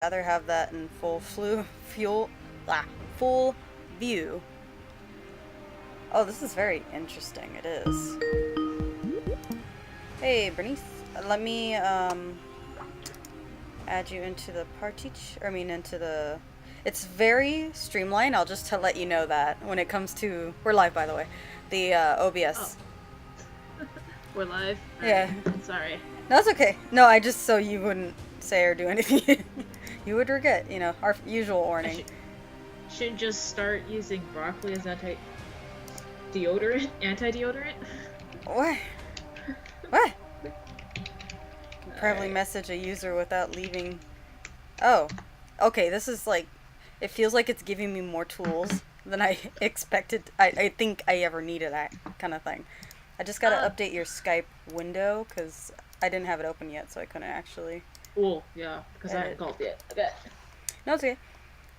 rather have that in full view. Oh, this is very interesting. It is. Hey, Bernice. Let me add you into the into the. It's very streamlined. I'll just to let you know that when it comes to we're live, by the way, the Oh, OBS. we're live? Yeah. Alright, sorry. No, that's okay. No, I just so you wouldn't say or do anything you would regret. Our usual I warning. shouldn't just start using broccoli as anti-deodorant? What? What? Probably message a user without leaving. Oh, okay. This is like, it feels like it's giving me more tools than I expected. I think I ever needed that kind of thing. I just gotta Ah, update your Skype window because I didn't have it open yet, so I couldn't actually well, yeah, because I haven't edit. called yet. Okay. No, it's okay.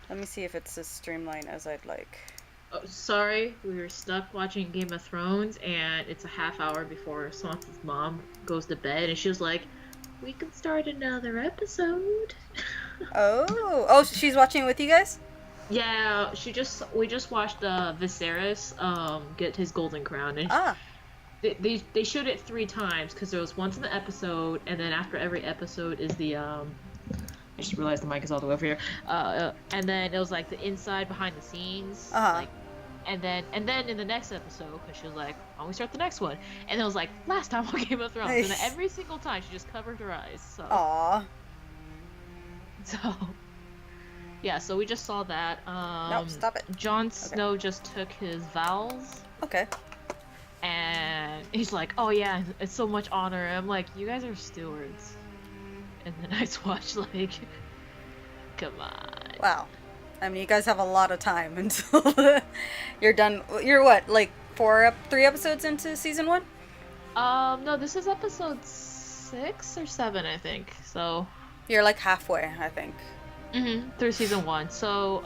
Let me see if it's as streamlined as I'd like. Oh, sorry, we were stuck watching Game of Thrones, and it's a half hour before Swanson we goes to bed, and she was like, "We can start another episode." Oh, she's watching it with you guys? Yeah, we just watched Viserys get his golden crown, and Ah, they showed it 3 times because there was once in the episode, and then after every episode is the I just realized the mic is all the way over here. And then it was like the inside behind the scenes, uh-huh. like, and then in the next episode, because she was like, "Why don't we start the next one?" And it was like last time on Game of Thrones, and then Nice. every single time she just covered her eyes. So Aw. so yeah, so we just saw that. No, stop it. Jon Okay. Snow just took his vows. Okay. And he's like, "Oh yeah, it's so much honor." And I'm like, "You guys are stewards." And then I watch like, come on. Wow. I mean, you guys have a lot of time until you're done. You're what, like 3 episodes into season 1? No, this is episode 6 or 7, I think. So, You're like halfway, I think. through season 1. So,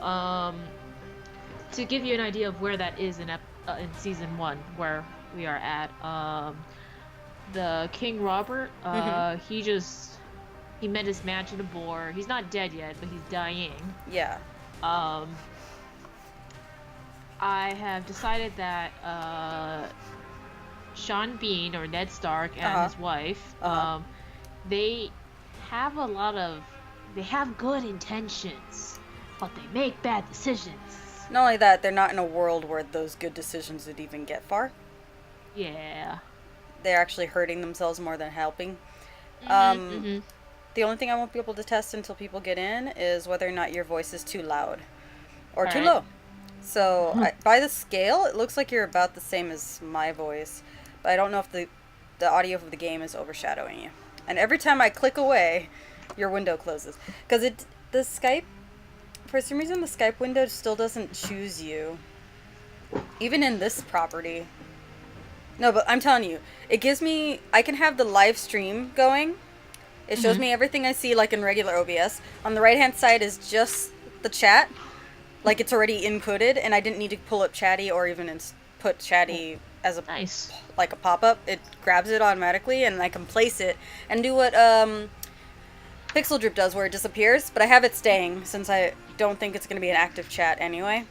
to give you an idea of where that is in season 1, where we are at, the King Robert, Mm-hmm. he met his match in a boar. He's not dead yet, but he's dying. Yeah. Um, I have decided that Sean Bean or Ned Stark and Uh-huh. his wife, Uh-huh. they have they have good intentions, but they make bad decisions. Not only that, they're not in a world where those good decisions would even get far. Yeah. They're actually hurting themselves more than helping. Mhm. Mhm. The only thing I won't be able to test until people get in is whether or not your voice is too loud or All too right. low. So, by the scale, it looks like you're about the same as my voice, but I don't know if the audio of the game is overshadowing you. And every time I click away, your window closes because the Skype, for some reason the Skype window still doesn't choose you, even in this property. No, but I'm telling you, it gives me, I can have the live stream going. It shows Mhm. me everything I see like in regular OBS. On the right hand side is just the chat, like it's already inputted, and I didn't need to pull up Chatty or even put Chatty as a Nice. like a pop up. It grabs it automatically, and I can place it and do what Pixel Drip does, where it disappears. But I have it staying since I don't think it's going to be an active chat anyway.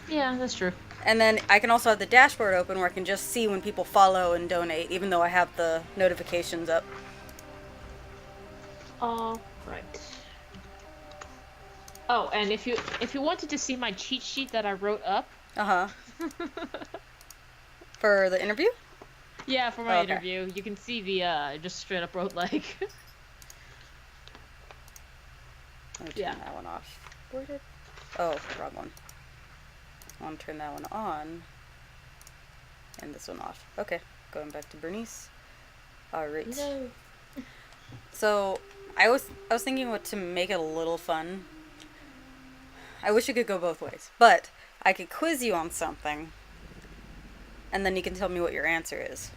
Yeah, that's true. And then I can also have the dashboard open where I can just see when people follow and donate, even though I have the notifications up. All right. Oh, and if you wanted to see my cheat sheet that I wrote up, Uh huh. For the interview? yeah, for Oh, my okay. interview, you can see the just straight up wrote like Let me turn yeah. that one off. Where did? Oh, wrong one. I want to turn that one on. And this one off. Okay, going back to Bernice. Alright. No. So, I was thinking what to make it a little fun. I wish it could go both ways. But, I could quiz you on something. And then you can tell me what your answer is.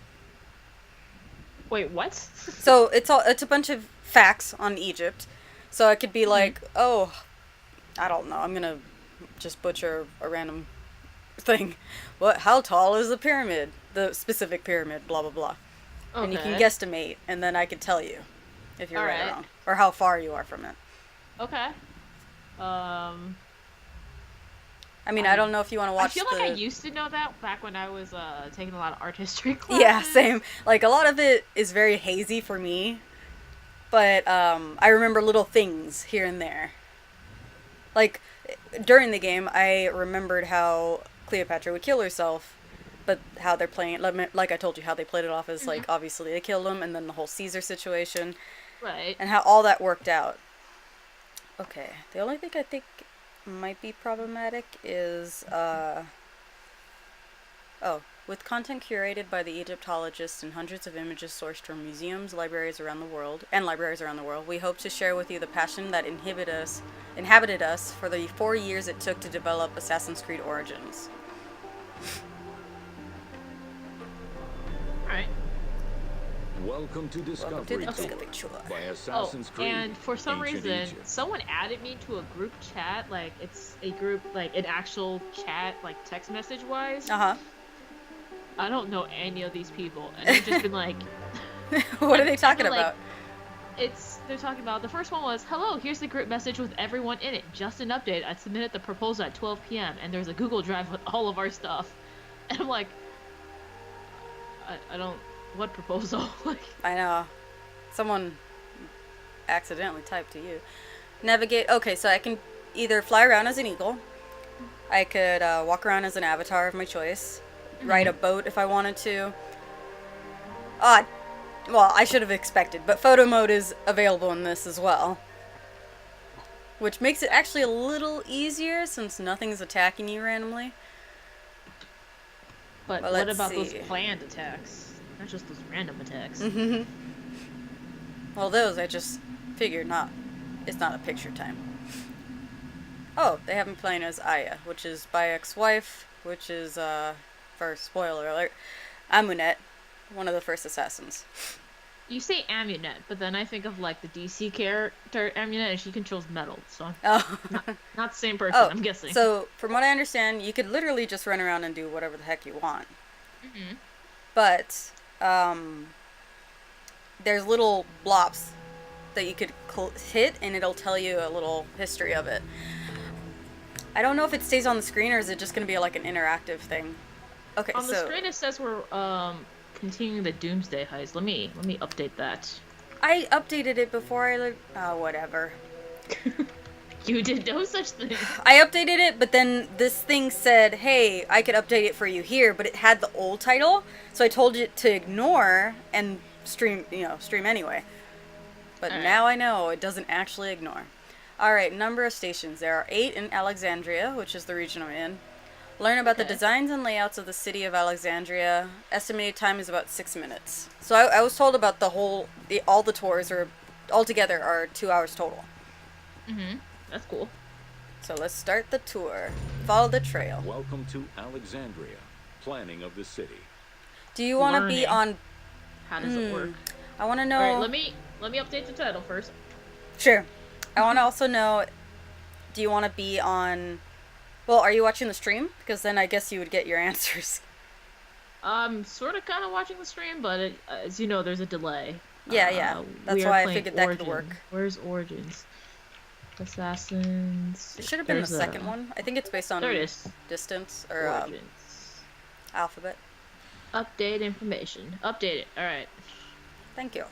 Wait, what? So, it's a bunch of facts on Egypt. So, it could be like, oh, I don't know, I'm gonna just butcher a random thing. How tall is the pyramid? The specific pyramid, blah blah blah. And you can Okay. guestimate, and then I can tell you if you're right or Alright. wrong, or how far you are from it. Okay. Um, I mean, I don't know if you want to I watch feel like I used to know that back when I was taking a lot of art history classes. Yeah, same. Like, a lot of it is very hazy for me, but I remember little things here and there. Like, during the game, I remembered how Cleopatra would kill herself, but how they're playing it, like I told you, how they played it off as, like, obviously they killed him, and then the whole Caesar situation, Right. and how all that worked out. Okay, the only thing I think might be problematic is, with content curated by the Egyptologists and hundreds of images sourced from museums, libraries around the world, we hope to share with you the passion that inhabited us for the 4 years it took to develop Assassin's Creed Origins. Alright. Welcome to Discovery Tour by Oh, Assassin's Creed. and for some Ancient reason, Egypt. someone added me to a group chat. Like, it's a group, like, an actual chat, like, text message-wise. Uh-huh. I don't know any of these people. And they've just been like... What are they talking about? They're talking about, the first one was, hello, here's the group message with everyone in it. Just an update. I submitted the proposal at 12 p.m. and there's a Google Drive with all of our stuff. And I'm like, I don't... What proposal? Like, I know. Someone accidentally typed to you. Navigate. Okay, so I can either fly around as an eagle. I could walk around as an avatar of my choice. Ride a boat if I wanted to. Well, I should have expected, but photo mode is available in this as well. Which makes it actually a little easier since nothing's attacking you randomly. but Well, what let's about see. those planned attacks? Not just those random attacks. Well, those I just figured it's not a picture time. Oh, they have me playing as Aya, which is Bayek's wife, which is, for spoiler alert, Amunet, one of the first assassins. You say Amunet, but then I think of like the DC character Amunet, and she controls metal, so Oh. not the same person. Oh, I'm guessing. So, from what I understand, you could literally just run around and do whatever the heck you want. But, there's little blops that you could hit, and it'll tell you a little history of it. I don't know if it stays on the screen, or is it just going to be like an interactive thing? Okay, on the screen it says we're continuing the Doomsday heist. Let me update that. I updated it before I whatever. You did no such thing. I updated it, but then this thing said, hey, I could update it for you here, but it had the old title, so I told it to ignore and stream anyway. But now I know it doesn't actually ignore. Alright, number of stations. There are 8 in Alexandria, which is the region I'm in. Learn about the designs and layouts of the city of Alexandria. Estimated time is about 6 minutes. So I was told about all the tours altogether are 2 hours total. That's cool. So let's start the tour. Follow the trail. Welcome to Alexandria. Planning of the city. Do you want to be on... How does it work? I want to know... Alright, let me update the title first. Sure. I want to also know, do you want to be on... Well, are you watching the stream? Because then I guess you would get your answers. I'm sort of kind of watching the stream, but as you know, there's a delay. Yeah. That's why I figured that could work. Where's Origins? Assassins. It should have been the second one. I think it's based on distance or Origins. alphabet. Update information. Update it. Alright. Thank you.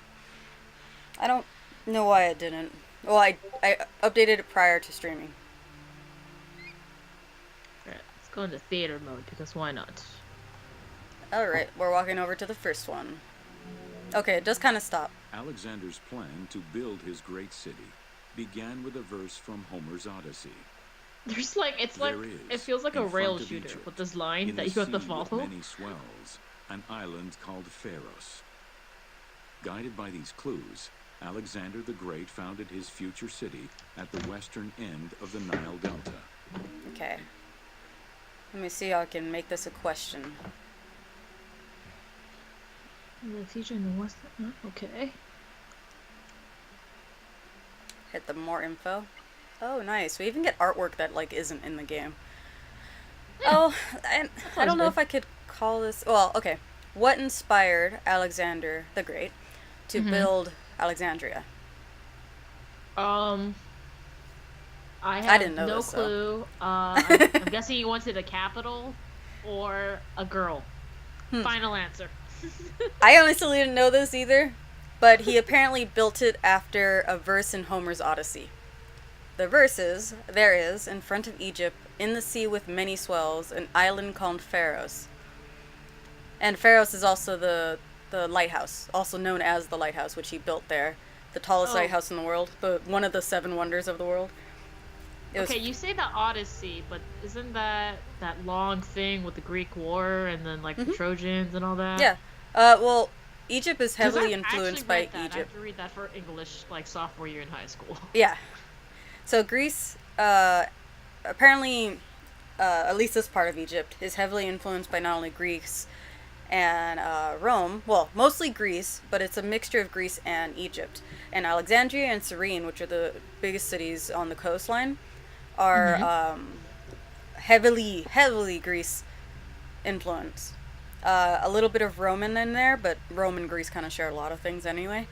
I don't know why I didn't. Well, I updated it prior to streaming. Alright, let's go into theater mode, because why not? Alright, we're walking over to the first one. Okay, it does kind of stop. Alexander's plan to build his great city began with a verse from Homer's Odyssey. There's like, it feels like a rail shooter Egypt, with this line in that the you have to sea follow. with many swells, an island called Pharos. Guided by these clues, Alexander the Great founded his future city at the western end of the Nile Delta. Okay. Let me see how I can make this a question. The future in the western... Okay. Hit the more info. Oh, nice. We even get artwork that, like, isn't in the game. Oh, I don't know if I could call this... Well, okay. What inspired Alexander the Great to build Alexandria? I I I didn't have know no this, so. clue. I'm guessing you wanted a capital or a girl. Final answer. I honestly didn't know this either, but he apparently built it after a verse in Homer's Odyssey. The verse is, there is, in front of Egypt, in the sea with many swells, an island called Pharos. And Pharos is also the lighthouse, also known as the lighthouse, which he built there. The tallest Oh. lighthouse in the world, one of the 7 wonders of the world. Okay, you say the Odyssey, but isn't that long thing with the Greek War and then like the Trojans and all that? Yeah. Well, Egypt is 'Cause heavily I've influenced actually by read that. I Egypt. have to read that for English, like sophomore year in high school. Yeah. So Greece, apparently, at least this part of Egypt, is heavily influenced by not only Greeks and Rome. Well, mostly Greece, but it's a mixture of Greece and Egypt. And Alexandria and Cyrene, which are the biggest cities on the coastline, are heavily Greece influenced. A little bit of Roman in there, but Rome and Greece kind of share a lot of things anyway.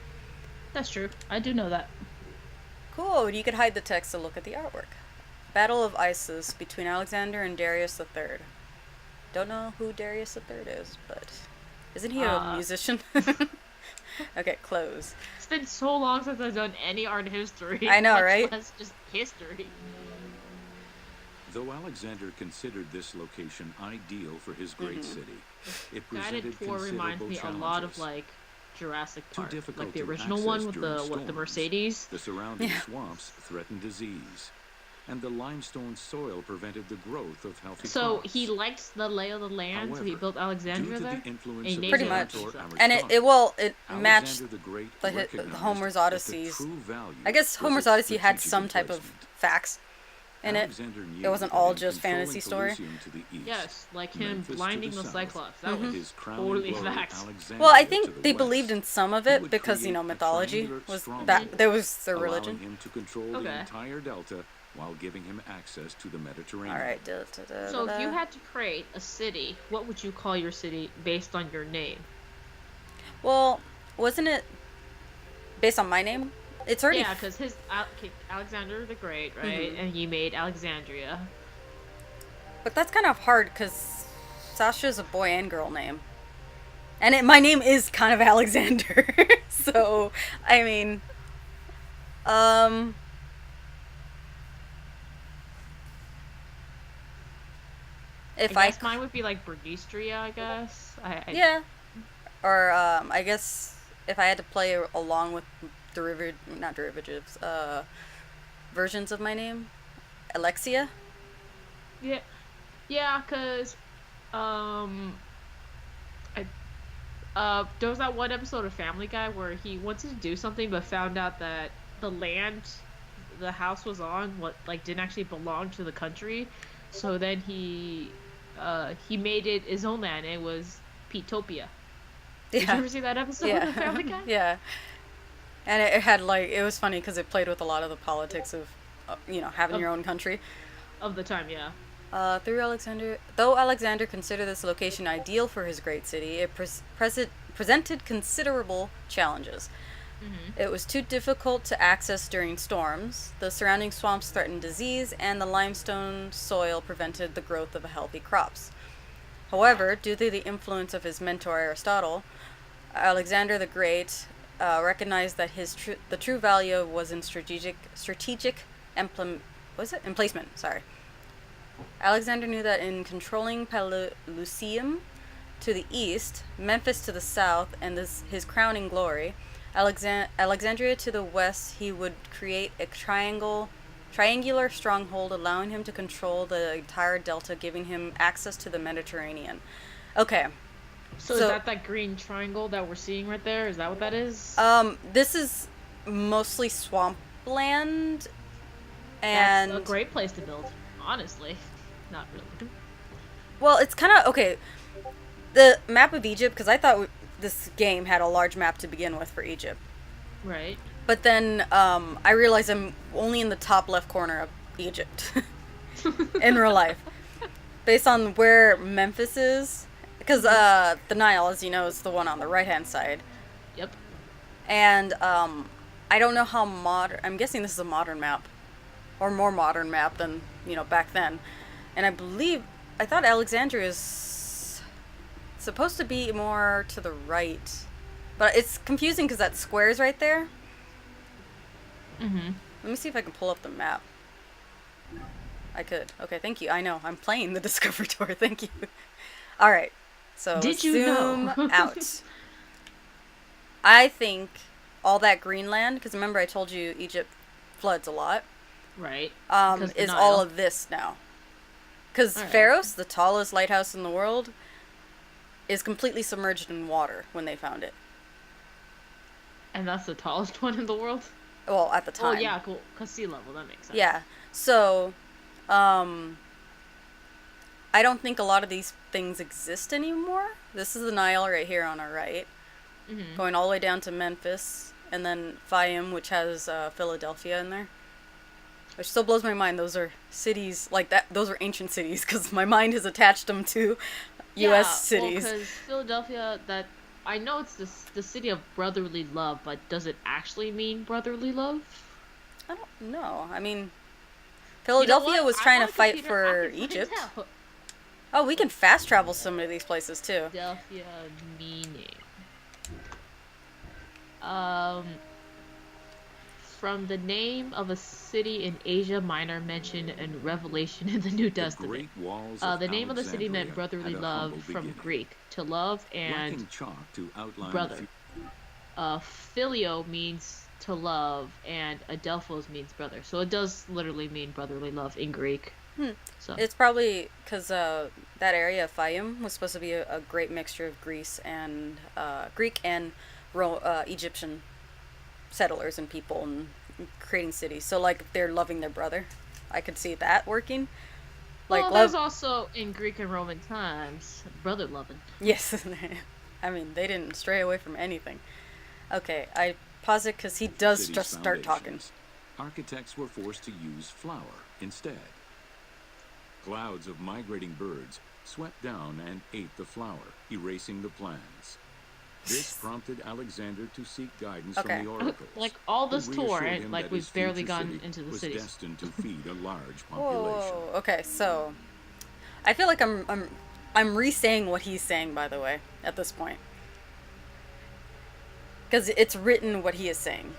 That's true. I do know that. Cool, you could hide the text to look at the artwork. Battle of Issus between Alexander and Darius III. Don't know who Darius III is, but isn't he a musician? Okay, close. It's been so long since I've done any art history. I know, much right? less just history. Though Alexander considered this location ideal for his great city, it presented Guided tour reminds considerable me a challenges. lot of like Jurassic Too Park, difficult like the to original access one with during the storms. Mercedes. The surrounding swamps threatened disease, and the limestone soil prevented the growth of healthy So crops. he liked the lay of the land, so he However, built Alexandria due to there. the influence And of he Pretty named much. it Alexander And it matched Alexander the Great the recognized Homer's that the Odysseys. true value I guess was Homer's its Odyssey had strategic some type of emplacement. facts in it. Alexander knew It wasn't that all in just controlling fantasy story. Coliseum to the east, Yes, like him Memphis to blinding the the south, Cyclops. That and was his crowning totally glory, facts. Alexandria Well, I to think the they west. believed in some of He it would because, create a mythology triangular was stronghold, that there was their allowing religion. him to control the Okay. entire delta while giving him access to the Mediterranean. All right. So if you had to create a city, what would you call your city based on your name? Well, wasn't it based on my name? It's already. Yeah, because Alexander the Great, right? And he made Alexandria. But that's kind of hard because Sasha's a boy and girl name. And my name is kind of Alexander. So, I mean, if I guess mine would be like Bernistria, I guess. yeah. Or, I guess if I had to play along with not derivatives, versions of my name, Alexia. Yeah. Yeah, because, there was that one episode of Family Guy where he wanted to do something but found out that the land the house was on didn't actually belong to the country. So then he made it his own land. And it was Petopia. Did you ever see that episode of Family Guy? Yeah. And it had it was funny because it played with a lot of the politics of, having your own country. Of the time, yeah. Though Alexander considered this location ideal for his great city, it presented considerable challenges. It was too difficult to access during storms, the surrounding swamps threatened disease, and the limestone soil prevented the growth of healthy crops. However, due to the influence of his mentor Aristotle, Alexander the Great recognized that the true value was in strategic emplacement. Sorry. Alexander knew that in controlling Pelusium to the east, Memphis to the south, and his crowning glory, Alexandria to the west, he would create a triangular stronghold, allowing him to control the entire delta, giving him access to the Mediterranean. Okay. So is that green triangle that we're seeing right there? Is that what that is? This is mostly swampland, and that's a great place to build, honestly. Not really. Well, it's kind of okay. The map of Egypt, because I thought this game had a large map to begin with for Egypt. Right. But then I realized I'm only in the top left corner of Egypt in real life, based on where Memphis is. Because the Nile, as you know, is the one on the right-hand side. Yep. And I don't know how modern... I'm guessing this is a modern map. or more modern map than, back then. And I thought Alexandria is supposed to be more to the right. But it's confusing because that square's right there. Mm-hmm. Let me see if I can pull up the map. I could. Okay, thank you. I know. I'm playing the Discover Tour. Thank you. Alright. So Did you zoom know? out. I think all that Greenland, because remember I told you Egypt floods a lot, Right. is all of this now. Because Alright. Pharos, the tallest lighthouse in the world, is completely submerged in water when they found it. And that's the tallest one in the world? Well, at the time. Oh, yeah, cool. Because sea level, that makes sense. Yeah. So, I don't think a lot of these things exist anymore. This is the Nile right here on our right. Mm-hmm. Going all the way down to Memphis, and then Fayum, which has Philadelphia in there. Which still blows my mind. Those are cities like that. Those are ancient cities because my mind has attached them to U.S. cities. Well, because Philadelphia, I know it's the city of brotherly love, but does it actually mean brotherly love? I don't know. I mean, Philadelphia was trying to fight for Egypt. Oh, we can fast travel some of these places too. Philadelphia meaning. From the name of a city in Asia Minor mentioned in Revelation in the New Testament. The name of the city meant brotherly love from Greek, to love and brother. Filio means to love, and Adelphos means brother. So it does literally mean brotherly love in Greek. So it's probably because that area of Fayum was supposed to be a great mixture of Greek and Egyptian settlers and people and creating cities. So like they're loving their brother. I could see that working. Like there's also in Greek and Roman times brother loving. Yes, I mean they didn't stray away from anything. Okay, I pause it because he does just start talking. Architects were forced to use flour instead. Clouds of migrating birds swept down and ate the flour, erasing the plans. This prompted Alexander to seek guidance from the oracles. Like all this tour, and like we've barely gotten into the cities. Was destined to feed a large population. Whoa. Okay, so I feel like I'm re-saying what he's saying, by the way, at this point, because it's written what he is saying.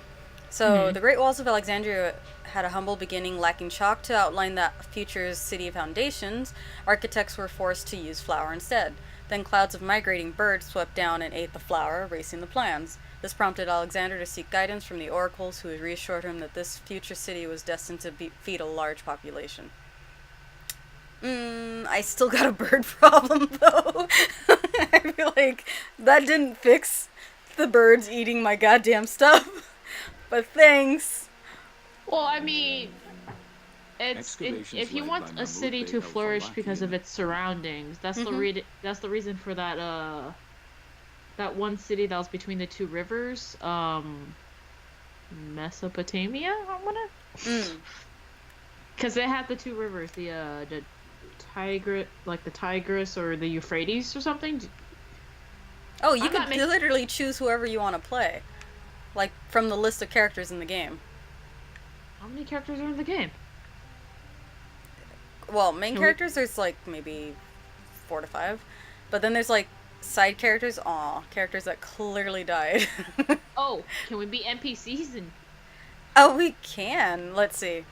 So the Great Walls of Alexandria had a humble beginning, lacking chalk to outline that future city foundations. Architects were forced to use flour instead. Then clouds of migrating birds swept down and ate the flour, erasing the plans. This prompted Alexander to seek guidance from the oracles, who reassured him that this future city was destined to feed a large population. I still got a bird problem, though. I feel like that didn't fix the birds eating my goddamn stuff. But thanks. Well, I mean, if you want a city to flourish because of its surroundings, that's the reason for that that one city that was between the two rivers, Mesopotamia, I wanna. Because they had the two rivers, the Tigris or the Euphrates or something. Oh, you could literally choose whoever you want to play. Like, from the list of characters in the game. How many characters are in the game? Well, main characters, there's, like, maybe 4 to 5. But then there's, like, side characters. Characters that clearly died. Oh, can we be NPCs? Oh, we can. Let's see.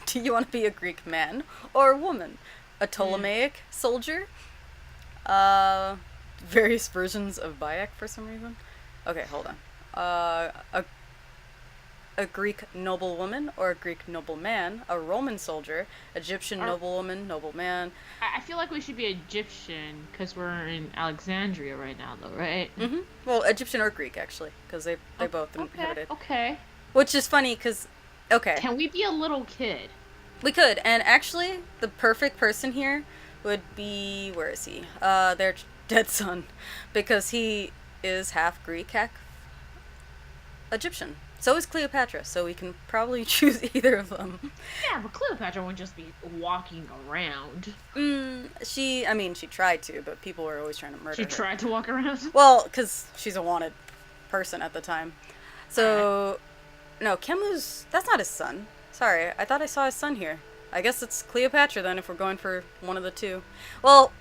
Do you want to be a Greek man or a woman? A Ptolemaic soldier? Various versions of Bayek for some reason. Okay, hold on. A Greek noblewoman or a Greek nobleman, a Roman soldier, Egyptian noblewoman, nobleman. I feel like we should be Egyptian because we're in Alexandria right now, though, right? Mm-hmm. Well, Egyptian or Greek, actually, because they both inhabited. Okay. Which is funny, because... Okay. Can we be a little kid? We could, and actually, the perfect person here would be... Where is he? Their dead son. Because he is half Greek, half Egyptian. So is Cleopatra, so we can probably choose either of them. Yeah, but Cleopatra wouldn't just be walking around. She tried to, but people were always trying to murder her. She tried to walk around? Well, because she's a wanted person at the time. So, no, Kemu's, that's not his son. Sorry, I thought I saw his son here. I guess it's Cleopatra then, if we're going for one of the two. Well,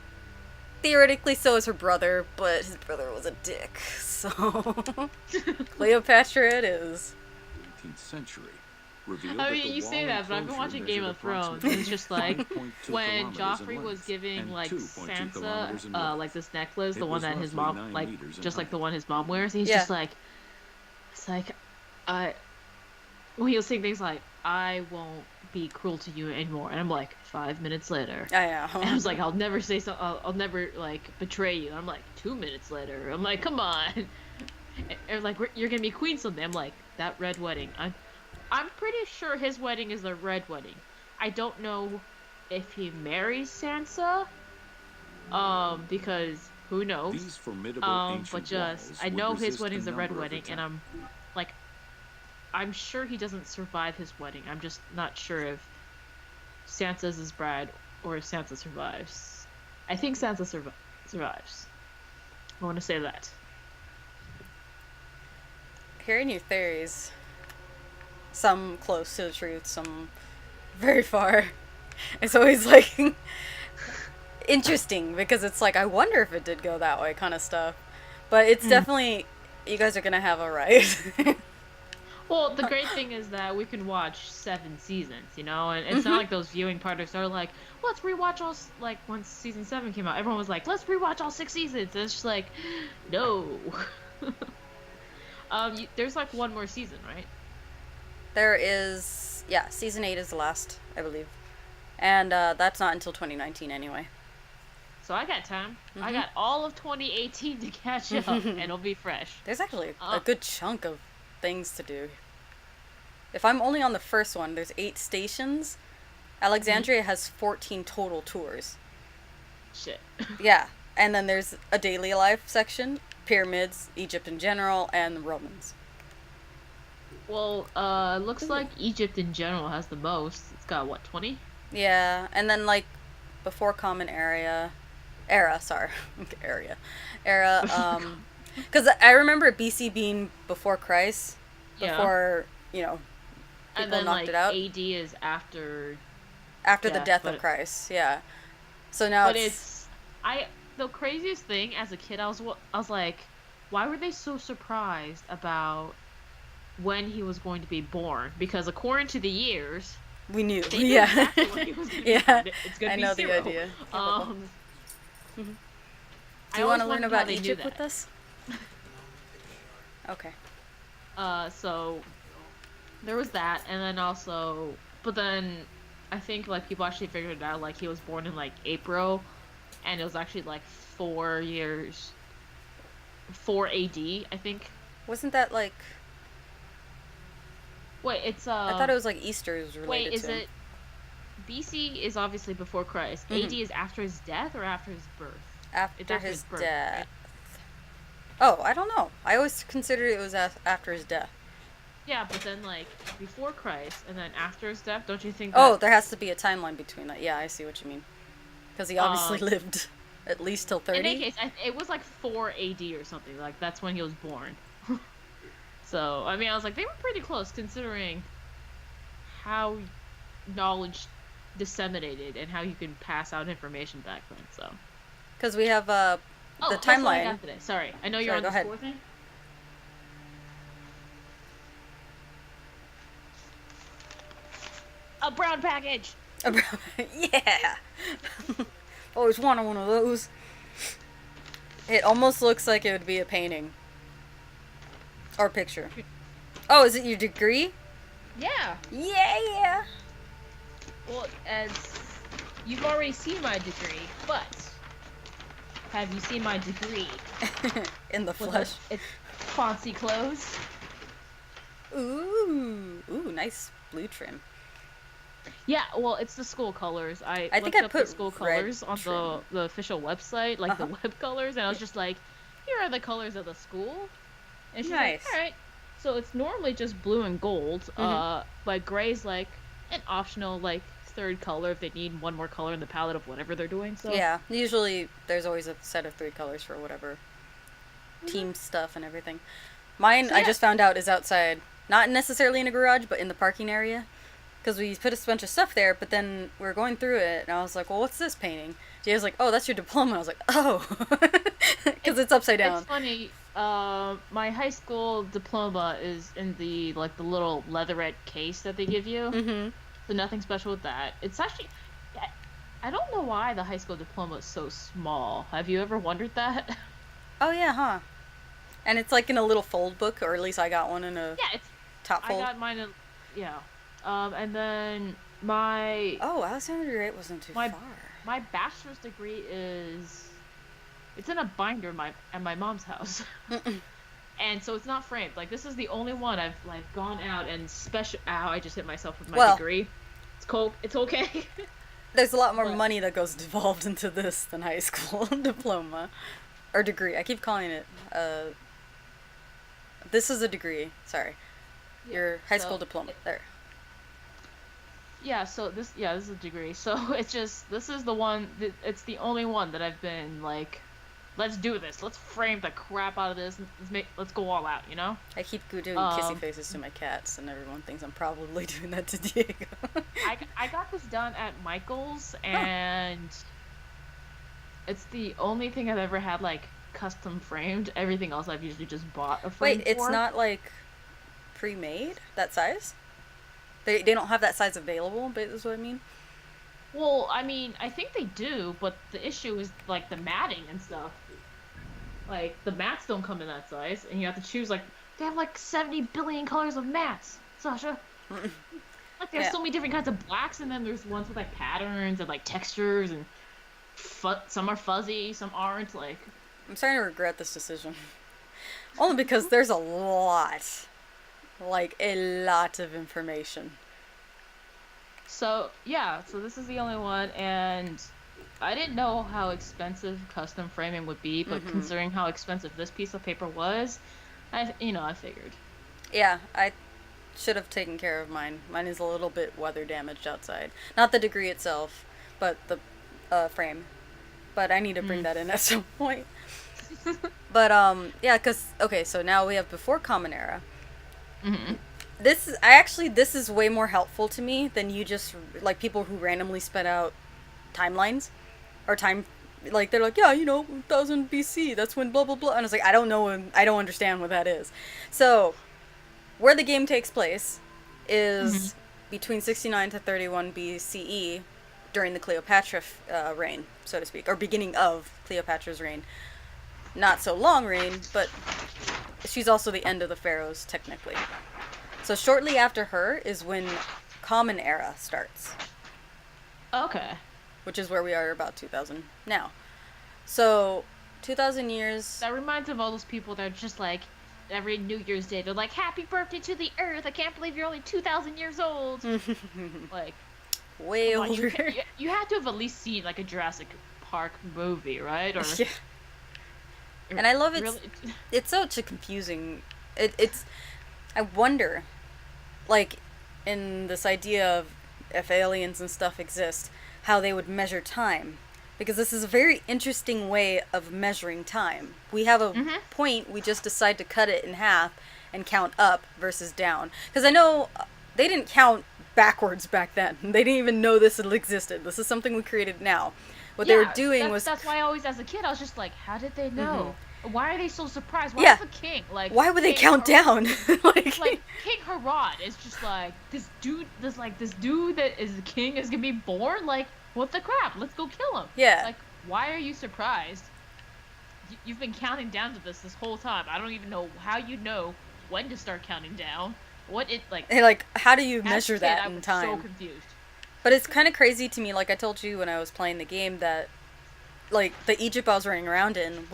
theoretically, so is her brother, but his brother was a dick, so Cleopatra it is. 18th century. Revealed I that mean, the you wall say that, but I've been enclosure watching Game measured of Thrones, and it's just like when Joffrey was giving like Sansa like this necklace, the one that his mom just like the one his mom wears. He's just like, it's like, when he was saying things like, "I won't be cruel to you anymore," and I'm like, 5 minutes later. I know. And I was like, I'll never say so. I'll never like betray you. And I'm like, 2 minutes later. I'm like, come on. And like, you're gonna be queen someday. I'm like, that red wedding. I'm pretty sure his wedding is the red wedding. I don't know if he marries Sansa. Because who knows? These formidable but just I know his wedding's the red wedding, and I'm like, I'm sure he doesn't survive his wedding. I'm just not sure if Sansa's his bride or if Sansa survives. I think Sansa survives. I want to say that. Hearing your theories, some close to the truth, some very far, it's always like interesting because it's like, I wonder if it did go that way kind of stuff. But it's definitely, you guys are gonna have a right. Well, the great thing is that we can watch 7 seasons, you know, and it's not like those viewing parties are like, let's rewatch all, like, once season 7 came out, everyone was like, let's rewatch all 6 seasons, and it's just like, no. There's like one more season, right? There is, yeah, season 8 is the last, I believe. And that's not until 2019 anyway. So I got time. I got all of 2018 to catch up, and it'll be fresh. There's actually a good chunk of things to do. If I'm only on the first one, there's 8 stations. Alexandria has 14 total tours. Shit. Yeah, and then there's a daily life section, pyramids, Egypt in general, and the Romans. Well, looks like Egypt in general has the most. It's got, what, 20? Yeah, and then, like, before Common Era, because I remember BC being before Christ, before, you know, people and then, knocked it out. AD is after the death of Christ, yeah. So now but the craziest thing as a kid, I was like, why were they so surprised about when he was going to be born? Because according to the years, we knew. They knew exactly when he was going to be born. It's going to be 0. the idea. Do you want to learn about Egypt with us? Okay. So there was that, and then also, but then I think like people actually figured it out, like he was born in like April, and it was actually like 4 AD, I think. Wasn't that like? Wait, it's I thought it was like Easter is related. Wait, is to it? BC is obviously before Christ. AD is after his death or after his birth? After his birth, death. right? Oh, I don't know. I always considered it was after his death. Yeah, but then like before Christ and then after his death, don't you think? Oh, there has to be a timeline between that. Yeah, I see what you mean. Because he obviously lived at least till 30. In any case, it was like 4 AD or something. Like that's when he was born. So I mean, I was like, they were pretty close considering how knowledge disseminated and how you can pass out information back then. So. Because we have the timeline. timeline. I got today. Sorry, I know you're on the score thing. A brown package. Yeah. Always wanted one of those. It almost looks like it would be a painting or picture. Oh, is it your degree? Yeah. Yeah. Well, as you've already seen my degree, but have you seen my degree? In the flesh. It's fancy clothes. Ooh, nice blue trim. Yeah, well, it's the school colors. I think looked I up put the school colors on the official website, like the web colors, and I was just like, here are the colors of the school. And she's like, all right. So it's normally just blue and gold, but gray's like an optional like third color if they need one more color in the palette of whatever they're doing. So yeah, usually there's always a set of 3 colors for whatever team stuff and everything. Mine, I just found out, is outside, not necessarily in a garage, but in the parking area. because we put a bunch of stuff there, but then we were going through it, and I was like, well, what's this painting? Jay was like, oh, that's your diploma. I was like, oh, because it's upside down. It's funny. My high school diploma is in the little leatherette case that they give you. Mm-hmm. So nothing special with that. It's actually, I don't know why the high school diploma is so small. Have you ever wondered that? Oh, yeah, huh? And it's like in a little fold book, or at least I got one in a It's top fold. I got mine in, yeah. And then my Oh, Alexander the Great wasn't too far. my bachelor's degree it's in a binder at my mom's house. And so it's not framed. Like, this is the only one I've gone out and ow, I just hit myself with my degree. It's cool. It's okay. There's a lot more money that goes involved into this than high school diploma or degree. I keep calling it this is a degree. Sorry. Your high school diploma. There. Yeah, so this is a degree. So it's just, this is the one, it's the only one that I've been like, let's do this. Let's frame the crap out of this. Let's go all out, you know? I keep doing kissy faces to my cats, and everyone thinks I'm probably doing that to Diego. I got this done at Michael's, and it's the only thing I've ever had like custom framed. Everything else I've usually just bought a frame. Wait, it's not like pre-made that size? They don't have that size available, but is what I mean. Well, I mean, I think they do, but the issue is like the matting and stuff. Like, the mats don't come in that size, and you have to choose, like, they have like 70 billion colors of mats, Sasha. Like, there's so many different kinds of blacks, and then there's ones with like patterns and like textures, and some are fuzzy, some aren't. Like, I'm starting to regret this decision. Only because there's a lot of information. So, yeah, so this is the only one, and I didn't know how expensive custom framing would be, but considering how expensive this piece of paper was, I figured. Yeah, I should have taken care of mine. Mine is a little bit weather damaged outside. Not the degree itself, but the frame. But I need to bring that in at some point. But, yeah, because, okay, so now we have before Common Era. Mm-hmm. This is way more helpful to me than you just, like, people who randomly spit out timelines. Or time, like, they're like, yeah, 1000 BC, that's when blah, blah, blah. And I was like, I don't know, I don't understand what that is. So, where the game takes place is between 69 to 31 BCE during the Cleopatra reign, so to speak. Or beginning of Cleopatra's reign. Not so long reign, but she's also the end of the pharaohs, technically. So shortly after her is when Common Era starts. Okay. Which is where we are about 2000 now. So, 2000 years... That reminds me of all those people that are just like, every New Year's Day, they're like, happy birthday to the Earth, I can't believe you're only 2,000 years old. Like... Way older. You had to have at least seen, like, a Jurassic Park movie, right? Or... Yeah. And I love it. Really? It's such a confusing... It's... I wonder, like, in this idea of if aliens and stuff exist, how they would measure time. Because this is a very interesting way of measuring time. We have a point, we just decide to cut it in half and count up versus down. Because I know they didn't count backwards back then. They didn't even know this existed. This is something we created now. What they were doing was... That's why I always, as a kid, I was just like, how did they know? Why are they so surprised? Why is the king like? Why would they count down? like King Herod is just like this dude that is the king is gonna be born. Like, what the crap? Let's go kill him. Yeah. Like, why are you surprised? You've been counting down to this whole time. I don't even know how you know when to start counting down. What it like? Hey, like, how do you measure that in time? I was so confused. But it's kind of crazy to me. Like I told you when I was playing the game that. Like, the Egypt I was running around in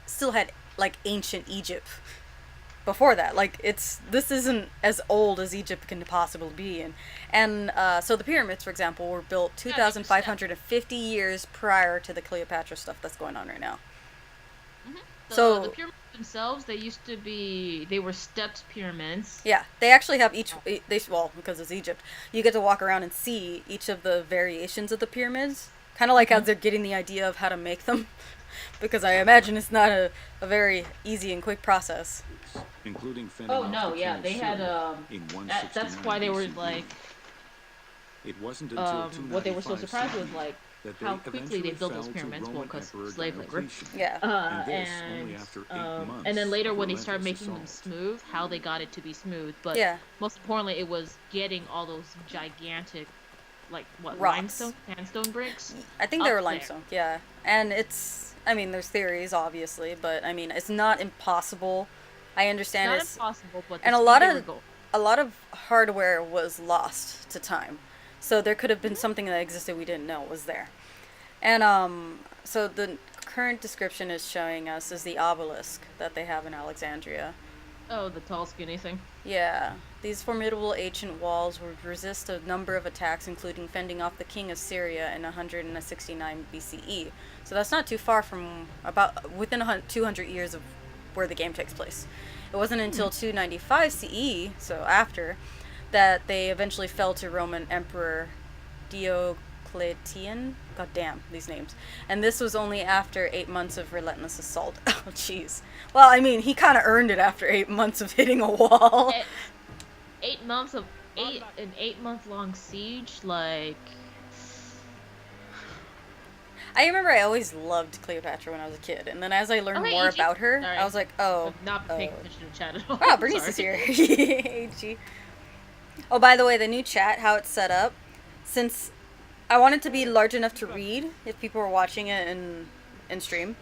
still had, like, ancient Egypt before that. Like, this isn't as old as Egypt can possibly be. And so the pyramids, for example, were built 2,550 years prior to the Cleopatra stuff that's going on right now. So the pyramids themselves, they were stepped pyramids. Yeah, they actually have because it's Egypt, you get to walk around and see each of the variations of the pyramids. Kind of like how they're getting the idea of how to make them. Because I imagine it's not a very easy and quick process. Including they had, that's why they were like, It wasn't until what they were so 295 surprised was CE like that how they quickly they eventually built those fell to pyramids, well, Roman because Emperor slave labor. Diocletian. Yeah. And this only after 8 months And then later of when they started relentless making them assault. smooth, how they got it to be smooth, but Yeah. most importantly, it was getting all those gigantic, like what, Rocks. sandstone bricks. I think they up were there. limestone. Yeah. And it's, I mean, there's theories, obviously, but I mean, it's not impossible. I understand Not it's, impossible, but the and speed they were going. a lot of hardware was lost to time. So there could have been something that existed we didn't know was there. And so the current description is showing us is the obelisk that they have in Alexandria. Oh, the tall, skinny thing. Yeah, these formidable ancient walls would resist a number of attacks, including fending off the king of Syria in 169 BCE. So that's not too far from about within 200 years of where the game takes place. It wasn't until 295 CE, so after, that they eventually fell to Roman Emperor Diocletian. God damn, these names. And this was only after 8 months of relentless assault. Oh, jeez. Well, I mean, he kind of earned it after 8 months of hitting a wall. 8 months of an 8 month long siege, like. I remember I always loved Cleopatra when I was a kid, and then as I learned more about her, Sorry. I was like, oh. I've not been paying attention to chat at all. Wow, Bernice is here. Hey, G. Oh, by the way, the new chat, how it's set up, since I want it to be large enough to read if people are watching it in stream,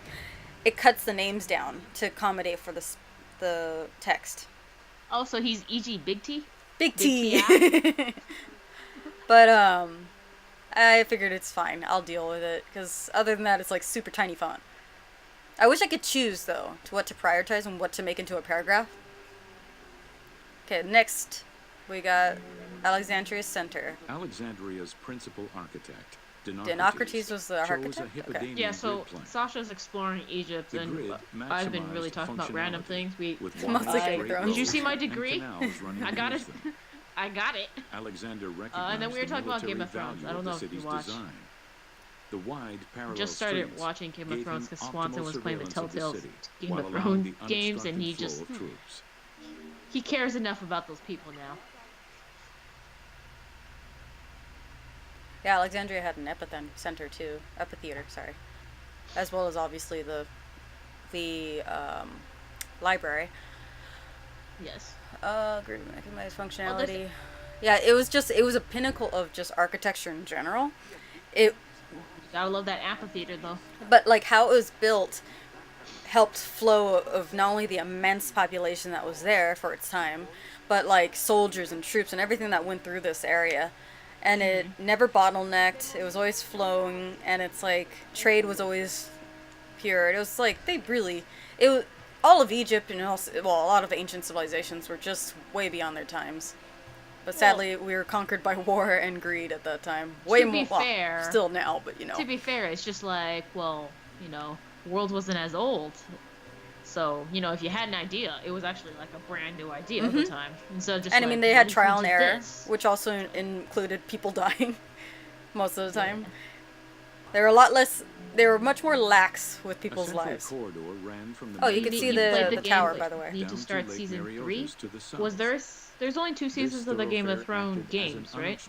it cuts the names down to accommodate for the text. Oh, so he's E.G. Big T? Big T. But I figured it's fine. I'll deal with it because other than that, it's like super tiny font. I wish I could choose though to what to prioritize and what to make into a paragraph. Okay, next we got Alexandria's center. Alexandria's principal architect, Dinocrates was the architect? Okay. Yeah, so Sasha's exploring Egypt, and I've been really talking about random things. Did you see my degree? I got it. I got it. Alexander and then we were talking about Game of Thrones. I don't know if you watched. The wide just started watching Game of Thrones because Swanson was playing the Telltale Game of Thrones games, and he cares enough about those people now. Yeah, Alexandria had an amphitheater too. Sorry. As well as obviously the library. Yes. Great mechanized functionality. Yeah, it was a pinnacle of just architecture in general. You gotta love that amphitheater though. But like how it was built helped flow of not only the immense population that was there for its time, but like soldiers and troops and everything that went through this area. And it never bottlenecked. It was always flowing, and it's like trade was always pure. It was like all of Egypt and also, a lot of ancient civilizations were just way beyond their times. But sadly, we were conquered by war and greed at that time. Way more. Fair, still now, but To be fair, it's just like, the world wasn't as old. So, if you had an idea, it was actually like a brand new idea at the time. And I mean, they had trial and error, which also included people dying most of the time. Yeah. They were much more lax with people's lives. You can see the tower, by the way. Need to start season 3. There's only 2 seasons of the Game of Thrones games, right?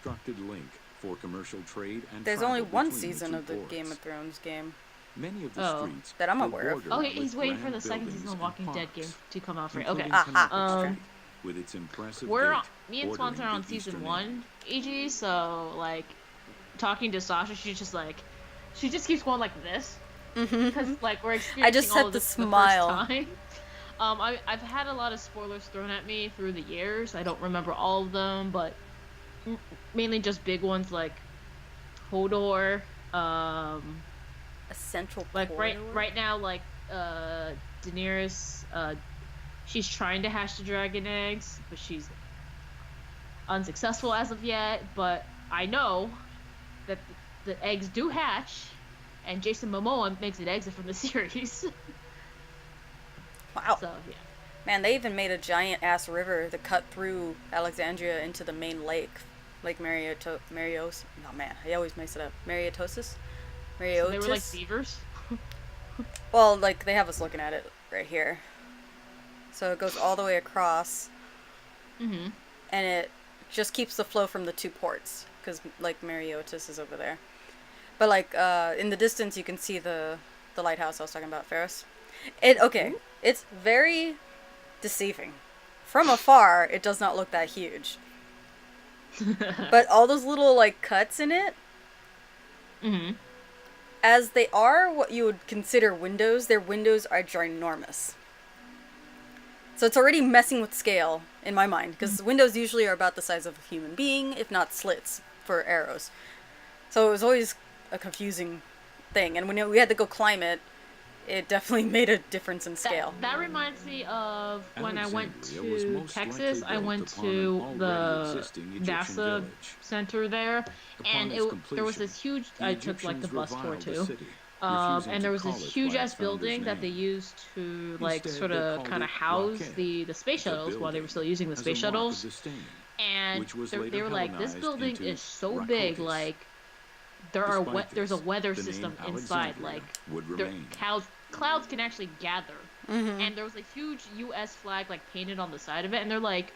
There's only 1 season of the Game of Thrones game. Many of the streets that I'm aware of. Oh, he's waiting for the second season of Walking Dead game to come out for it. Okay. With its impressive me and Swanson are on season 1, EG, so like talking to Sasha, she just keeps going like this. Because like we're experiencing I just all had of this to smile. For the first time. I've had a lot of spoilers thrown at me through the years. I don't remember all of them, but mainly just big ones like Hodor, a central like right now, like Daenerys, she's trying to hatch the dragon eggs, but she's unsuccessful as of yet. But I know that the eggs do hatch, and Jason Momoa makes an exit from the series. Wow. So yeah. Man, they even made a giant ass river that cut through Alexandria into the main lake, Lake Marios. Oh man, I always mess it up. Mariotosis. So they were like beavers? Well, like, they have us looking at it right here. So it goes all the way across. And it just keeps the flow from the 2 ports. because like Mariotis is over there. But like in the distance, you can see the lighthouse I was talking about, Ferris. It's very deceiving. From afar, it does not look that huge. But all those little like cuts in it, as they are what you would consider windows, their windows are ginormous. So it's already messing with scale in my mind, because windows usually are about the size of a human being, if not slits for arrows. So it was always a confusing thing, and when we had to go climb it, it definitely made a difference in scale. That reminds me of when I went Alexandria was to most Texas. likely I built went upon an to already the existing Egyptian NASA village. center there, and Upon its there was completion, this huge. the I took like the Egyptians bus tour reviled the too. city, refusing And to there was call this it huge by ass its founder's building that they name. used to like Instead, sort they of called kind of it house Raquet, the space the shuttles while they were building, still using the as a space mark of shuttles. disdain, And which was they later were like, this Hellenized building into is so big, Rakotis. like Despite there's a this, weather the name system inside, Alexandria like would there, remain. clouds can actually gather. And there was a huge U.S. flag like painted on the side of it, and they're like,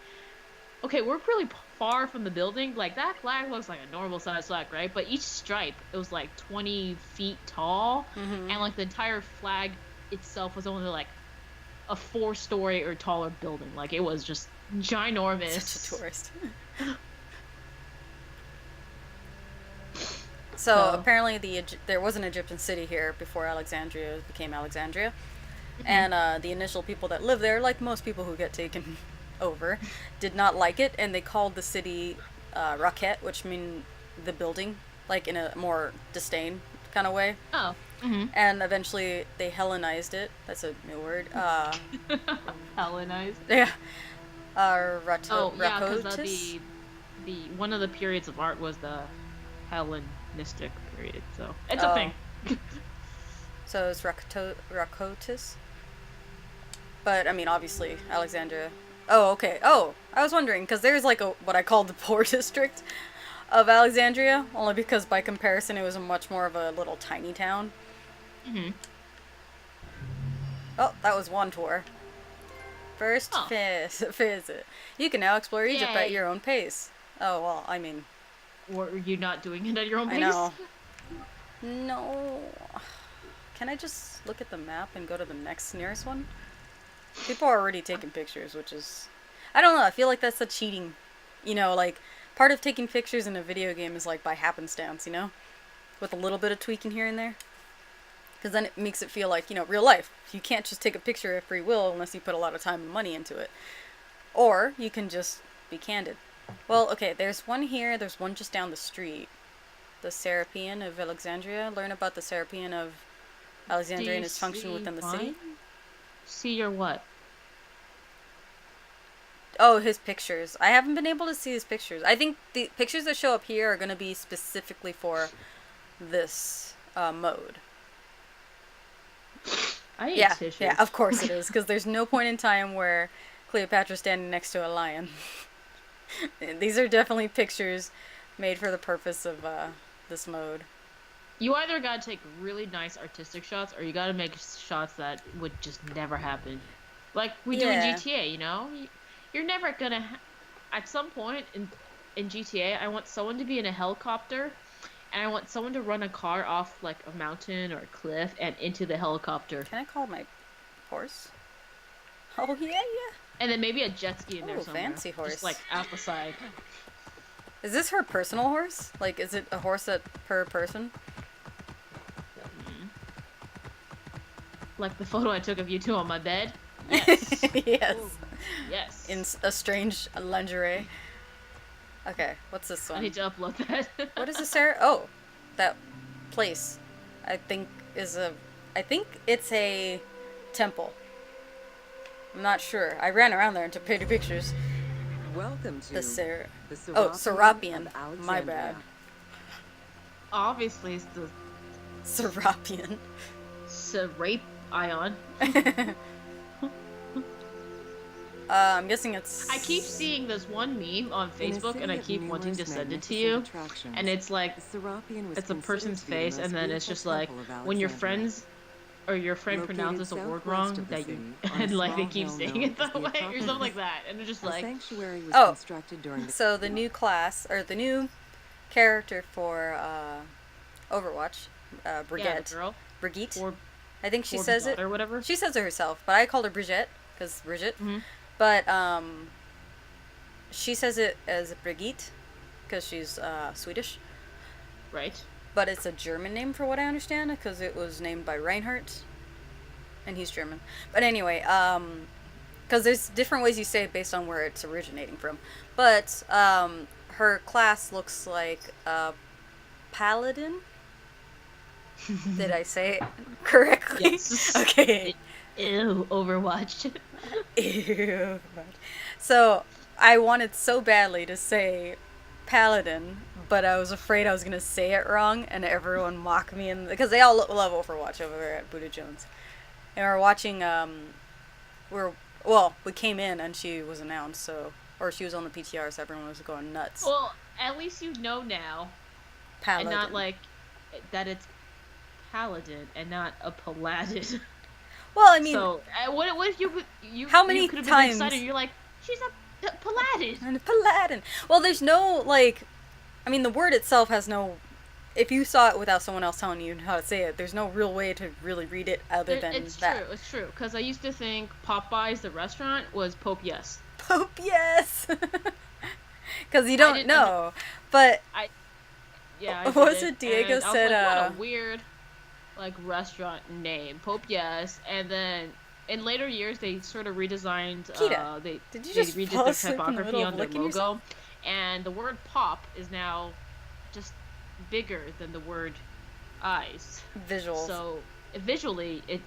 okay, we're really far from the building. Like that flag looks like a normal size flag, right? But each stripe, it was like 20 feet tall, and like the entire flag itself was only like a 4-story or taller building. Like it was just ginormous. Such a tourist. So apparently there was an Egyptian city here before Alexandria became Alexandria. And the initial people that lived there, like most people who get taken over, did not like it, and they called the city Raquet, which means the building, like in a more disdain kind of way. Oh. And eventually they Hellenized it. That's a new word. Hellenized. Yeah. Oh yeah, because Rakotis? the one of the periods of art was the Hellenistic period, so it's Oh. a thing. So it's Rakotis. But I mean, obviously Alexandria. Oh, okay. Oh, I was wondering because there's like what I call the poor district of Alexandria, only because by comparison it was much more of a little tiny town. Oh, that was one tour. First visit. You can now explore Egypt at Yay. your own pace. Oh well, I mean, Were you not doing it at your own pace? I know. No. Can I just look at the map and go to the next nearest one? People are already taking pictures, which is... I don't know, I feel like that's a cheating. You know, like, part of taking pictures in a video game is like by happenstance, you know? With a little bit of tweaking here and there. Because then it makes it feel like, you know, real life. You can't just take a picture at free will unless you put a lot of time and money into it. Or you can just be candid. Well, okay, there's one here, there's one just down the street. The Serapeum of Alexandria. Learn about the Serapeum of Alexandria and its function within the city. See your what? Oh, his pictures. I haven't been able to see his pictures. I think the pictures that show up here are going to be specifically for this mode. I ate Yeah, tissue. yeah, of course it is, because there's no point in time where Cleopatra's standing next to a lion. These are definitely pictures made for the purpose of this mode. You either gotta take really nice artistic shots, or you gotta make shots that would just never happen. Like we do in Yeah. GTA, you know? You're never gonna... At some point in GTA, I want someone to be in a helicopter, and I want someone to run a car off, like, a mountain or a cliff and into the helicopter. Can I call my horse? Oh, yeah, yeah. And then maybe a jet ski in there Ooh, somewhere. fancy horse. Just, like, out the side. Is this her personal horse? Like, is it a horse that per person? Like the photo I took of you two on my bed? Yes. Yes. Yes. In a strange lingerie. Okay, what's this I one? need to upload that. What is this, Sarah? Oh, that place. I think it's a temple. I'm not sure. I ran around there and took pretty pictures. Welcome to The Serapion. the Oh, Serapion. of Alexandria. My bad. Obviously, it's the Serapion. rape ion. I'm guessing it's... I keep seeing this one meme on In a Facebook, city and I of keep wanting to numerous send it to magnificent you. attractions, And it's like, the Serapion was it's a considered person's to be the face, most and then it's beautiful just like, temple of when your Alexandria. friends or your friend Located pronounces a word southwest wrong, of the that you city, on a and like they small keep hill saying known it as that the way or something like Acropolis. that, and it's just The like, sanctuary was Oh. constructed during the So the new class, or the new character for Overwatch, Yeah, Brigitte. the girl. Brigitte. Or I think she or says it. or whatever. She says it herself, but I called her Brigitte because Brigitte. Hmm. But she says it as Brigitte because she's Swedish. Right. But it's a German name for what I understand because it was named by Reinhardt, and he's German. But anyway, because there's different ways you say it based on where it's originating from. But her class looks like a paladin. Did I say it correctly? Yes. Okay. Ew, Overwatch. Ew. So I wanted so badly to say paladin, but I was afraid I was gonna say it wrong and everyone mock me, because they all love Overwatch over there at Buddha Jones, and we're watching. We came in and she was announced, or she was on the PTR, so everyone was going nuts. Well, at least you know now, Paladin. and not like that it's paladin and not a paladin. Well, I mean, So what if you How many you could have times- been excited? You're like, she's a paladin. and paladin. Well, there's no the word itself has no. If you saw it without someone else telling you how to say it, there's no real way to really read it other than It's that. true. It's true. Because I used to think Popeyes, the restaurant, was Pope Yes. Pope, yes. Because you don't didn't know, but Yeah. What I was did it Diego and I was said, like, what a weird, like, restaurant name, Pope Yes. And then in later years, they sort of redesigned. Kita, They did you they just redid fall the asleep in the typography middle of on their licking logo, yourself? and the word pop is now just bigger than the word eyes. visuals. So visually, it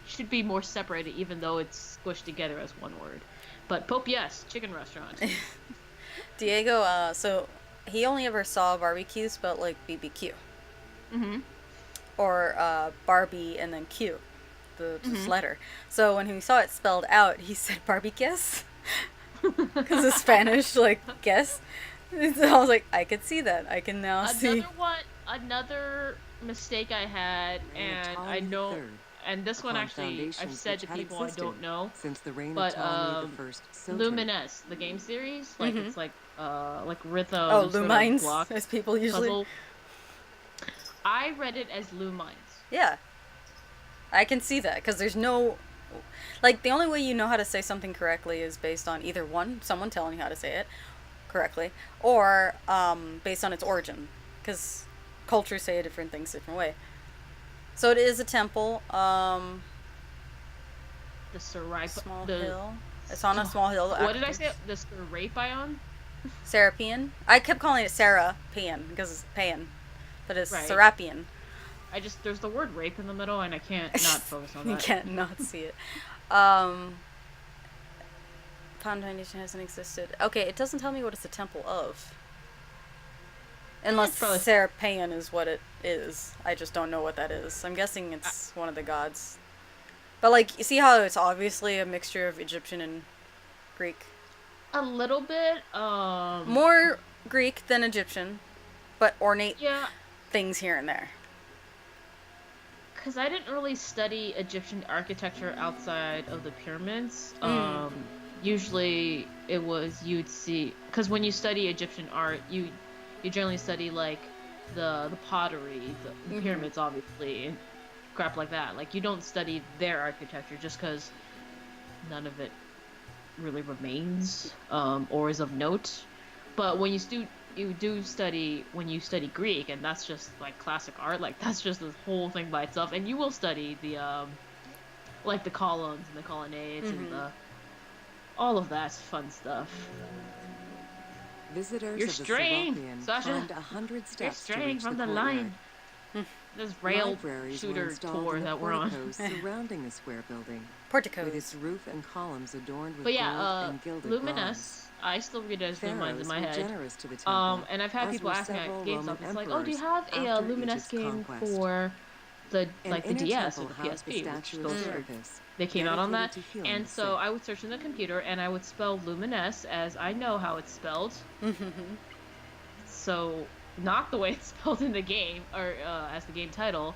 should be more separated, even though it's squished together as one word. But Pope Yes, chicken restaurant. Diego, so he only ever saw barbecue spelled like BBQ. Mm-hmm. Or Barbie and then Q, this letter. So when he saw it spelled out, he said barbiques, because it's Spanish, like, guess. And so I was like, I could see that. I can now see. Another mistake I had, and I know, and this one actually I've said to people I don't know, since the reign but of Ptolemy I. Lumines, the game series, like it's like rhythm. Oh, sort of Lumines, block as people usually. puzzle. I read it as Lumines. Yeah. I can see that, because there's no. Like, the only way you know how to say something correctly is based on either one, someone telling you how to say it correctly, or based on its origin, because cultures say different things different way. So it is a temple. The Sarai. Small hill. It's on a small hill. What did I say? The Serapion? Serapion. I kept calling it Serapion because it's Pan, but it's Right. Serapion. There's the word rape in the middle, and I can't not focus on that. You can't not see it. Found Foundation hasn't existed. Okay, it doesn't tell me what it's a temple of. Unless Probably. Serapion is what it is. I just don't know what that is. I'm guessing it's one of the gods. But, like, you see how it's obviously a mixture of Egyptian and Greek? A little bit. More Greek than Egyptian, but ornate Yeah, things here and there. because I didn't really study Egyptian architecture outside of the pyramids. Usually it was you'd see, because when you study Egyptian art, you generally study like the pottery, the pyramids, obviously, and crap like that. Like, you don't study their architecture just because none of it really remains or is of note. But when you do study Greek, and that's just like classic art, like that's just this whole thing by itself. And you will study the like the columns and the colonnades and all of that fun stuff. Visitors You're of the straying, Serapeon Sasha. climbed 100 You're steps to straying reach from the the courtyard. line. This rail Libraries were shooter installed tour in the that we're on. porticos surrounding the square building, with Porticos. its roof and columns adorned with But gold yeah, and gilded bronze. Luminous. I still read it as Lumines Pharaohs in my were head. generous to the temple, And I've had as people were ask me several at GameStop, Roman it's like, oh, do you emperors have a after Luminous Egypt's game conquest. for the An like the inner DS or temple the housed the PSP, which statue still of served. Serapis, They came out on that, dedicated to healing and the so sick. I would search in the computer and I would spell Luminous as I know how it's spelled. So not the way it's spelled in the game or as the game title,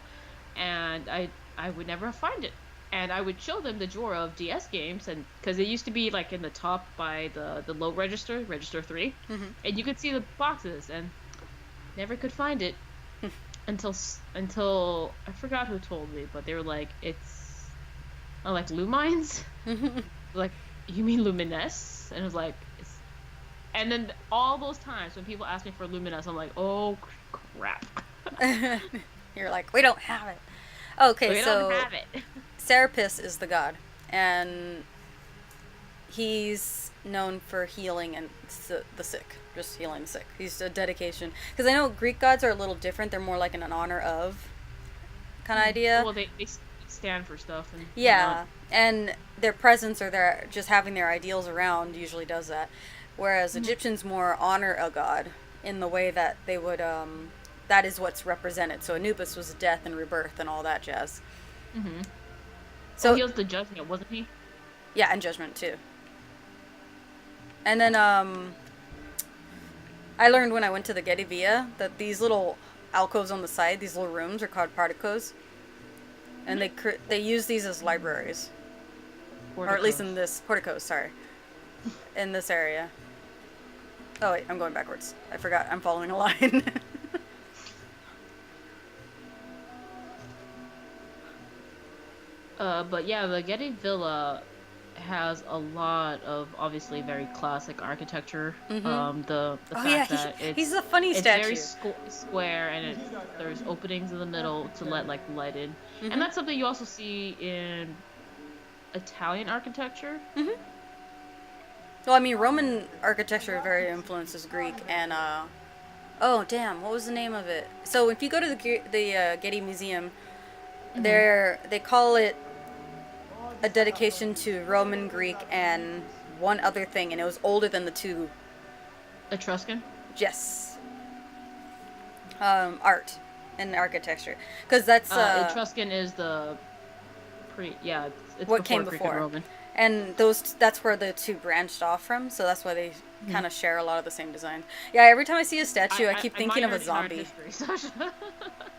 and I would never find it. And I would show them the drawer of DS games, and because it used to be like in the top by the low register 3, and you could see the boxes, and Never could find it until I forgot who told me, but they were like, it's like lumines. Like, you mean luminesce? And I was like, it's... And then all those times when people ask me for luminesce, I'm like, oh crap. You're like, we don't have it. Okay, We so don't have it. Serapis is the god, and he's known for healing and the sick, just healing the sick. He's a dedication, because I know Greek gods are a little different. They're more like an honor of kind of idea. Well, they stand for stuff. And yeah, and their presence or their just having their ideals around usually does that. Whereas Egyptians more honor a god in the way that they would, that is what's represented. So Anubis was death and rebirth and all that jazz. Mm-hmm. So he was the judgment, wasn't he? Yeah, and judgment too. And then I learned when I went to the Getty Via that these little alcoves on the side, these little rooms, are called porticos, and they use these as libraries, or at least in this porticos. Sorry, in this area. Oh wait, I'm going backwards. I forgot. I'm following a line. But yeah, the Getty Villa has a lot of obviously very classic architecture. The fact that he's a funny it's statue. very square, and there's openings in the middle to let like light in, and that's something you also see in Italian architecture. Well, I mean, Roman architecture very influences Greek, and oh damn, what was the name of it? So if you go to the Getty Museum, they call it a dedication to Roman, Greek, and one other thing, and it was older than the two. Etruscan? Yes. Art and architecture, because that's Etruscan is the it's what before came Greek before. and Roman. And that's where the two branched off from, so that's why they kind of share a lot of the same designs. Yeah, every time I see a statue, I keep thinking of a zombie. History, Sasha.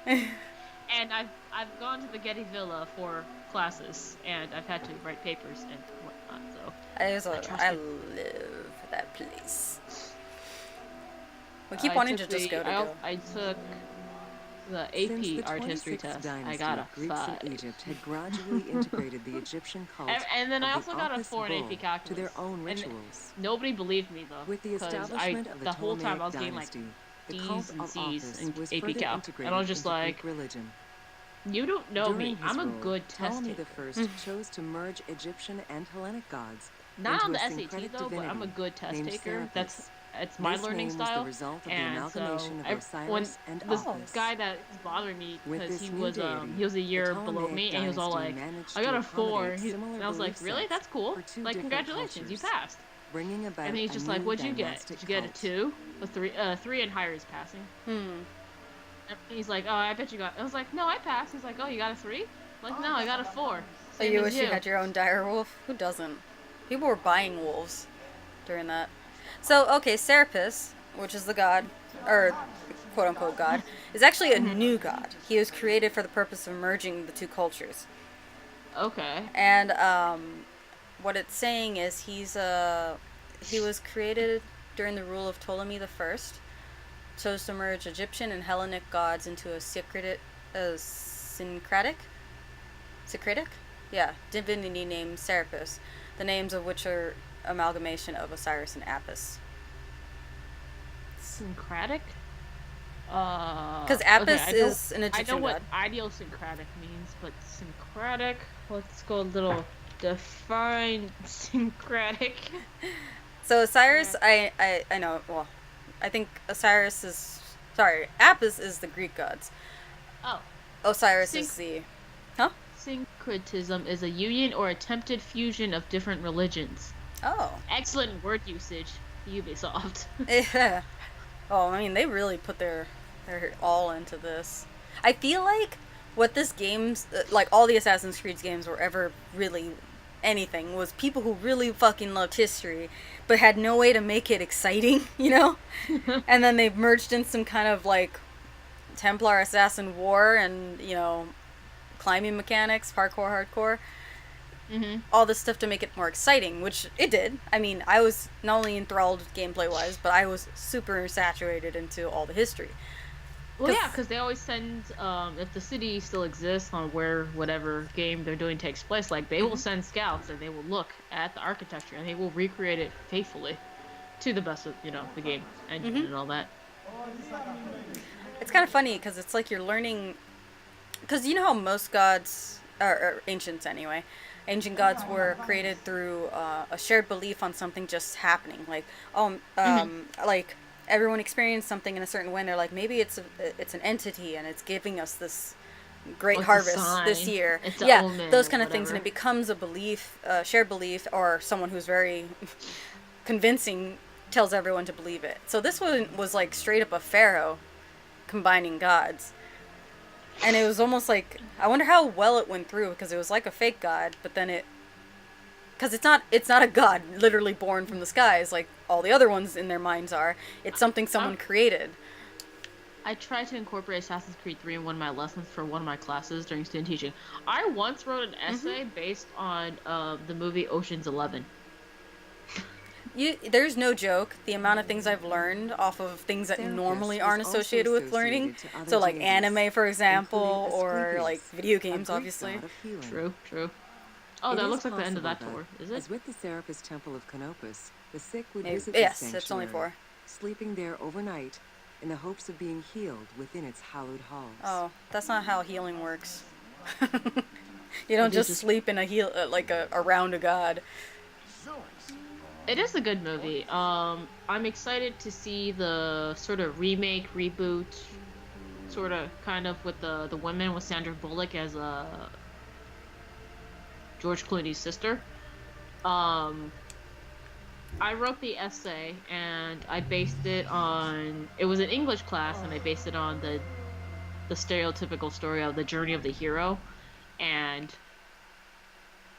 And I've gone to the Getty Villa for classes, and I've had to write papers and whatnot. So I live that place. We keep wanting to just go. I took the Since the AP art history 26th test. Dynasty, I got a Greeks 5. in Egypt had gradually integrated the Egyptian cult And then I of also the got a office 4 in bull AP calculus. to their own And rituals. nobody believed me though. With the establishment of the whole time I was getting like dynasty, the D's cult and of C's office in was AP further Calc, integrated and I was just into like, Greek religion. you don't know me. During his I'm a rule, good test Ptolemy taker. the First chose to merge Egyptian and Hellenic gods Not on into the a SAT syncretic though, but I'm a divinity good test named taker. Serapis. It's my This learning name was style. the result of the And so amalgamation of when Osiris and this Office. guy that is bothering me With because this he new was deity, he was a the year below Ptolemaic me, and he was all like, dynasty managed I got to a 4. accommodate similar And I was like, belief really? sets That's cool. for two Like, different congratulations, you cultures, passed. bringing about And then he's a just like, new what'd you get? dynastic Did you get a cult. 2? A 3 and higher is passing. And he's like, oh, I bet you got. I was like, no, I passed. He's like, oh, you got a 3? I'm like, no, I got a 4. So Same you as wish you had your own dire wolf? Who doesn't? People were buying wolves during that. So, okay, Serapis, which is the god, or quote-unquote god, is actually a new god. He was created for the purpose of merging the two cultures. Okay. And what it's saying is he was created during the rule of Ptolemy the First, chose to merge Egyptian and Hellenic gods into a syncretic? Yeah, divinity named Serapis, the names of which are amalgamation of Osiris and Apis. Syncretic? Because Apis is an Egyptian I know what god. idiosyncratic means, but syncretic? Let's go a little define syncretic. So Osiris, I know, well, I think Osiris is, sorry, Apis is the Greek gods. Oh. Osiris is the, huh? Syncretism is a union or attempted fusion of different religions. Oh. Excellent word usage, Ubisoft. Yeah. Oh, I mean, they really put their all into this. I feel like what this game's, like all the Assassin's Creed games were ever really anything, was people who really fucking loved history, but had no way to make it exciting, you know? And then they merged in some kind of, like, Templar Assassin war and, you know, climbing mechanics, parkour, hardcore. All this stuff to make it more exciting, which it did. I mean, I was not only enthralled gameplay-wise, but I was super saturated into all the history. Well, yeah, because they always send, if the city still exists on where whatever game they're doing takes place, like, they will send scouts and they will look at the architecture and they will recreate it faithfully to the best of, the game engine and all that. It's kind of funny because it's like you're learning. Because you know how most gods, or ancients anyway, ancient gods were created through a shared belief on something just happening. Like, like everyone experienced something in a certain way, and they're like, maybe it's an entity and it's giving us this great It's a harvest sign. this year. It's an Yeah, omen those or kind of things, and it whatever. becomes a belief, shared belief, or someone who's very convincing tells everyone to believe it. So this one was like straight up a pharaoh combining gods. And it was almost like, I wonder how well it went through, because it was like a fake god, but then because it's not a god literally born from the skies like all the other ones in their minds are. It's something someone created. I tried to incorporate Assassin's Creed 3 in one of my lessons for one of my classes during student teaching. I once wrote an essay based on the movie Ocean's 11. There's no joke the amount of things I've learned off of things that Therapist normally is aren't also associated with learning. associated to other So like deities, anime, for example, including or Asclepius, like video a games, Greek obviously. god of healing. True. Oh, It that is looks like the end of that possible tour. that, Is it? as with the Serapis Temple of Canopus, the sick would Maybe- visit the yes, sanctuary, it's only 4. sleeping there overnight in the hopes of being healed within its hallowed halls. Oh, that's not how healing works. You don't just sleep in around a god. It is a good movie. I'm excited to see the sort of remake, reboot, sort of kind of with the women with Sandra Bullock as George Clooney's sister. I wrote the essay and I based it on, it was an English class, and I based it on the stereotypical story of the journey of the hero, and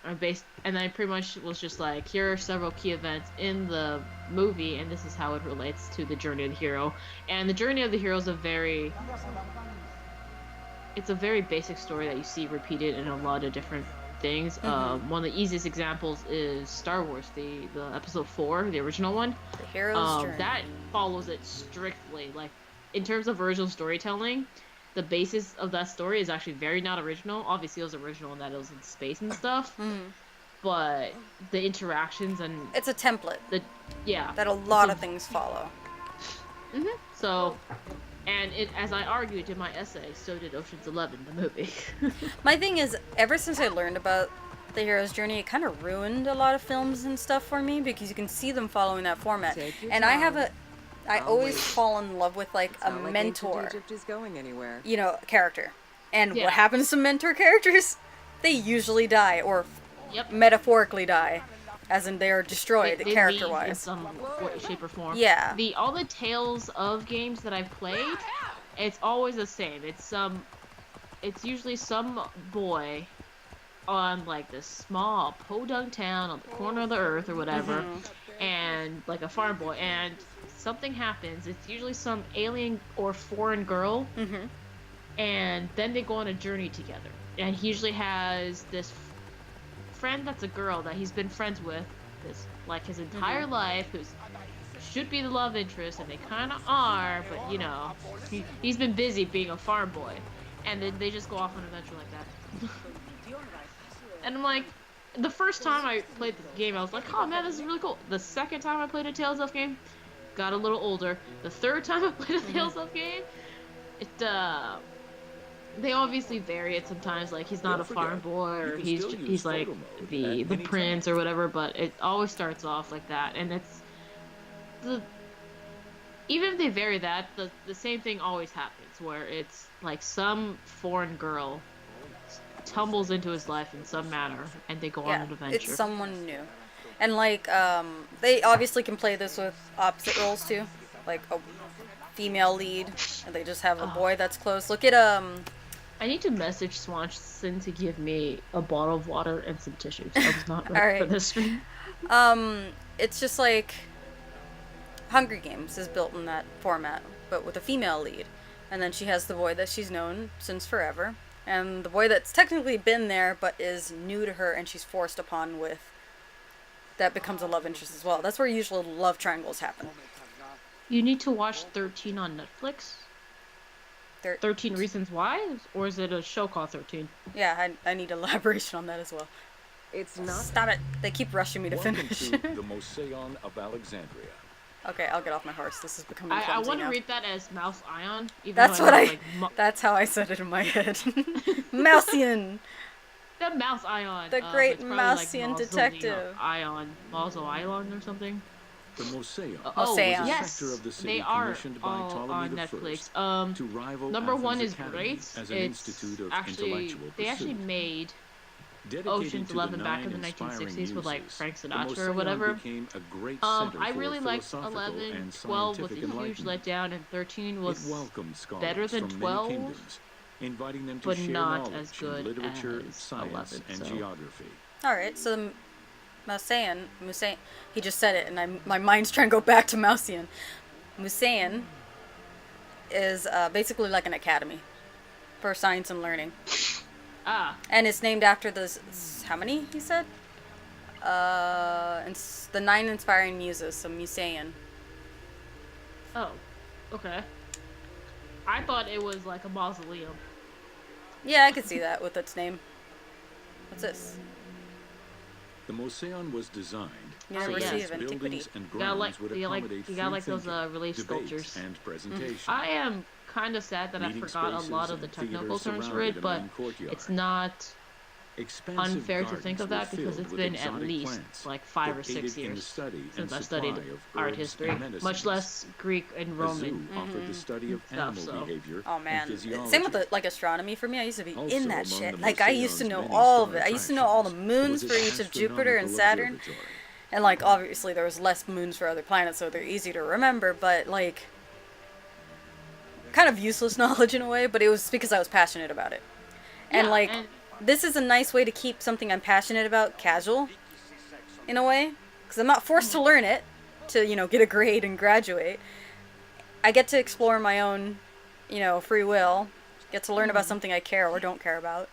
I pretty much was just like, here are several key events in the movie, and this is how it relates to the journey of the hero. And the journey of the hero is a very basic story that you see repeated in a lot of different things. One of the easiest examples is Star Wars, the episode 4, the original one. The hero's journey. That follows it strictly. Like, in terms of original storytelling, the basis of that story is actually very not original. Obviously, it was original in that it was in space and stuff. But the interactions and It's a template yeah, that a lot of things follow. so, and it, as I argued in my essay, so did Ocean's 11, the movie. My thing is, ever since I learned about the hero's journey, it kind of ruined a lot of films and stuff for me, because you can see them following that format. And I always fall in love with like a Not like mentor, Ancient Egypt is going anywhere. character. And Yeah. what happens to mentor characters? They usually die, or Yep. metaphorically die, as in they are destroyed They leave in character-wise. some way, shape, or form. Yeah. All the Tales of games that I've played, it's always the same. It's usually some boy on like this small podunk town on the corner of the earth or whatever, and like a farm boy, and something happens. It's usually some alien or foreign girl, and then they go on a journey together. And he usually has this friend that's a girl that he's been friends with his entire life, who's should be the love interest, and they kind of are, but he's been busy being a farm boy, and then they just go off on an adventure like that. And I'm like, the first time I played the game, I was like, oh man, this is really cool. The second time I played a Tales of game, got a little older. The third time I played a Tales of game, they obviously vary it sometimes. Like, he's not a farm boy, or he's like the prince or whatever. But it always starts off like that, and it's even if they vary that, the same thing always happens, where it's like some foreign girl tumbles into his life in some manner, and they go on an adventure. It's someone new. And like, they obviously can play this with opposite roles too, like a female lead, and they just have a boy that's close. Look at I need to message Swanson to give me a bottle of water and some tissues. I was not ready for this stream. It's just like Hunger Games is built in that format, but with a female lead, and then she has the boy that she's known since forever, and the boy that's technically been there but is new to her, and she's forced upon with. That becomes a love interest as well. That's where usually love triangles happen. You need to watch 13 on Netflix. Thir- 13 Reasons Why? Or is it a show called 13? yeah, I need elaboration on that as well. It's not. Stop it. They keep rushing me to Welcome finish. to the Moseon of Alexandria. Okay, I'll get off my horse. This is becoming I clumsy want to now. read that as Mouse Ion. Even That's though what know, I. like, That's how I said it in my head. Mousian, the Mouse Ion. the but great it's probably Mousian like detective. Ion. Mauso Ion or something. The Moseon Oh, was a Moseon. yes. sector of the city They are commissioned by all Ptolemy on I Netflix. to rival Number Athens 1 is Academy great. as an It's institute of actually intellectual they actually pursuit. made Dedicated Ocean's to the 11 back in the nine inspiring 1960s with like muses, Frank the Sinatra or Moseon whatever. became a great center I for really liked philosophical 11, and 12 was a scientific huge enlightenment. letdown, and 13 It was welcomed scholars better than from 12, many kingdoms, inviting them to but share not knowledge as good in literature, as science, 11. and So geography. All right, so Musaean, he just said it, and my mind's trying to go back to Mousian. Musaean is basically like an academy for science and learning, and it's named after how many he said? The 9 inspiring muses, so Musaean. oh, okay. I thought it was like a mausoleum. Yeah, I could see that with its name. What's this? The Moseon was designed University yes. of Antiquity. buildings and You gotta grounds would you got accommodate you got free those thinking, relief debates, sculptures. and presentation. I am kind of sad that I Meeting forgot a lot spaces of the and technical theaters terms for surrounded it, a but main courtyard. it's not Expansive unfair to think of gardens that were because filled it's with been at exotic least plants like 5 or that 6 aided in the years study and since I supply studied of art herbs history, and medicines. much less Greek and A Roman. zoo offered the study of stuff, animal so. behavior Oh and man, physiology. same with like astronomy for me. I used to be Also in that among shit. the Like I used to Moseon's know many all of star it. I used to know all the attractions moons was for its each of Jupiter and astronomical Saturn, observatory. and like obviously there was less moons for other planets, so they're easy to remember. But like, kind of useless knowledge in a way. But it was because I was passionate about it, and Yeah, like and- this is a nice way to keep something I'm passionate about casual, in a way, because I'm not forced to learn it to get a grade and graduate. I get to explore my own, free will. Get to learn about something I care or don't care about.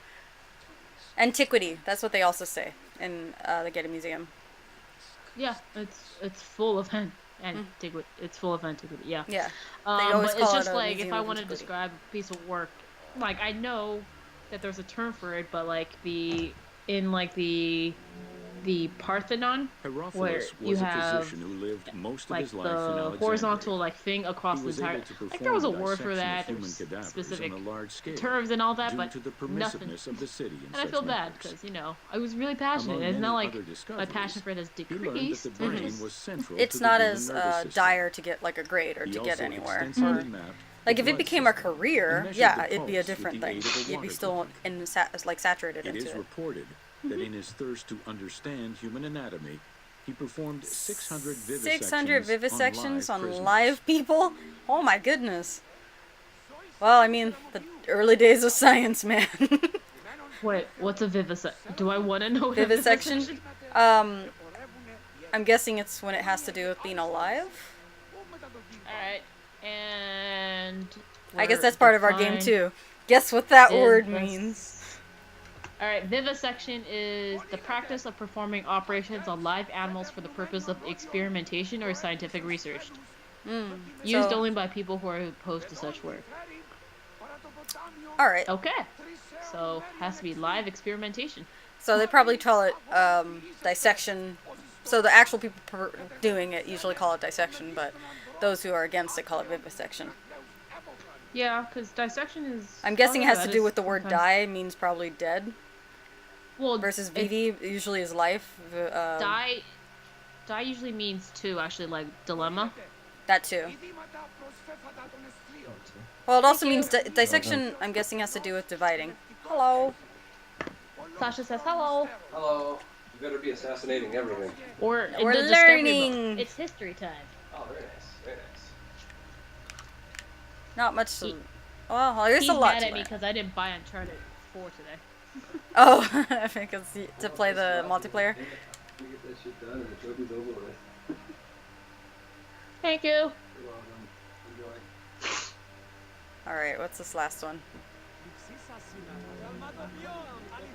Antiquity. That's what they also say in the Getty Museum. Yeah, it's full of antiquity. It's full of antiquity. Yeah. Yeah. They always but call it's it just a like museum if I of want to antiquity. describe a piece of work, like I know that there's a term for it, but like the Parthenon, where Herophilus you was a have physician who lived most of like his life in the Alexandria. horizontal like thing across He the was entire. able to Like there was a perform word for dissection of that. human There's cadavers specific on a large scale terms and all that, due but to the nothing. permissiveness of the city in And I such feel bad matters. because I was really passionate. Among It's not many like other my discoveries, passion for it has he learned that decreased. the brain was central It's to the not human as nervous system. dire to get like a grade or He to get also anywhere. extensively Or, mapped like the if it blood became a system career, and measured yeah, the it'd be a pulse with different the thing. aid of a You'd be water still clock. saturated It into is it. reported that in his thirst to understand human anatomy, he performed 600 vivisections 600 vivisections on on live live people? Oh my goodness. Well, I mean, the early days of science, man. Wait, what's a vivisection? Do I want to know what a Vivisection? I'm guessing it's when it has to do with being alive. Alright, and I guess we're that's part of our game defined- too. Guess what that word Vivis- means. Alright, vivisection is the practice of performing operations on live animals for the purpose of experimentation or scientific research. Used So- only by people who are opposed to such work. Alright. Okay, so has to be live experimentation. So they probably call it dissection. So the actual people doing it usually call it dissection, but those who are against it call it vivisection. Yeah, because dissection is... I'm guessing it has to that do is with the word sometimes- die means probably dead Well, versus it- vivi usually is life. Die usually means two, actually, like dilemma. That too. Well, it also Thank means you. dissection. I'm guessing has to do with dividing. Hello. Sasha says hello. Hello. You better be assassinating everything. Or in We're the discovery learning. mode. It's history time. Oh, very nice. Very nice. Not much. He- Well, there's He's a lot mad to at me learn. because I didn't buy Uncharted 4 today. Oh, because to play the multiplayer. We get that shit done and the trophy's over with. Thank you. You're welcome. Enjoy. All right, what's this last one?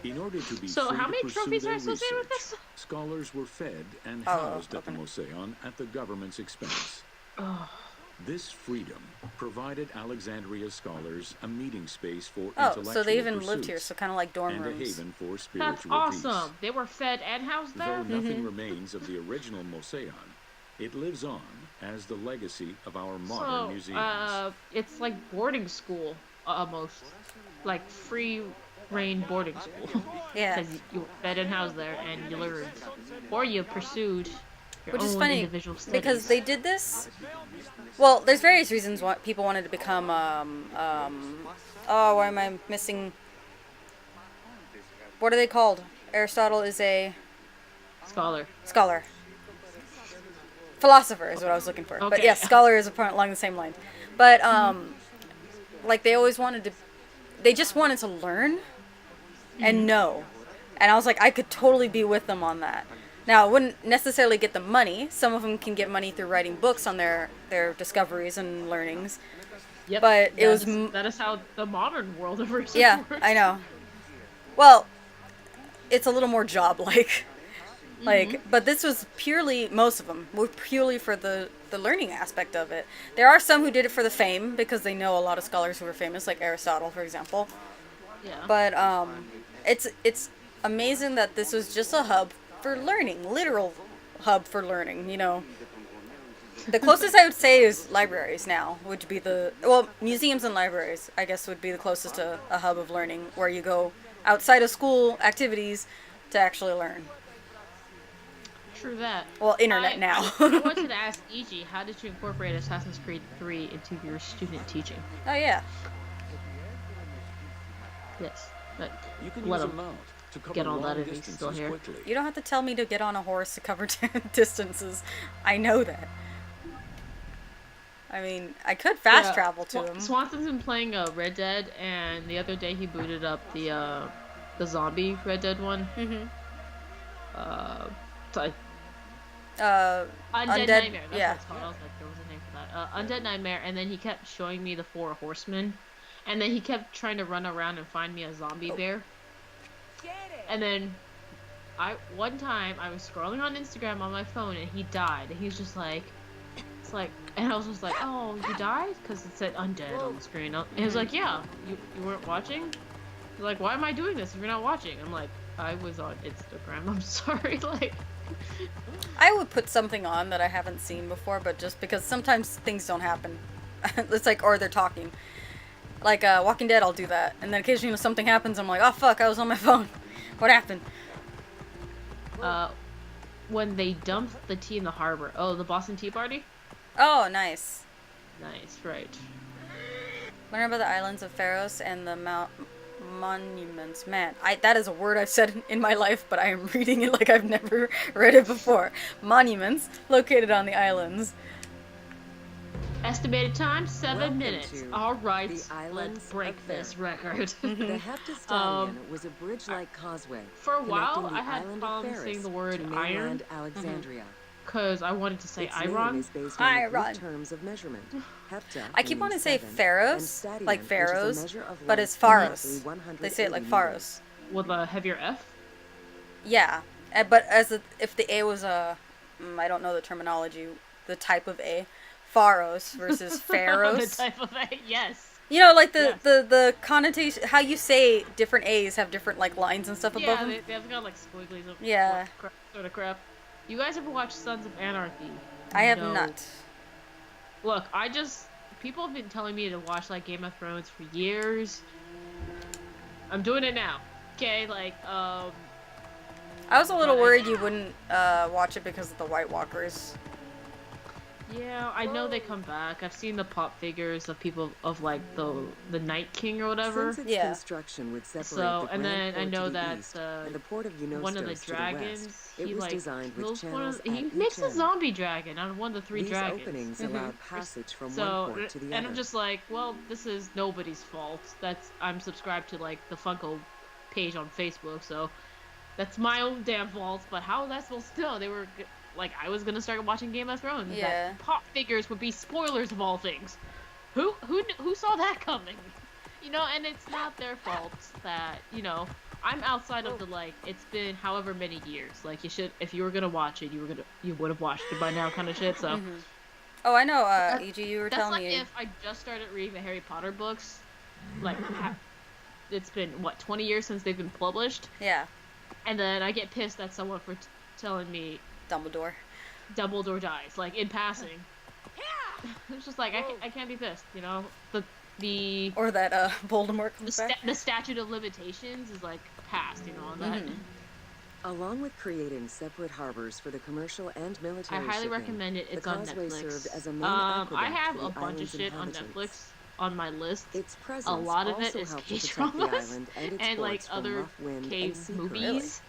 In order to be So free how to many pursue trophies their are associated with research, this? scholars were fed and Oh, housed at the okay. Moseon at the government's expense. This freedom provided Alexandria scholars a meeting space for Oh, intellectual so they even lived here, pursuits so kind of like dorm and a rooms. haven for That's spiritual awesome. peace. They were fed and housed Though there. nothing remains of the original Moseon, it lives on as the legacy of our modern museums. It's like boarding school almost, like free reign boarding school. Yeah. Because you were fed and housed there, and you learned, or you pursued your Which is own funny individual studies. because they did this. Well, there's various reasons why people wanted to become. Oh, why am I missing? What are they called? Aristotle is a scholar. Philosopher is what I was looking for. But Okay. yes, scholar is along the same line. But like they always wanted to. They just wanted to learn and know. And I was like, I could totally be with them on that. Now, I wouldn't necessarily get the money. Some of them can get money through writing books on their discoveries and learnings. Yep. But it was that is how the modern world of research yeah, works. I know. Well, it's a little more job-like. But this was purely, most of them were purely for the learning aspect of it. There are some who did it for the fame, because they know a lot of scholars who are famous, like Aristotle, for example. Yeah. But it's amazing that this was just a hub for learning, literal hub for learning, you know. The closest I would say is libraries now, would be museums and libraries, I guess, would be the closest to a hub of learning, where you go outside of school activities to actually learn. True that. Well, internet now. I wanted to ask E.G., how did you incorporate Assassin's Creed 3 into your student teaching? Oh, yeah. Yes, but You can let use a him mount to cover get on long that if he's distances still here. quickly. You don't have to tell me to get on a horse to cover distances. I know that. I mean, I could fast travel to him. Swanson's been playing Red Dead, and the other day he booted up the zombie Red Dead one. Mm-hmm. Undead Nightmare. That's yeah. what it's called. I was like, there was a name for that. Undead Nightmare, and then he kept showing me the 4 horsemen, and then he kept trying to run around and find me a zombie bear. And then one time I was scrolling on Instagram on my phone, and he died, and he was just like, and I was just like, oh, you died? Because it said undead on the screen. And he was like, yeah, you weren't watching? He's like, why am I doing this if you're not watching? I'm like, I was on Instagram, I'm sorry, like... I would put something on that I haven't seen before, but just because sometimes things don't happen. It's like, or they're talking. Like, Walking Dead, I'll do that. And then occasionally something happens, I'm like, oh fuck, I was on my phone. What happened? When they dumped the tea in the harbor. Oh, the Boston Tea Party? Oh, nice. Nice, right. Learn about the islands of Pharos and the monuments. Man, that is a word I've said in my life, but I am reading it like I've never read it before. Monuments located on the islands. Estimated time, 7 Welcome minutes. to All right, the islands let's break of this Faroe. record. The Heptastalion was a bridge-like causeway For a while, connecting the I had island of problems Faris saying the word to iron, mainland Alexandria. because I wanted to say Its name iron. is based on the Iron. Greek terms of measurement. Hepta I keep meaning wanting to say 7, Pharos, and stadion, like which is a Pharaohs, measure of but length it's Pharos. roughly 180 They say it like meters. Pharos. With a heavier F? Yeah, but if the A was a, I don't know the terminology, the type of A, Pharos versus Pharaohs. The type of A, yes. You know, like Yes. the connotation, how you say different A's have different like lines and stuff above Yeah, them. they've got like squigglies of Yeah. sort of crap. You guys ever watch Sons of Anarchy? I have No. not. Look, people have been telling me to watch like Game of Thrones for years. I'm doing it now. Okay, like, I was a little worried you wouldn't watch it because of the White Walkers. yeah, I know they come back. I've seen the pop figures of people of like the Night King or whatever. Since its Yeah. construction would separate So, the and Grand then I Port know to the that east and the port of Eunostos one of the to dragons, the west, it he was like designed with builds one channels of, he at makes each a end. zombie dragon out of one of the 3 These dragons. openings allowed passage from So, one port to the and other. I'm just like, well, this is nobody's fault. I'm subscribed to like the Funko page on Facebook, so that's my own damn fault. But how was I supposed to know? They were like, I was gonna start watching Game of Thrones. Yeah. That pop figures would be spoilers of all things. Who saw that coming? You know, and it's not their fault that, you know, I'm outside of the like, it's been however many years. Like, you should, if you were gonna watch it, you would have watched it by now, kind of shit. So, Oh, I know, E.G., you were That's telling like me. if I just started reading the Harry Potter books, like, it's been, what, 20 years since they've been published? Yeah. And then I get pissed at someone for telling me Dumbledore. Dumbledore dies, like, in passing. It's just like, I can't be pissed, you know? The Or that, Voldemort comes back. the statute of limitations is, like, passed, you know, on that. Along with creating separate harbors for the commercial and military I highly shipping, recommend it. It's the on causeway Netflix. served as a main I aqueduct have for the a bunch of island's shit on inhabitants. Netflix on my list. Its presence A lot of it also is helped to protect the K-dramas island and its and like ports from other rough wind and cave sea movies. currents.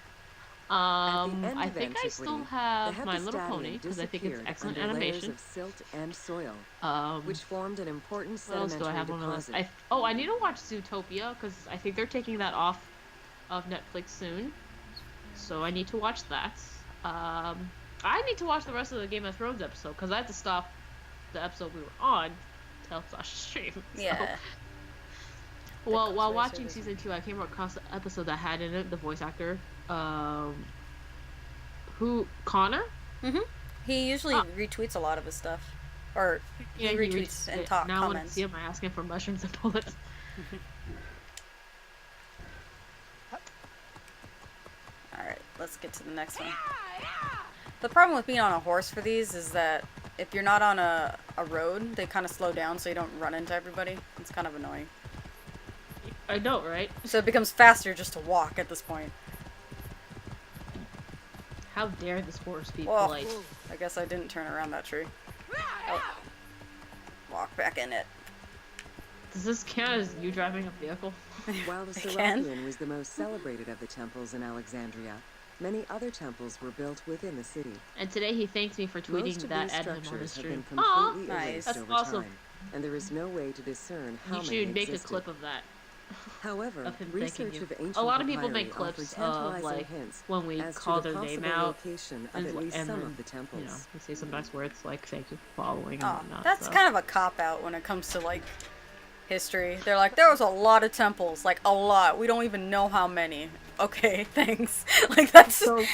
I think I still have My Little Pony because I think it's excellent animation. Of silt and soil, Um, which formed an important what else do I sedimentary have on my list? deposit. I need to watch Zootopia because I think they're taking that off of Netflix soon. So I need to watch that. I need to watch the rest of the Game of Thrones episode because I had to stop the episode we were on to help Sasha stream. So. Yeah. Well, while Racer watching doesn't- season 2, I came across the episode that had in it the voice actor, Connor? He usually retweets a lot of his stuff. Or Yeah, he he retweets and it. talk Now I want to comments. see him asking for mushrooms and bullets. Alright, let's get to the next one. The problem with being on a horse for these is that if you're not on a road, they kind of slow down so you don't run into everybody. It's kind of annoying. I know, right? So it becomes faster just to walk at this point. How dare this horse be Whoa. polite? I guess I didn't turn around that tree. Oh. Walk back in it. Does this count as you driving a vehicle? While the I can. Serapeum was the most celebrated of the temples in Alexandria, many other temples were built within the city. And today he thanked me for tweeting Most of that these at him on the structures have stream. been Aw, completely Nice. erased That's over awesome. time, and there is no way to discern how You many should make existed. a clip of that. However, of him thanking research you. of ancient A lot of people papyri make clips offer of tantalizing like hints when we as to call the their name possible out, location of and, at least and some then, of the temples. you know, we say some nice words like "thank you for following" and Oh, whatnot. that's so. kind of a cop-out when it comes to, like, history. They're like, there was a lot of temples. Like, a lot. We don't even know how many. Okay, thanks. Like, that's... So you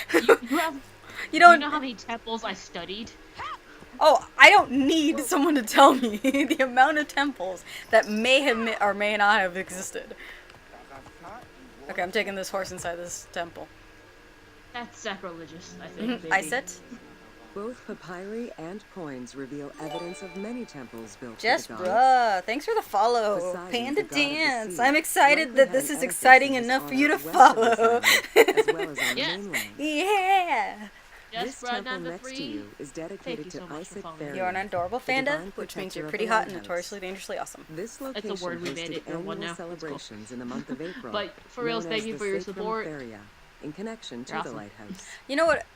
have. you Do you don't... know how many temples I studied? Oh, I don't need someone to tell me the amount of temples that may have or may not have existed. Okay, I'm taking this horse inside this temple. That's sacrilegious, I think. I baby. sit. Both papyri and coins reveal evidence of many temples built Jess, for the gods. bruh, thanks for the follow. Poseidon, Panda the god of the Dance. sea, I'm excited likely that had this an is edifice exciting in his enough for honor you to west of this follow. island, as well as on the Yes. mainland. Yeah. Yes, This brought temple down the next to three. you is dedicated you to so much for Isaac following. Fairey, You're an adorable the fanda, divine which means you're protector of pretty the hot and lighthouse. notoriously dangerously awesome. This a location word we made hosted it. You're one annual now. It's cool. celebrations in the month of April. But for reals, known thank as you the for your Sacrum support. Feria, in connection to You're the awesome. lighthouse. You know what?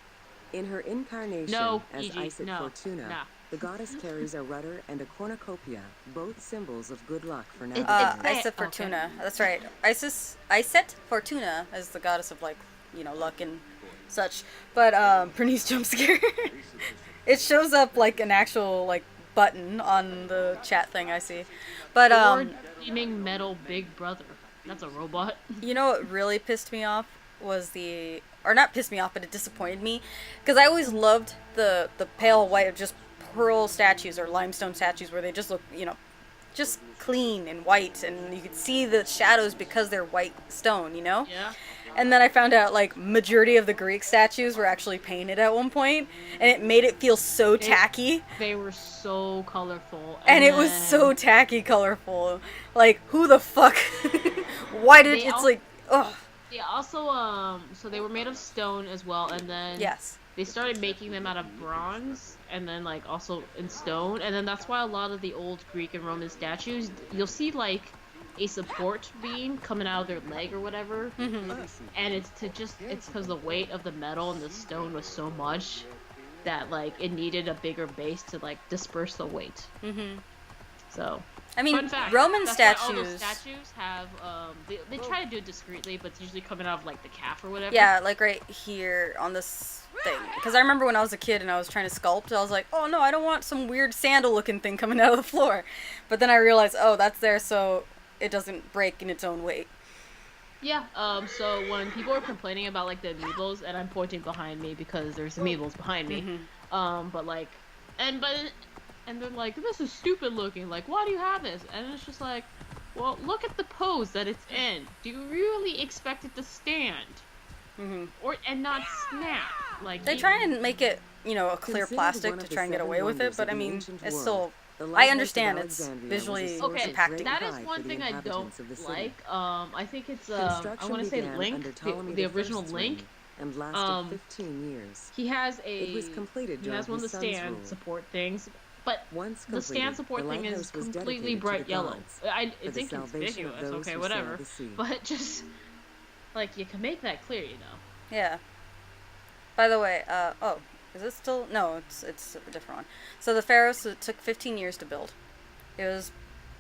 In her incarnation No, as E.G., Isaac no, Fortuna, nah. the goddess carries a rudder and a cornucopia, both symbols of good luck for It's navigators. that- Isis Fortuna. That's right. Iset Fortuna is the goddess of, like, you know, luck and such. But, Bernice jump scare. It shows up like an actual, like, button on the chat thing I see. But, Or Gleaming Metal Big Brother. That's a robot. you know what really pissed me off was or not pissed me off, but it disappointed me, because I always loved the pale white of just pearl statues or limestone statues where they just look, you know, just clean and white, and you could see the shadows because they're white stone, you know? Yeah. And then I found out, like, majority of the Greek statues were actually painted at one point, and it made it feel so tacky. They were so colorful. And it was then so tacky colorful. Like, who the fuck? Why did They it's al- like, ugh. They also, so they were made of stone as well, and then Yes. they started making them out of bronze, and then, like, also in stone, and then that's why a lot of the old Greek and Roman statues, you'll see, like, a support beam coming out of their leg or whatever, and it's because the weight of the metal and the stone was so much that, like, it needed a bigger base to, like, disperse the weight. So, I mean, fun fact, Roman that's why all those statues. statues have, they try to do it discreetly, but it's usually coming out of, like, the calf or whatever. Yeah, like right here on this thing. Because I remember when I was a kid and I was trying to sculpt, I was like, oh no, I don't want some weird sandal-looking thing coming out of the floor. But then I realized, oh, that's there so it doesn't break in its own weight. Yeah, so when people are complaining about, like, the amiibos, and I'm pointing behind me because there's amiibos behind me, but, like, but and they're like, this is stupid looking. Like, why do you have this? And it's just like, well, look at the pose that it's in. Do you really expect it to stand? Mm-hmm. And not snap? Like, They try and make it, you know, a clear Considered plastic one to of the try and get seven away with it, wonders but of I the mean, ancient it's world, still... the I lighthouse of understand it's Alexandria was a visually source Okay, of impacting. great that is pride one for the thing I don't inhabitants of the city. like. I think it's I Construction want to say began Link, under Ptolemy the the original First's Link. reign and lasted 15 years. He has It was completed he during has one of the his son's stand rule. support things, but Once the stand completed, support the thing is lighthouse was completely dedicated to bright the yellow. gods for It's the salvation of inconspicuous. those Okay, who whatever. sailed the sea. But just like you can make that clear, you know. Yeah. By the way, oh, is it still? No, it's a different one. So the Pharos, it took 15 years to build. It was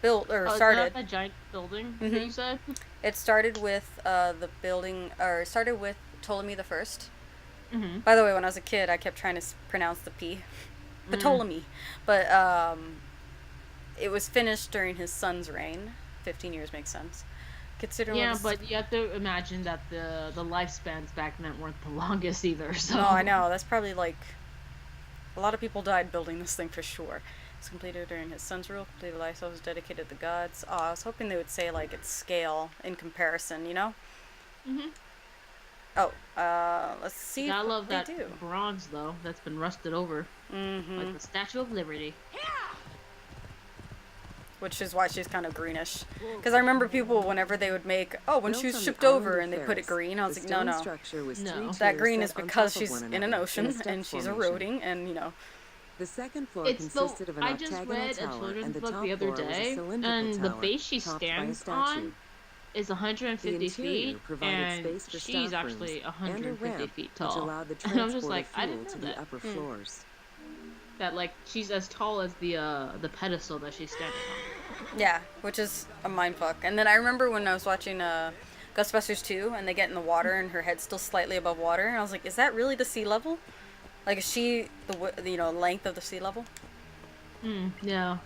built, or started. Is that a giant building Mhm. that you said? It started with the building, or it started with Ptolemy the First. Mm-hmm. By the way, when I was a kid, I kept trying to pronounce the P. Ptolemy. But it was finished during his son's reign. 15 years makes sense. Considering Yeah, but you have to imagine that the lifespans back then weren't the longest either. So No, I know. That's probably like... A lot of people died building this thing for sure. It's completed during his son's rule. Completed lifestyle was dedicated to the gods. Oh, I was hoping they would say like its scale in comparison, you know? Mm-hmm. Oh, let's see I what love they that do. bronze though. That's been rusted over, Mm-hmm. like the Statue of Liberty. Which is why she's kind of greenish. Because I remember people, whenever they would make, oh, when Built she was on the shipped island over of and they put it Pharos, green, I was the like, no, stone no. structure was No. 3 That tiers green set is on because top of she's one in an another ocean a step and she's formation. eroding and, you know. The second floor It's consisted of an I just octagonal read a tower, and children's the book top the other floor was a day, cylindrical and the tower base she topped by a stands statue. on is 150 The interior feet, provided and space for she's staff actually rooms and a 150 ramp, feet which tall. allowed the And I'm just transport like, of I fuel didn't to know the that. upper floors. That like she's as tall as the pedestal that she's standing on. Yeah, which is a mindfuck. And then I remember when I was watching Ghostbusters 2 and they get in the water and her head's still slightly above water, and I was like, is that really the sea level? Like, is she the length of the sea level? Yeah.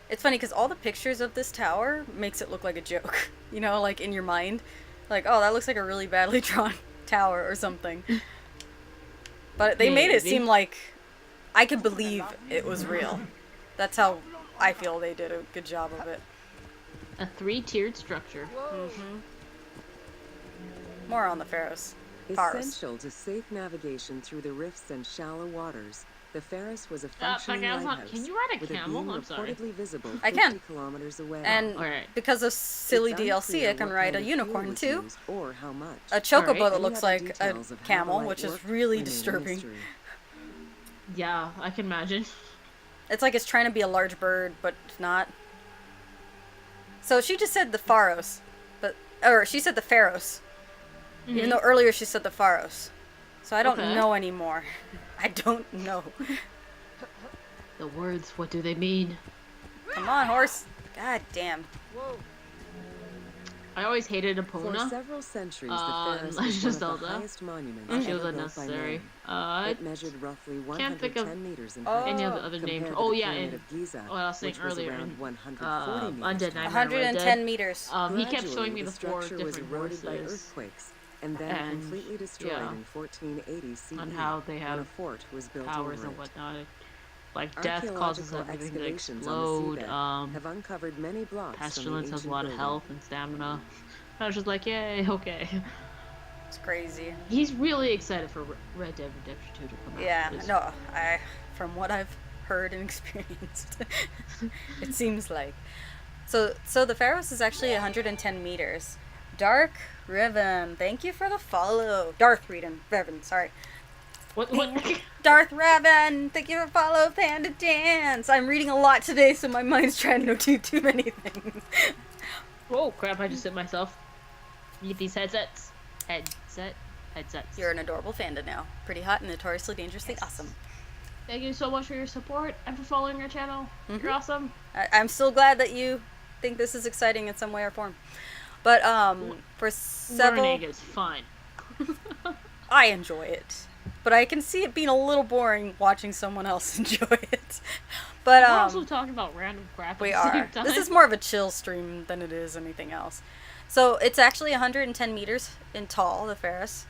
It's funny because all the pictures of this tower makes it look like a joke. You know, like in your mind. Like, oh, that looks like a really badly drawn tower or something. But they made it Maybe. seem like I could believe it was real. That's how I feel they did a good job of it. A 3-tiered structure. More on the Pharos. Essential to safe navigation through the rifts and shallow waters, the Pharos was a functioning I was not- lighthouse can you ride a with camel? a beam I'm sorry. reportedly visible I 50 can. kilometers away. And Alright. because of silly It's DLC, unclear I can what ride kind a of fuel unicorn was too. used or how much. A chocobo Alright. that Any looks other like a details of how the camel, light which is worked really remain a disturbing. mystery. Yeah, I can imagine. It's like it's trying to be a large bird, but not. So she just said the Pharos, or she said the Pharos, even though earlier she said the Pharos. So I don't Okay. know anymore. I don't know. The words, what do they mean? Come on, horse. God damn. I always hated For Epona. several centuries, the Legend Pharos of was one of Zelda. the highest monuments She was ever built by unnecessary. man. It measured roughly can't think of 110 meters in Oh. height. any of the other compared names. to Oh the yeah, Pyramid and of Giza, what I was saying which was earlier around in 140 meters Undead tall. Nightmare. 110 meters. He kept Gradually, showing me the the 4 structure was different eroded by horses earthquakes and then and, completely destroyed yeah, in 1480 CE on how they when a have fort was built powers over and it. whatnot. Like death causes Archaeological everything to excavations on the explode. seabed have uncovered many blocks Pestilence from the has a ancient lot of building. health and stamina. I was just like, yay, okay. It's crazy. He's really excited for Red Dead Redemption 2 to come out. Yeah, It's- no, from what I've heard and experienced, it seems like. So the Pharos is actually 110 meters. Dark Riven, thank you for the follow. Darth Revan, sorry. What? Darth Revan, thank you for follow. Panda Dance. I'm reading a lot today, so my mind's trying to do too many things. Whoa, crap, I just hit myself. Get these headsets. Headsets. You're an adorable panda now. Pretty hot and notoriously dangerously awesome. Thank you so much for your support and for following our channel. You're awesome. I'm still glad that you think this is exciting in some way or form. But for several, Learning is fun. I enjoy it. But I can see it being a little boring watching someone else enjoy it. But We're also talking about random crap. we at the are. same time. This is more of a chill stream than it is anything else. So it's actually 110 meters in tall, the Pharos.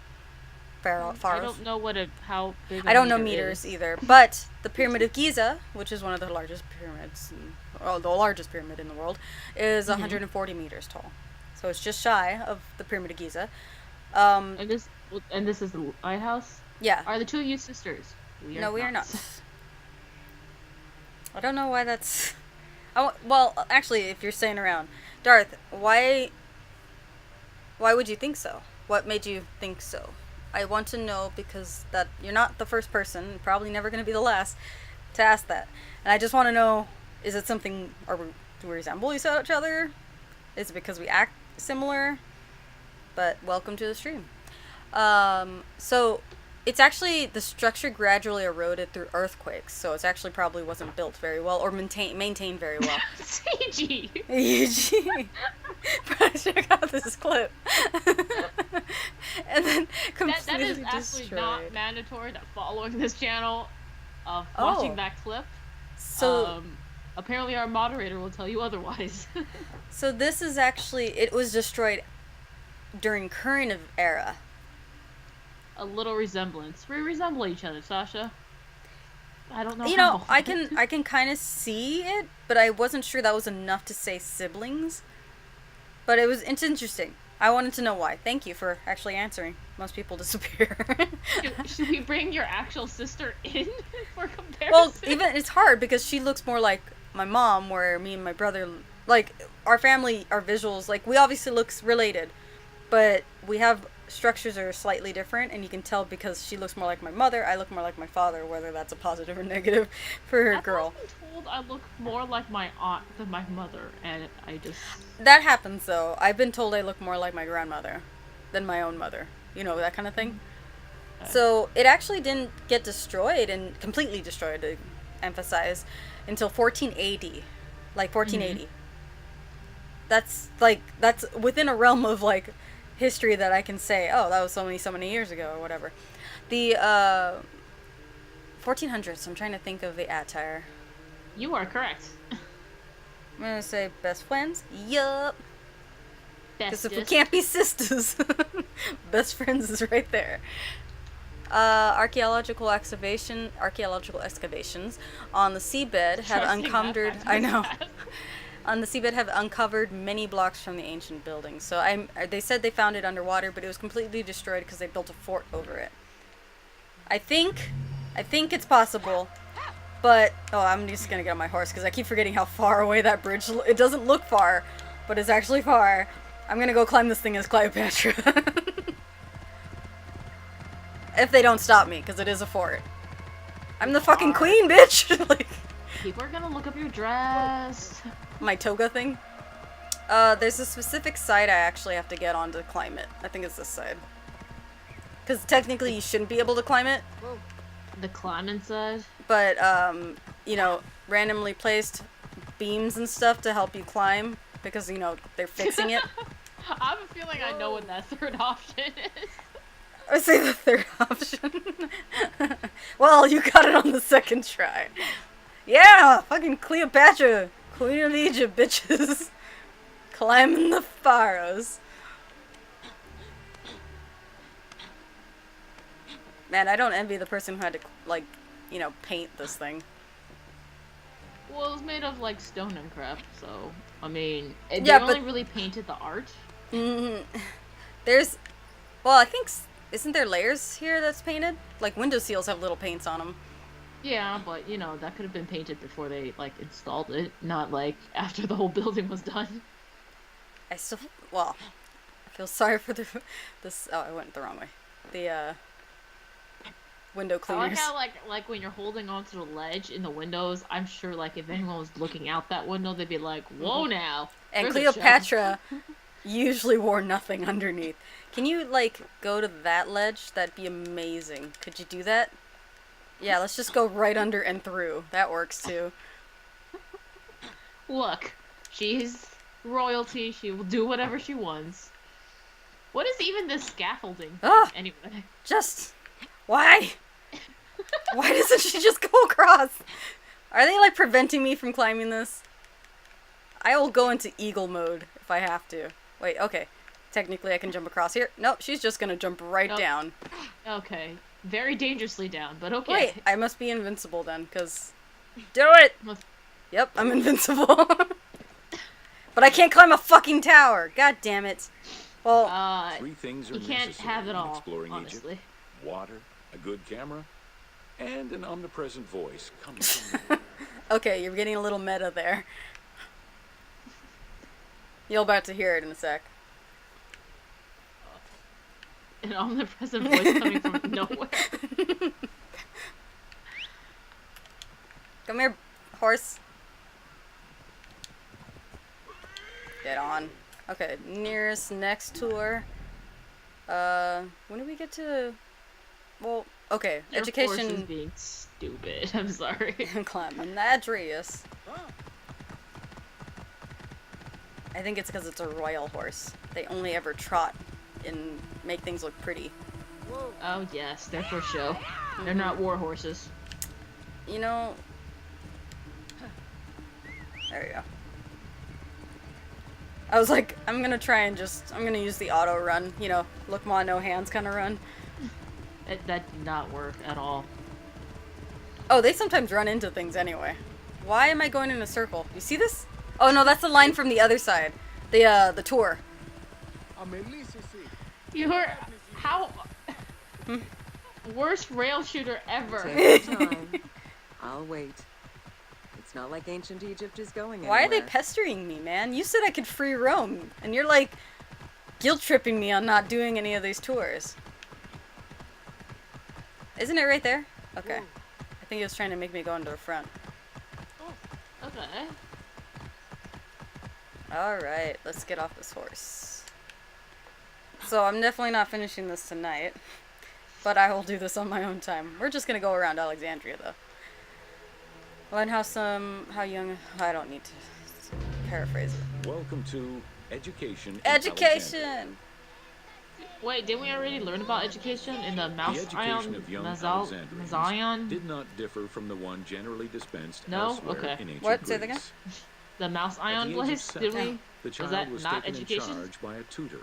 pharaohs. I don't know how big. I don't know meter meters is. either, but the Pyramid of Giza, which is one of the largest pyramids, the largest pyramid in the world, is 140 meters tall. So it's just shy of the Pyramid of Giza. And this is the lighthouse. Yeah. Are the two of you sisters? No, we are not. I don't know why that's. Oh, well, actually, if you're staying around, Darth, why would you think so? What made you think so? I want to know because that you're not the first person, probably never going to be the last, to ask that. And I just want to know, is it something, do we resemble each other? Is it because we act similar? But welcome to the stream. So it's actually, the structure gradually eroded through earthquakes, so it's actually probably wasn't built very well or maintained very well. CG. EG. Check out this clip. And then completely that is destroyed. absolutely not mandatory. That following this channel of watching that clip. So apparently our moderator will tell you otherwise. so this is actually, it was destroyed during current era. A little resemblance. We resemble each other, Sasha. I don't know. You know, I can kind of see it, but I wasn't sure that was enough to say siblings. But it's interesting. I wanted to know why. Thank you for actually answering. Most people disappear. Should we bring your actual sister in for comparison? Well, even it's hard because she looks more like my mom, where me and my brother, like our family, our visuals, like we obviously looks related, but we have structures are slightly different, and you can tell because she looks more like my mother, I look more like my father, whether that's a positive or negative for her girl. I've been told I look more like my aunt than my mother, and I just... That happens, though. I've been told I look more like my grandmother than my own mother. You know, that kind of thing. Okay. So, it actually didn't get destroyed, and completely destroyed, to emphasize, until 1480. Like, 1480. That's within a realm of, like, history that I can say, oh, that was so many years ago, or whatever. The 1400s, I'm trying to think of the attire. You are correct. I'm gonna say best friends. Yup. Because if we Bestest. can't be sisters, best friends is right there. Archaeological excavations on the seabed have uncovered. I know. On the seabed have uncovered many blocks from the ancient buildings. So they said they found it underwater, but it was completely destroyed because they built a fort over it. I think it's possible, but I'm just gonna get on my horse because I keep forgetting how far away that bridge. It doesn't look far, but it's actually far. I'm gonna go climb this thing as Cleopatra. If they don't stop me, because it is a fort. I'm the fucking queen, bitch. Like, People are gonna look up your dress. my toga thing. There's a specific side I actually have to get on to climb it. I think it's this side. Because technically you shouldn't be able to climb it. The climbing side. But, you know, randomly placed beams and stuff to help you climb. Because, you know, they're fixing it. I have a feeling I know what that third option is. I would say the third option. Well, you got it on the second try. Yeah! Fucking Cleopatra! Queen of Egypt, bitches! Climbing the pharaohs. Man, I don't envy the person who had to, like, you know, paint this thing. Well, it was made of, like, stone and crap, so... I mean, they Yeah, only but- really painted the art. There's... Well, I think... Isn't there layers here that's painted? Like, window seals have little paints on them. Yeah, but, you know, that could have been painted before they, like, installed it, not, like, after the whole building was done. I still... Well, I feel sorry for this... Oh, I went the wrong way. The, window I cleaners. like how, like when you're holding onto the ledge in the windows, I'm sure, like, if anyone was looking out that window, they'd be like, whoa now! And there's a shelf." Cleopatra usually wore nothing underneath. Can you, like, go to that ledge? That'd be amazing. Could you do that? Yeah, let's just go right under and through. That works, too. Look, she's royalty, she will do whatever she wants. What is even this scaffolding thing, Ah! anyway? Just... Why? Why doesn't she just go across? Are they, like, preventing me from climbing this? I will go into eagle mode if I have to. Wait, okay. technically I can jump across here. Nope, she's just gonna jump right Nope. down. Okay. Very dangerously down, but okay. Wait, I must be invincible then, because... Do it! Yep, I'm invincible. But I can't climb a fucking tower! God damn it. Well, Three things are you can't necessary have it in all, exploring honestly. Egypt: water, a good camera, and an omnipresent voice coming from okay, you're getting a little meta there. You're about to hear it in a sec. An omnipresent voice coming from nowhere. Come here, horse. Get on. Okay, nearest next tour. When do we get to... Well, okay, Your education... horse is being stupid. I'm sorry. Climbing the Adrius. I think it's because it's a royal horse. They only ever trot and make things look pretty. Oh yes, they're for show. They're not war horses. You know... There you go. I was like, I'm gonna try and I'm gonna use the auto run, you know, look ma, no hands kind of run. That did not work at all. Oh, they sometimes run into things anyway. Why am I going in a circle? You see this? Oh no, that's the line from the other side. The tour. You're... How... Worst rail shooter ever. Take your time. I'll wait. It's not like ancient Egypt is going anywhere. Why are they pestering me, man? You said I could free roam, and you're like guilt tripping me on not doing any of these tours. Isn't it right there? Okay. I think he was trying to make me go into the front. Okay. Alright, let's get off this horse. So I'm definitely not finishing this tonight, but I will do this on my own time. We're just gonna go around Alexandria, though. Learn how young... I don't need to paraphrase it. Welcome to Education in Education! Alexandria. Wait, didn't we already learn about education in the The Mouse education Ion? of young Mazion? Alexandrians did not differ from the one generally dispensed No? elsewhere Okay. in ancient What? Say Greece. that again? The Mouse At Ion the age of place? 7, Did we? the child that was not taken education? in charge by a tutor,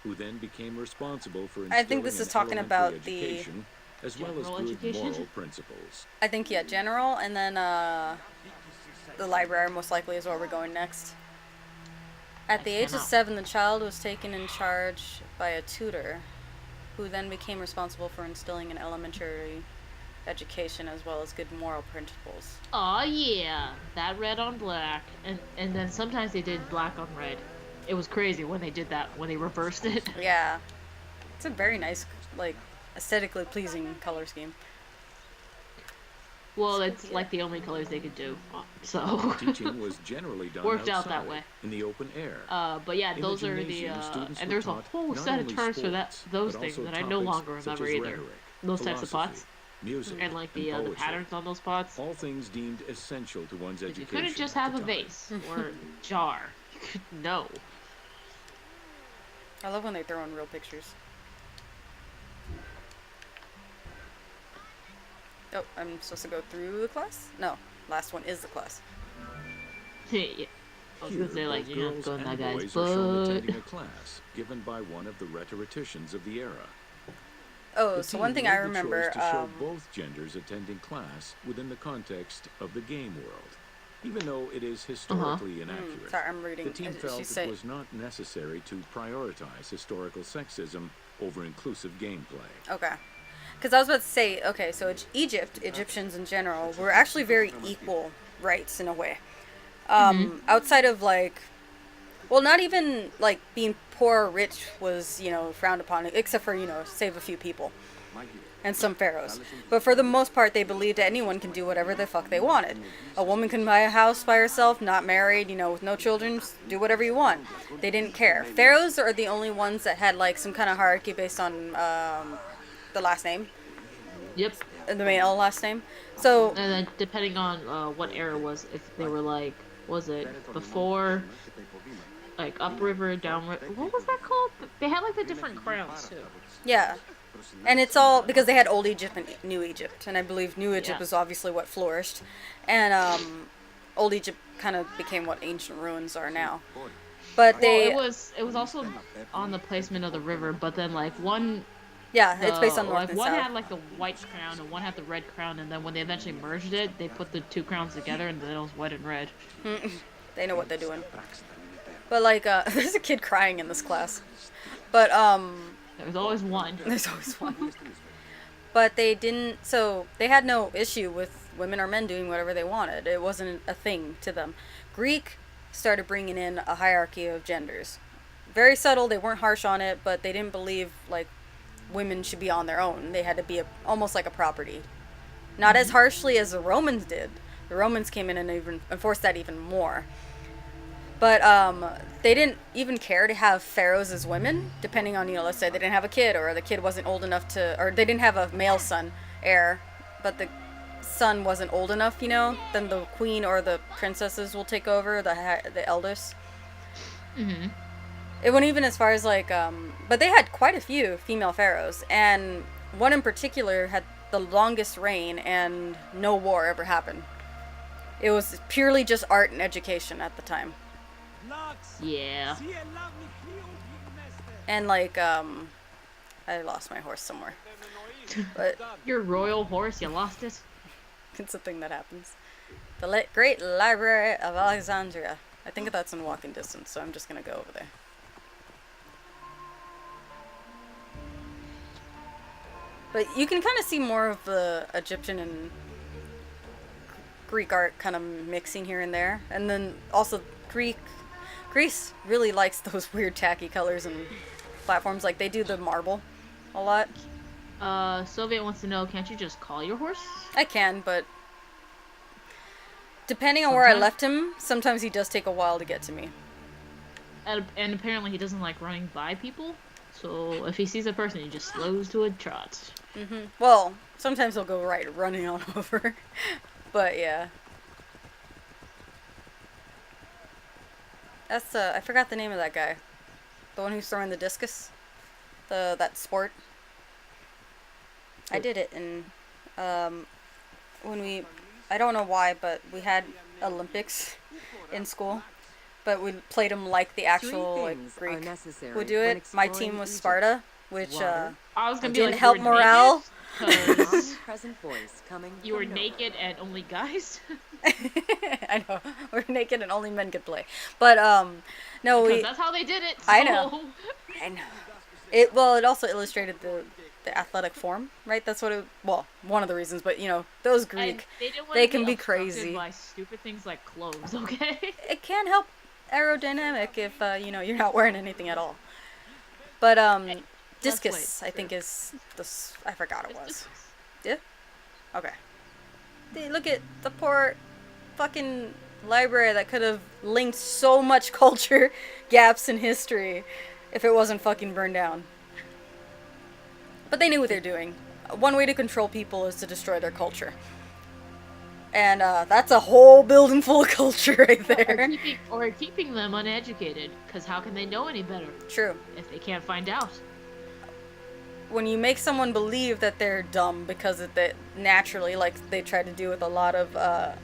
who then became responsible for I think instilling this is an talking elementary about the... education, as well as General good education? moral principles. I think, yeah, general, and then, the library most likely is where we're going next. At the age of cannot- 7, the child was taken in charge by a tutor, who then became responsible for instilling an elementary education as well as good moral principles. Aw, yeah. That red on black. And then sometimes they did black on red. It was crazy when they did that, when they reversed it. Yeah. It's a very nice, like, aesthetically pleasing color scheme. Well, it's like the only colors they could do. So, Teaching was generally done Worked out outside, that way. in the open air. but yeah, In those the are the, gymnasium, students and were there's a taught whole not set of only terms for sports, those but things also that I no topics longer such remember as either. rhetoric, Those types of philosophy, pots. music, And like and the poetry. patterns on those pots. All things deemed essential to one's You education. couldn't just at have the a time. vase or jar. You could no. I love when they throw in real pictures. Oh, I'm supposed to go through the class? No, last one is the class. Yeah. I was gonna say, Here, like, both you have to girls go in that and guy's boys are shown butt. attending a class given by one of the rhetoricians of the era. Oh, The so team one thing made I the remember, choice to show both genders attending class within the context of the game world, even though it is historically inaccurate. sorry, I'm reading. The team felt She it said, was not necessary to prioritize historical sexism over inclusive gameplay. okay. Because I was about to say, okay, so Egyptians in general, were actually very equal rights in a way. Outside of, like, well, not even, like, being poor or rich was, you know, frowned upon, except for, you know, save a few people. And some pharaohs. But for the most part, they believed that anyone can do whatever the fuck they wanted. A woman can buy a house by herself, not married, you know, with no children, just do whatever you want. They didn't care. Pharaohs are the only ones that had, like, some kind of hierarchy based on, the last name, Yep. the male last name. So, And then depending on what era was, if they were like, was it before, like upriver, downriver? What was that called? They had like the different crowns too. yeah. And it's all because they had Old Egypt and New Egypt, and I believe New Egypt Yeah. was obviously what flourished, and Old Egypt kind of became what ancient ruins are now. But they, Well, it was also on the placement of the river, but then like one yeah, the it's based on north like and one south. had like the white crown and one had the red crown, and then when they eventually merged it, they put the two crowns together, and then it was white and red. They know what they're doing. But like, there's a kid crying in this class. But There was always one. there's always one. But they didn't. So they had no issue with women or men doing whatever they wanted. It wasn't a thing to them. Greek started bringing in a hierarchy of genders. Very subtle. They weren't harsh on it, but they didn't believe like women should be on their own. They had to be almost like a property. Not as harshly as the Romans did. The Romans came in and even enforced that even more. But they didn't even care to have pharaohs as women, depending on, let's say they didn't have a kid, or the kid wasn't old enough to, or they didn't have a male son, heir, but the son wasn't old enough, then the queen or the princesses will take over, the eldest. Mm-hmm. It went even as far as like, but they had quite a few female pharaohs, and one in particular had the longest reign, and no war ever happened. It was purely just art and education at the time. Yeah. And like, I lost my horse somewhere. But Your royal horse, you lost it? it's a thing that happens. The Great Library of Alexandria. I think that's in walking distance, so I'm just gonna go over there. But you can kind of see more of the Egyptian and Greek art kind of mixing here and there. And then also Greece really likes those weird tacky colors and platforms. Like they do the marble a lot. Soviet wants to know, can't you just call your horse? I can, but depending on where I left him, sometimes he does take a while to get to me. And apparently he doesn't like running by people. So if he sees a person, he just slows to a trot. Mm-hmm. Well, sometimes he'll go running on over. But yeah. That's I forgot the name of that guy. The one who's throwing the discus. That sport. I did it in when I don't know why, but we had Olympics in school. But we played them like the actual Greek would do it. My team was Sparta, which I was gonna be didn't like, help morale. Present voice coming You were from nowhere. naked and only guys? I know, we're naked and only men could play. But no, Because that's how they did it. I know. I know. It also illustrated the athletic form, right? That's what one of the reasons. But those Greek, they can be crazy. By stupid things like clothes, okay? It can help aerodynamic if you're not wearing anything at all. But discus, I think is this. I forgot it was. Yeah. Okay. Look at the poor fucking library that could have linked so much culture gaps in history if it wasn't fucking burned down. But they knew what they're doing. One way to control people is to destroy their culture. And that's a whole building full of culture right there. Or keeping them uneducated, because how can they know any better? True. If they can't find out. When you make someone believe that they're dumb because that naturally, like they try to do with a lot of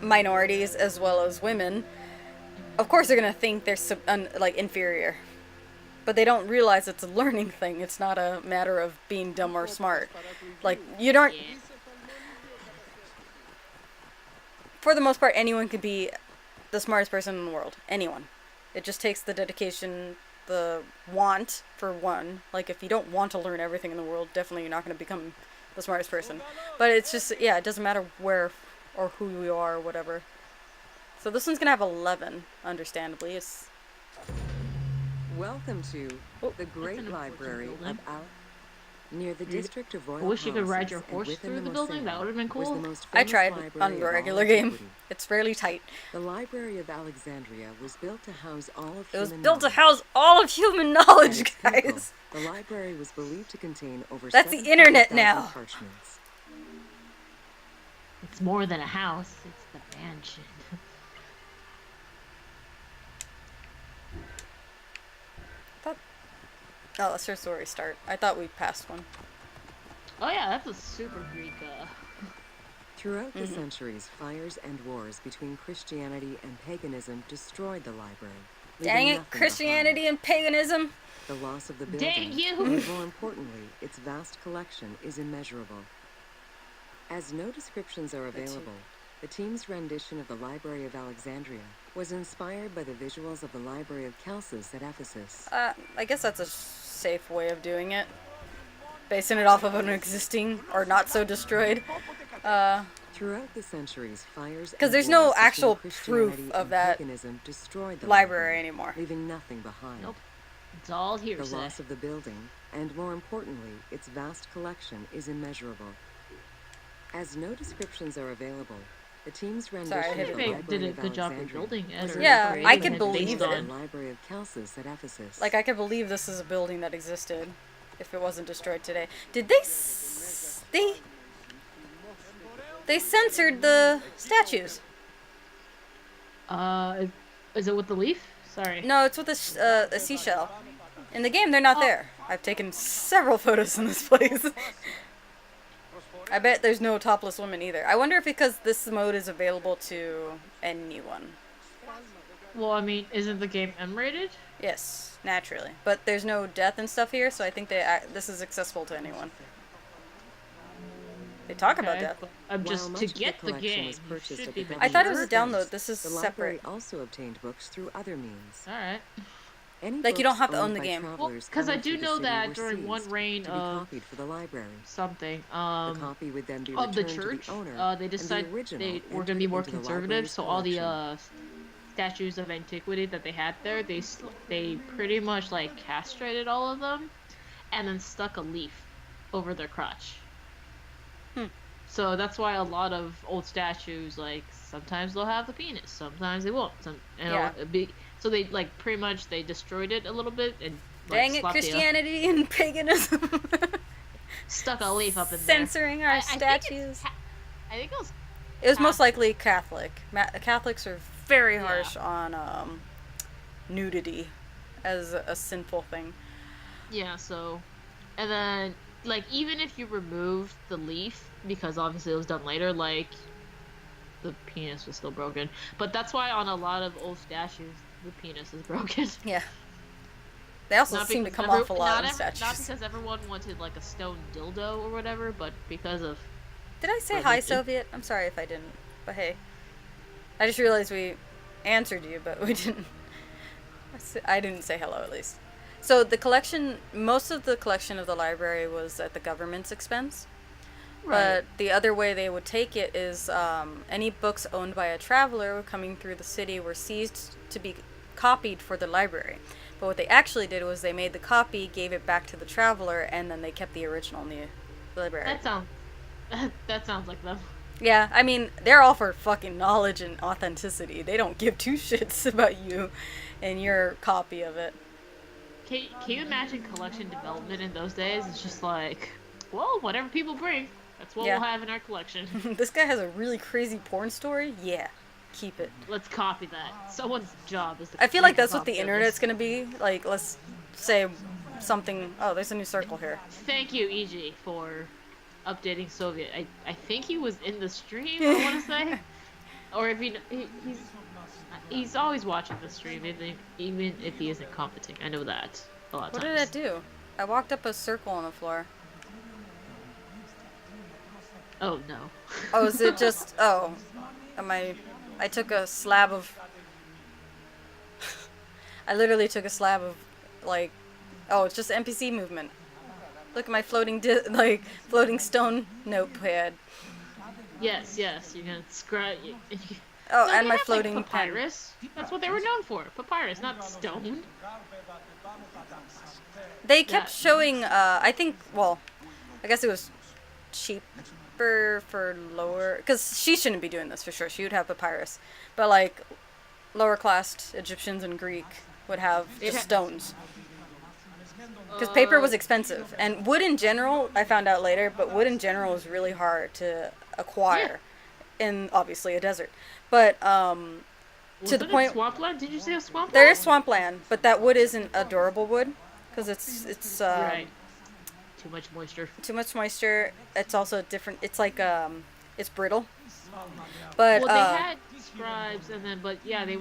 minorities as well as women, of course they're gonna think they're inferior. But they don't realize it's a learning thing. It's not a matter of being dumb or smart. Like you don't. Yeah. For the most part, anyone could be the smartest person in the world. Anyone. It just takes the dedication, the want, for one. Like, if you don't want to learn everything in the world, definitely you're not going to become the smartest person. But it's just, it doesn't matter where or who you are or whatever. So this one's going to have 11, understandably. It's... Welcome to the Great an Library important of building. Near the district of Royal I wish you could ride Houses your and horse within through the Mosaic building. That would have been was the cool. most I famous tried library on of the all regular game. antiquity. It's fairly tight. The Library of Alexandria was built to house all of It was human built to knowledge. house all of human At knowledge, its pinnacle, guys. the library was believed to contain over That's the internet 700,000 now. parchments. It's more than a house. It's the mansion. Oh, that's your story start. I thought we passed one. Oh yeah, that's a super Greek. Throughout the centuries, fires and wars between Christianity and paganism destroyed the library. Dang it, Christianity and paganism. The loss of the Dang building, you! and more importantly, its vast collection is immeasurable. As no descriptions are available, the team's rendition of the Library of Alexandria was inspired by the visuals of the Library of Chalcis at Ephesus. I guess that's a safe way of doing it. Basing it off of an existing or not so destroyed. Throughout the centuries, fires Because and there's no wars between actual Christianity proof of and that paganism destroyed the library anymore. leaving nothing behind. Nope. It's all The hearsay. loss of the building, and more importantly, its vast collection is immeasurable. As no descriptions are available, the team's rendition Sorry, I hit of it. the They Library did a of good job Alexandria rebuilding it. was or Yeah, creating I could it believe based it. the on- Library of Chalcis at Ephesus. Like, I could believe this is a building that existed if it wasn't destroyed today. Did they they censored the statues? Is it with the leaf? Sorry. No, it's with a seashell. In the game, they're not there. I've taken several photos in this place. I bet there's no topless women either. I wonder if because this mode is available to anyone. Well, I mean, isn't the game M-rated? Yes, naturally. But there's no death and stuff here, so I think this is accessible to anyone. They talk about Okay, death. but I'm While just much to of the get the collection game. was purchased Should at be the the I thought it was a government download. expense, This is the library separate. also obtained books through other means. All right. Any Like, you don't books have to own owned the by game. travelers 'cause I coming do through the know city that were during one seized reign to be of copied for the library. something, The copy would then be of the returned to church, the owner, they and the decided original they were going to entered be more into the conservative, library's so all the collection. statues of antiquity that they had there, they pretty much like castrated all of them, and then stuck a leaf over their crotch. So that's why a lot of old statues, like, sometimes they'll have the penis, sometimes they won't. Yeah. So they like pretty much they destroyed it a little bit and like, Dang it, slapped the, Christianity and paganism. stuck a leaf up in Censoring our there. statues. I think it was It was most Catholic. likely Catholic. Catholics are very Yeah. harsh on nudity as a sinful thing. Yeah, so, and then, like, even if you remove the leaf, because obviously it was done later, like, the penis was still broken. But that's why on a lot of old statues, the penis is broken. Yeah. They also seem to come off a lot in not statues. because everyone wanted, like, a stone dildo or whatever, but because of... Did I say Well, hi, it- Soviet? I'm sorry if I didn't. But hey. I just realized we answered you, but we didn't. I didn't say hello, at least. So the collection, most of the collection of the library was at the government's expense. But the other way they would take it is any books owned by a traveler coming through the city were seized to be copied for the library. But what they actually did was they made the copy, gave it back to the traveler, and then they kept the original in the library. That sounds like them. Yeah, I mean, they're all for fucking knowledge and authenticity. They don't give two shits about you and your copy of it. Can you imagine collection development in those days? It's just like, well, whatever people bring, that's what Yeah. we'll have in our collection. This guy has a really crazy porn story? Yeah, keep it. Let's copy that. Someone's job is to I feel like make a that's what the copy of internet's this. gonna be. Like, let's say something. Oh, there's a new circle here. Thank you, EG, for updating Soviet. I think he was in the stream, I want to say. Or if he's always watching the stream, even if he isn't commenting. I know that a lot of What times. did I do? I walked up a circle on the floor. Oh, no. Oh, is it just... Oh. I took a slab of... I literally took a slab of, like... Oh, it's just NPC movement. Look at my floating floating stone notepad. Yes, you're gonna scribe... Oh, No, and they my have, floating like, pen. papyrus. That's what they were known for. Papyrus, not stone. They kept Yeah. showing, I think, well, I guess it was cheaper for lower, because she shouldn't be doing this for sure. She would have papyrus. But, like, lower classed Egyptians and Greek would have just stones. Because paper was expensive. And wood in general, I found out later, but wood in general is really hard to acquire in, obviously, a desert. But, Was to the it point... Swampland? Did you say a swampland? There is swampland, but that wood isn't a durable wood. Because it's Right. Too much moisture. too much moisture. It's also different. It's like it's brittle. But Well, they had scribes, and then but yeah, they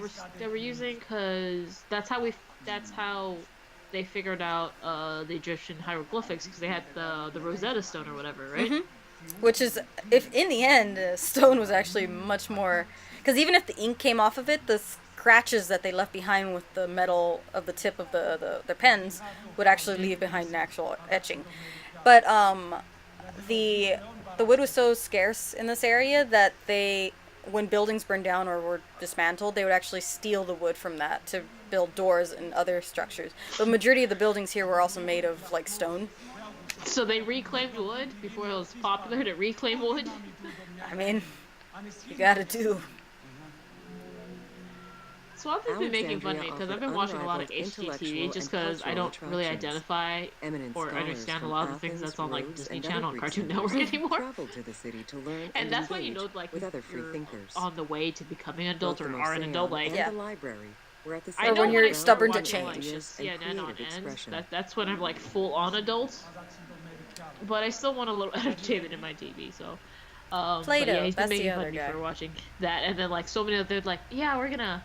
were using because that's how they figured out the Egyptian hieroglyphics because they had the Rosetta Stone or whatever, right? which is, if in the end, stone was actually much more, because even if the ink came off of it, the scratches that they left behind with the metal of the tip of the pens would actually leave behind an actual etching. But the the wood was so scarce in this area that when buildings burned down or were dismantled, they would actually steal the wood from that to build doors and other structures. The majority of the buildings here were also made of like stone. So they reclaimed wood before it was popular to reclaim wood. I mean, you gotta do. So I've been making fun of me because I've been watching a lot of HGTV just because I don't really identify or understand a lot of the things that's on like Disney Channel and Cartoon Network anymore. To the city to learn And that's when you know, like, with other if free you're thinkers. on the way to becoming an adult Both or the are an adult. museum Like, Yeah. and the library were at the I Or know when you're I start stubborn to watching, like, change. just and CNN on creative end. expression. That's when I'm like full on adult. But I still want a little entertainment in my TV. So, Play-Doh, but yeah, he's been that's the making fun other of me guy. for watching that, and then like so many of they're like, yeah, we're gonna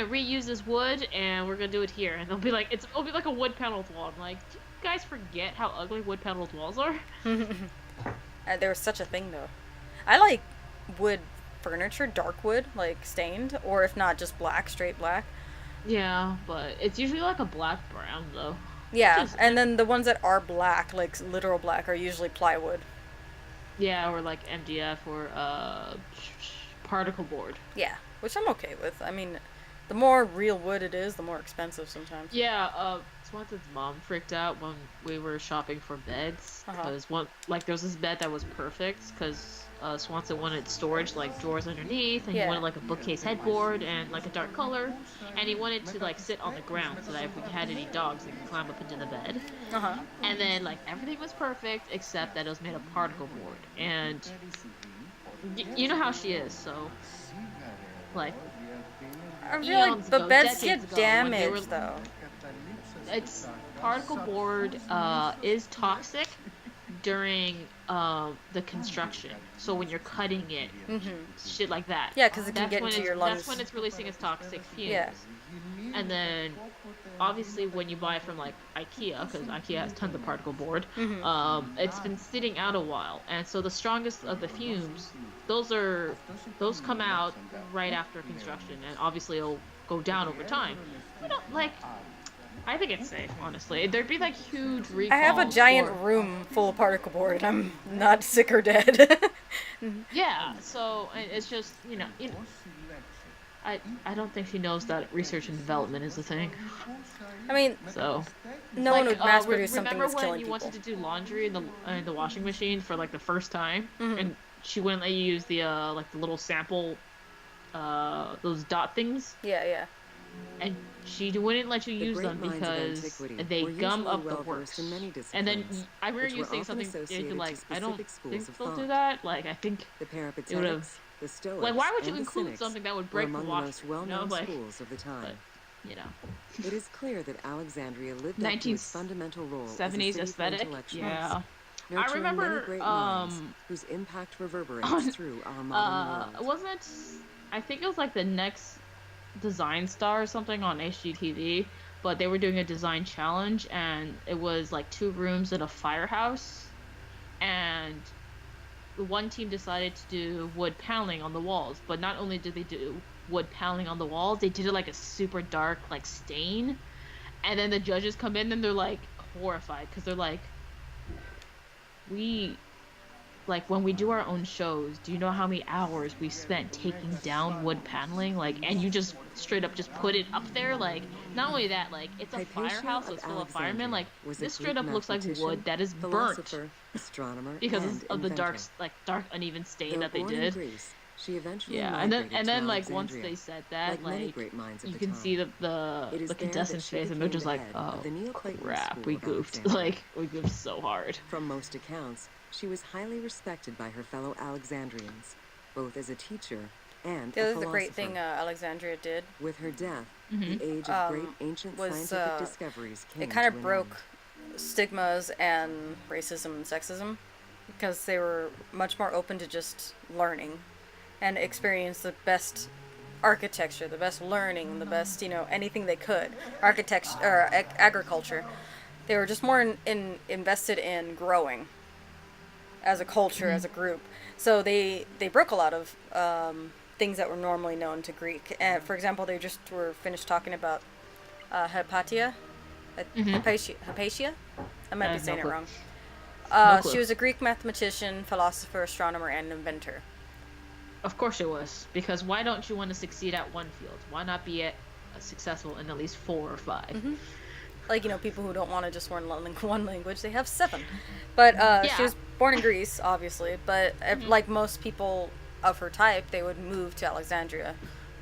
reuse this wood and we're gonna do it here, and they'll be like, it'll be like a wood paneled wall. I'm like, do you guys forget how ugly wood paneled walls are? There was such a thing though. I like wood furniture, dark wood, like stained, or if not, just black, straight black. Yeah, but it's usually like a black brown though. Yeah, Just- and then the ones that are black, like literal black, are usually plywood. Yeah, or like MDF or particle board. Yeah, which I'm okay with. I mean, the more real wood it is, the more expensive sometimes. Yeah, Swanson's mom freaked out when we were shopping for beds because there was this bed that was perfect because Swanson wanted storage, like drawers underneath, and he Yeah. wanted like a bookcase headboard and like a dark color, and he wanted to like sit on the ground so that if we had any dogs, they could climb up into the bed. And then like everything was perfect except that it was made of particle board, and you know how she is, so like. I feel like Eons the ago, beds decades get ago, when they were- damaged though. It's particle board is toxic during the construction. So when you're cutting it, shit like that. Yeah, 'cause it can That's get when into it's- your lungs. That's when it's releasing its toxic fumes. Yeah. And then obviously when you buy from like IKEA, because IKEA has tons of particle board, it's been sitting out a while, and so the strongest of the fumes, those come out right after construction, and obviously it'll go down over time. You know, like. I think it's safe, honestly. There'd be like huge recalls. I have a giant for- room full of particle board. I'm not sick or dead. Yeah, so it's just I don't think she knows that research and development is a thing. I mean, So no one would mass produce something remember that's when killing you people. wanted to do laundry in the washing machine for like the first time, and she wouldn't let you use the like the little sample those dot things, Yeah. and she wouldn't let you The use great them minds of because antiquity they were gum usually up the well-versed works. in many And then disciplines, I remember which you were saying often something associated you're like, to I don't specific schools think of they'll do thought. that. Like I think The It would've- Peripatetics, the Stoics, like why would you and the include Cynics something that would were break the among the wash? most well-known like, schools of the time. you know, It is clear that Alexandria lived up to its fundamental role as a 70s city for aesthetic. intellectuals, Yeah. nurturing remember, many great minds whose impact reverberates through our modern world. wasn't it? I think it was like the next Design Star or something on HGTV, but they were doing a design challenge, and it was like 2 rooms in a firehouse, and the one team decided to do wood paneling on the walls, but not only did they do wood paneling on the walls, they did it like a super dark like stain, and then the judges come in and they're like horrified because they're like, when we do our own shows, do you know how many hours we spent taking down wood paneling? Like, and you just straight up just put it up there? Like, not only that, like, it's a Hypatia firehouse, so of it's full of firemen. Like, Alexandria was a this straight Greek up looks like mathematician, wood that is burnt philosopher, astronomer, because and of the dark, inventor. uneven stain Though that they born in did. Greece, she eventually Yeah, migrated and to then like once Alexandria. they said that, Like many like great minds of you the can time. see It is the there that contestants' she face, and they're became just the like, head oh of the Neoplatonist crap, school we of goofed. Alexandria. Like, we goofed so hard. From most accounts, she was highly respected by her fellow Alexandrians, both as a teacher and The a other philosopher. great thing Alexandria did, With her death, the age of great ancient was, scientific discoveries came it kind to of an broke end. stigmas and racism and sexism. because they were much more open to just learning and experience the best architecture, the best learning, the best, anything they could. Architecture or agriculture. They were just more invested in growing as a culture, as a group. So they broke a lot of things that were normally known to Greek. For example, they just were finished talking about Hypatia. Hypatia? I might be saying it wrong. She was a Greek mathematician, philosopher, astronomer, and inventor. Of course it was. Because why don't you want to succeed at one field? Why not be successful in at least 4 or 5? Mm-hmm. Like, people who don't want to just learn one language, they have 7. But she was born in Greece, obviously. But like most people of her type, they would move to Alexandria,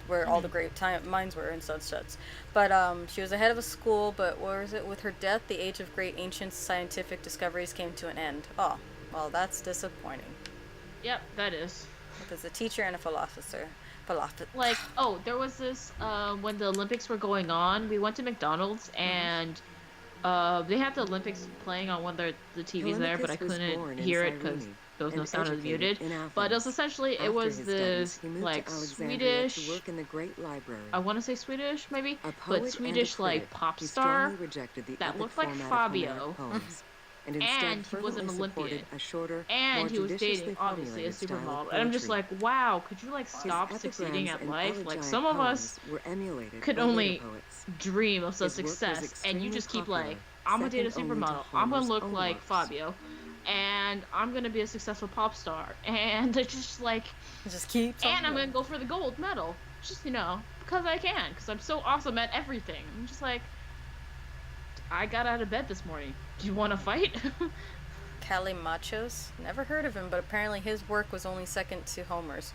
where all the great minds were and such. But she was the head of a school, but what was it? With her death, the age of great ancient scientific discoveries came to an end. Oh, well, that's disappointing. Yep, that is. Because a teacher and a philosopher. Like, there was this, when the Olympics were going on, we went to McDonald's, and they had the Olympics playing on one of the TVs there, but I couldn't hear it because there was no sound, it was muted. But it was essentially, it was this, like, Swedish, I want to say Swedish, maybe, but Swedish, like, pop star that looked like Fabio. And he was an Olympian. And he was dating, obviously, a supermodel. And I'm just like, wow, could you, like, stop succeeding at life? Like, some of us could only dream of such success. And you just keep, like, I'm gonna date a supermodel. I'm gonna look like Fabio. And I'm gonna be a successful pop star. And it's just, like... Just keep and I'm gonna go for the gold medal. Just, because I can. Because I'm so awesome at everything. I'm just like... I got out of bed this morning. Do you want to fight? Kalimachos? Never heard of him, but apparently his work was only second to Homer's.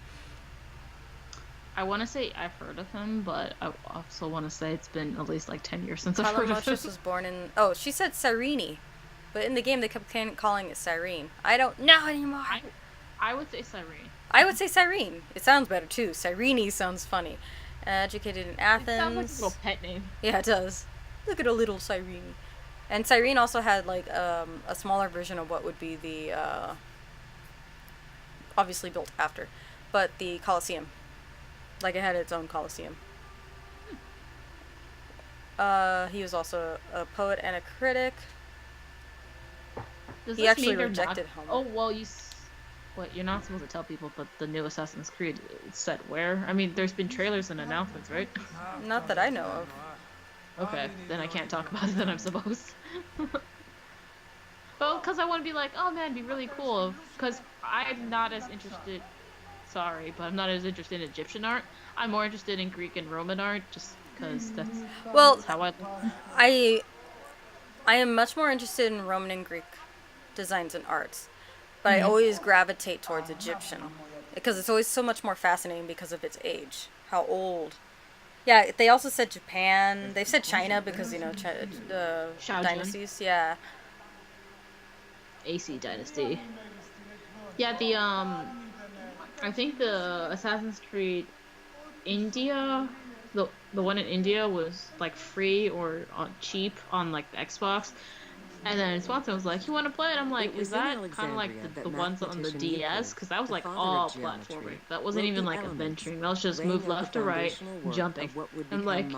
I want to say I've heard of him, but I also want to say it's been at least like 10 years since I've heard of him. Kalimachos was born in... Oh, she said Cyrene. But in the game, they kept calling it Cyrene. I don't know anymore. I would say Cyrene. I would say Cyrene. It sounds better, too. Cyrene sounds funny. Educated in Athens. It sounds like a little pet name. Yeah, it does. Look at a little Cyrene. And Cyrene also had, like, a smaller version of what would be the, obviously built after, but the Colosseum. Like, it had its own Colosseum. He was also a poet and a critic. He actually rejected Homer. Oh, well, you're not supposed to tell people, but the new Assassin's Creed set where? I mean, there's been trailers and announcements, right? Not that I know of. Okay, then I can't talk about it then I'm supposed. Well, because I want to be like, oh man, it'd be really cool. Because I'm not as interested, sorry, but I'm not as interested in Egyptian art. I'm more interested in Greek and Roman art, just because that's how I am much more interested in Roman and Greek designs and arts. But I always gravitate towards Egyptian. Because it's always so much more fascinating because of its age. How old. Yeah, they also said Japan. They've said China because, dynasties. Yeah. AC Dynasty. Yeah, I think the Assassin's Creed India, the one in India was, like, free or cheap on, like, the Xbox. And then Swanson was like, you want to play it? I'm like, is that kind of like the ones on the DS? Because that was like all platforming. That wasn't even like adventuring. That was just move left to right, jumping. I'm like,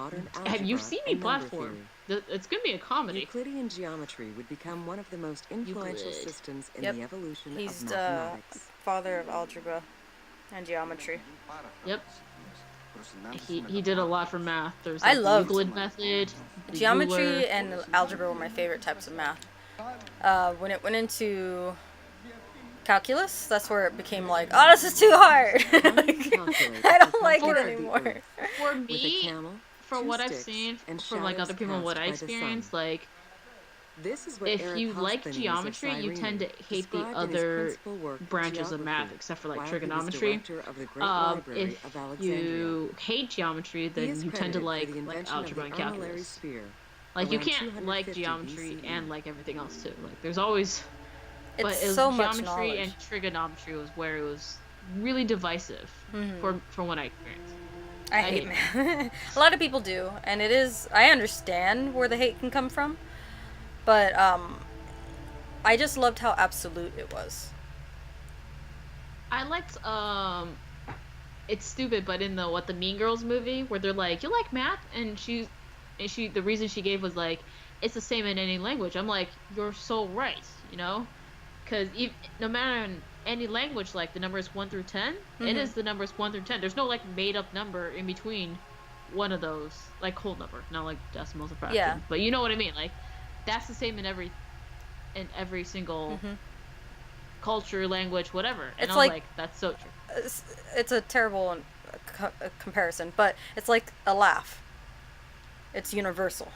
have you seen me platform? It's going to be a comedy. Euclidean geometry would become one of the most influential systems in the evolution of He's mathematics. the father of algebra and geometry. Yep. He did a lot for math. There's I like the loved Euclid method. Geometry and algebra were my favorite types of math. When it went into calculus, that's where it became like, oh, this is too hard. I don't like it anymore. For me, from what I've seen from like other people and what I experienced, like, if you like geometry, you tend to hate the other branches of math, except for like trigonometry. If you hate geometry, then you tend to like algebra and calculus. Like, you can't like geometry and like everything else too. Like, there's always... But it's so much geometry knowledge. and trigonometry was where it was really divisive from what I experienced. I hate math. A lot of people do, and it is... I understand where the hate can come from, but I just loved how absolute it was. I liked it's stupid, but in the Mean Girls movie where they're like, "You like math?" and she the reason she gave was like, "It's the same in any language." I'm like, "You're so right," you know? Because no matter in any language, like the numbers 1 through 10, it Mm-hmm. is the numbers 1 through 10. There's no like made up number in between one of those, like whole number, not like decimals or Yeah. fractions. But you know what I mean? Like that's the same in every single Mm-hmm. culture, language, whatever. And It's I was like like, that's so true. it's a terrible comparison, but it's like a laugh. It's universal.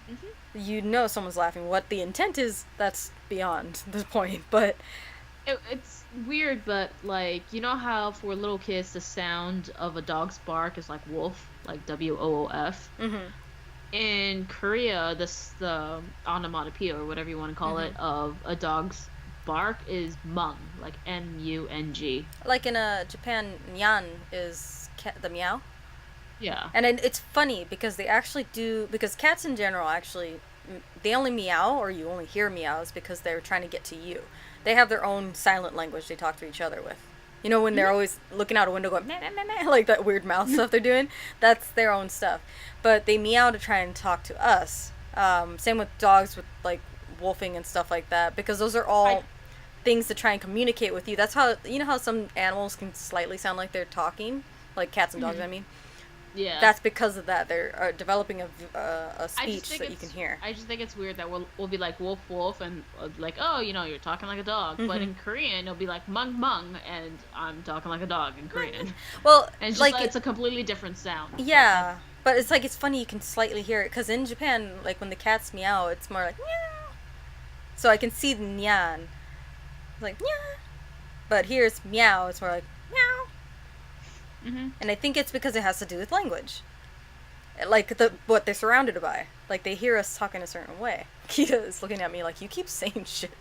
Hmm. You know someone's laughing. What the intent is, that's beyond the point. But It's weird, but like you know how for little kids the sound of a dog's bark is like wolf, like WOOF. mm-hmm. In Korea, the onomatopoeia or whatever you want to call Mm-hmm. it of a dog's bark is mung, like MUNG. Like in Japan, nyan is the meow. Yeah. And it's funny because they actually do, because cats in general actually, they only meow or you only hear meows because they're trying to get to you. They have their own silent language they talk to each other with. You know, when they're always looking out a window going, meh, meh, meh, meh, like that weird mouth stuff they're doing, that's their own stuff. But they meow to try and talk to us. Same with dogs with like wolfing and stuff like that, because those are I all things to try and communicate with you. That's how, you know how some animals can slightly sound like they're talking? Like cats and dogs, mhm. I mean. Yeah. That's because of that. They're developing a I just speech think that you can it's hear. I just think it's weird that we'll be like wolf wolf and like oh you're talking like a dog, but Hmm. in Korean it'll be like mung mung and I'm talking like a dog in Korean, Well, and it's just like, like it's a completely different sound. Like that's yeah, but it's like it's funny you can slightly hear it because in Japan, like when the cats meow, it's more like meow. So I can see the nyan, it's like meow, but here it's meow. It's more like meow, hmm and I think it's because it has to do with language, like the what they're surrounded by. Like they hear us talking a certain way. Kita is looking at me like you keep saying shit.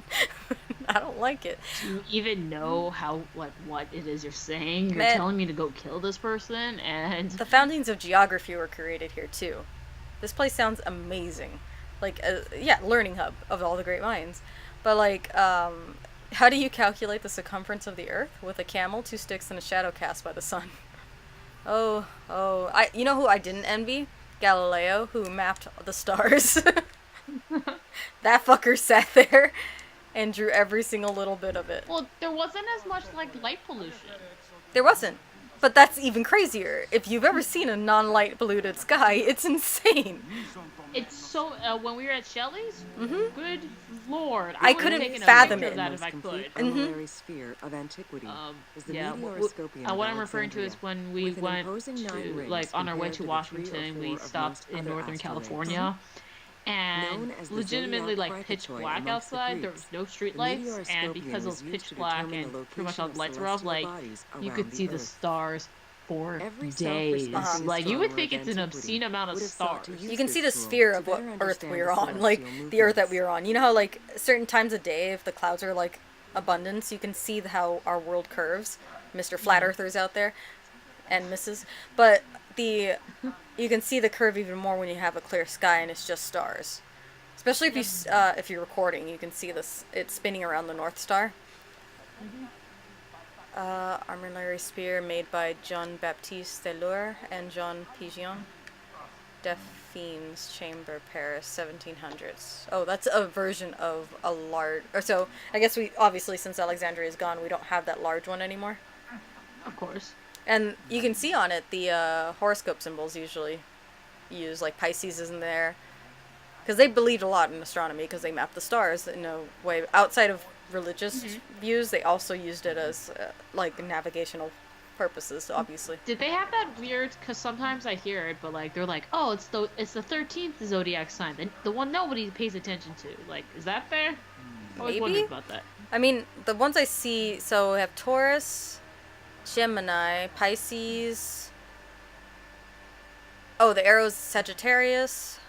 I don't like it. do you even know how like what it is you're saying? You're Man, telling me to go kill this person and the foundings of geography were created here too. This place sounds amazing. Like, yeah, learning hub of all the great minds. But like, how do you calculate the circumference of the Earth with a camel, two sticks, and a shadow cast by the sun? Oh, oh, you know who I didn't envy? Galileo, who mapped the stars. That fucker sat there and drew every single little bit of it. well, there wasn't as much like light pollution. There wasn't. But that's even crazier. If you've ever seen a non-light polluted sky, it's insane. It's so when we were at Shelley's, Mm-hmm. good lord, I I would have couldn't taken a fathom picture it. of that most if I complete could. armillary sphere of antiquity is the Yeah. Meteoroscopium of What I'm referring to is Alexandria, when we with an went imposing 9 to rings like on our way compared to to the 3 or Washington, we 4 of stopped most in other Northern asteroids. California. And Known as the legitimately zodiac like pitch fricatoid black amongst the outside. There was Greeks, no street the lights, and Meteoroscopium because it was was used pitch to black determine the and pretty much location all the of lights were off, celestial like bodies you around could the see the Earth. stars for Every days. self-respecting Like you would astronomer think of it's an antiquity obscene amount of would have sought to stars. use You can this see the tool sphere to of what better Earth understand we the are on, like celestial the Earth that we movements. are on. You know how like certain times of day, if the clouds are like abundance, you can see how our world curves. Mr. Flat Mhm. Earthers out there and Mrs. But the you can see the curve even more when you have a clear sky and it's just stars. Especially Yep. if you're recording, you can see this. It's spinning around the North Star. hmm Armillary spear made by Jean Baptiste Delure and Jean Pigeon. Delphine's Chamber, Paris, 1700s. Oh, that's a version of a large. Or so I guess we obviously since Alexandria is gone, we don't have that large one anymore. Of course. And you can see on it the horoscope symbols usually used, like Pisces is in there, because they believed a lot in astronomy because they mapped the stars in a way outside of religious hmm views. They also used it as like navigational purposes, obviously. Did they have that weird? Because sometimes I hear it, but like they're like, oh, it's the 13th zodiac sign, the one nobody pays attention to. Like, is that fair? I always wondered Maybe. about that. I mean, the ones I see, so we have Taurus, Gemini, Pisces. Oh, the arrow's Sagittarius.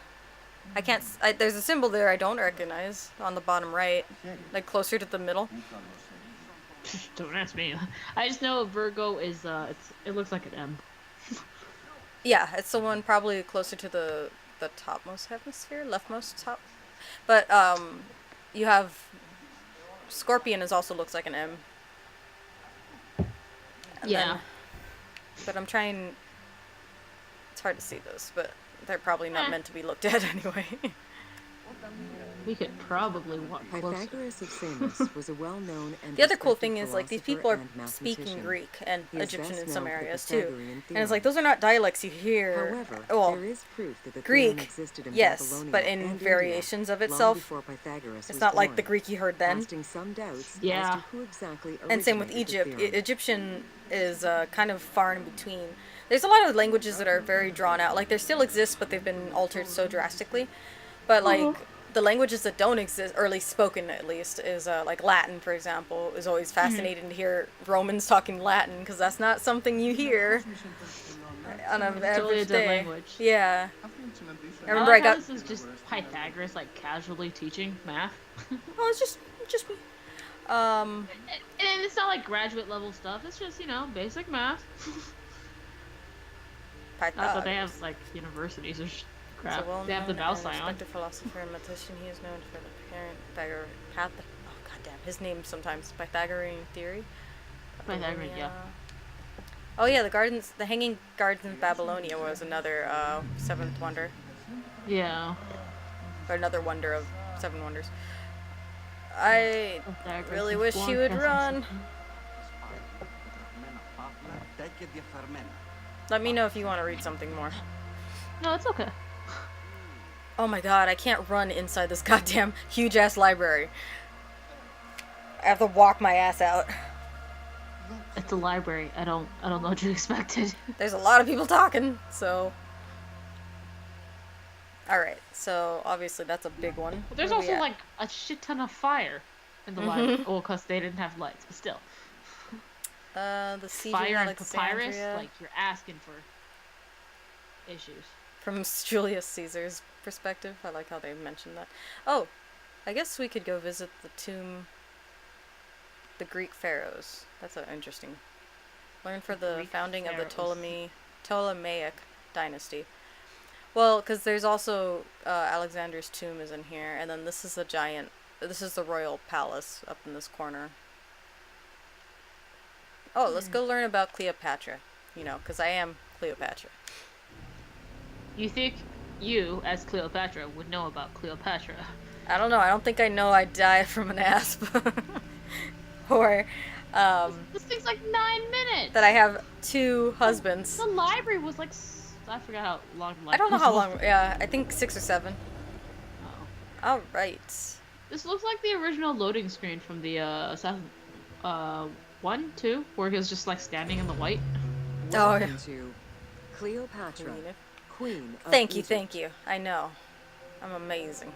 I can't. There's a symbol there I don't recognize on the bottom right, like closer to the middle. Don't ask me. I just know Virgo is it looks like an M. Yeah, it's the one probably closer to the topmost hemisphere, leftmost top. But you have Scorpion is also looks like an M. And Yeah. then, but I'm trying. It's hard to see those, but they're probably not meant to be looked at anyway. We could probably walk closer. Pythagoras of Samos was a well-known and The other cool respected thing is, like, these philosopher people are and speaking mathematician. Greek and He is Egyptian best in some known for the areas too. Pythagorean And it's theorem. like, those are not dialects you hear. However, Well, there is proof that the Greek, theorem existed in yes, Babylonia but in and variations India of long itself. before Pythagoras It's was not like the born, Greek you heard then. casting some doubts as Yeah. to who exactly And same with originated the Egypt. theorem. Egyptian is kind of far in between. There's a lot of languages that are very drawn out. Like, they still exist, but they've been altered so drastically. But, like, the languages that don't exist, or at least spoken at least, is like Latin, for example. Is always fascinating to hear Romans talking Latin, because that's not something you hear on an Totally a average dead day. language. Yeah. I I remember like I how got. this is just Pythagoras, like, casually teaching math. Oh, it's just me. And it's not like graduate level stuff. It's just, basic math. Not that they have, like, universities or crap. They have the Valscion. Respected philosopher and mathematician. He is known for the oh goddamn, his name sometimes Pythagorean theory. Pythagorean, yeah. Oh yeah, the Hanging Gardens of Babylonia was another seventh wonder, Yeah. or another wonder of seven wonders. I Pythagoras really was wish he born would as- run. Let me know if you want to read something more. No, it's okay. Oh my god, I can't run inside this goddamn huge ass library. I have to walk my ass out. It's a library. I don't know what you expected. There's a lot of people talking, so. Alright, so obviously that's a big one. There's Where we also at? like a shit ton of fire in the library. Oh, because they didn't have lights, but still. The siege of Fire and papyrus, Alexandria. like you're asking for issues. From Julius Caesar's perspective. I like how they mentioned that. Oh, I guess we could go visit the tomb. The Greek pharaohs. That's interesting. Learn for the Greek founding of the pharaohs. Ptolemaic dynasty. Well, because there's also Alexander's tomb is in here, and then this is the royal palace up in this corner. Oh, let's go learn about Cleopatra. Because I am Cleopatra. You think you, as Cleopatra, would know about Cleopatra? I don't know. I don't think I know I died from an asp. Or This thing's like 9 minutes. that I have 2 husbands. The library was like I forgot how long the library. I don't know was. how long. Yeah, I think 6 or 7. Oh. All right. This looks like the original loading screen from the Assassin 1, 2, where he was just like standing in the white. Oh, Welcome yeah. to Cleopatra, Queen of Thank you, Egypt. thank you. I know. I'm amazing.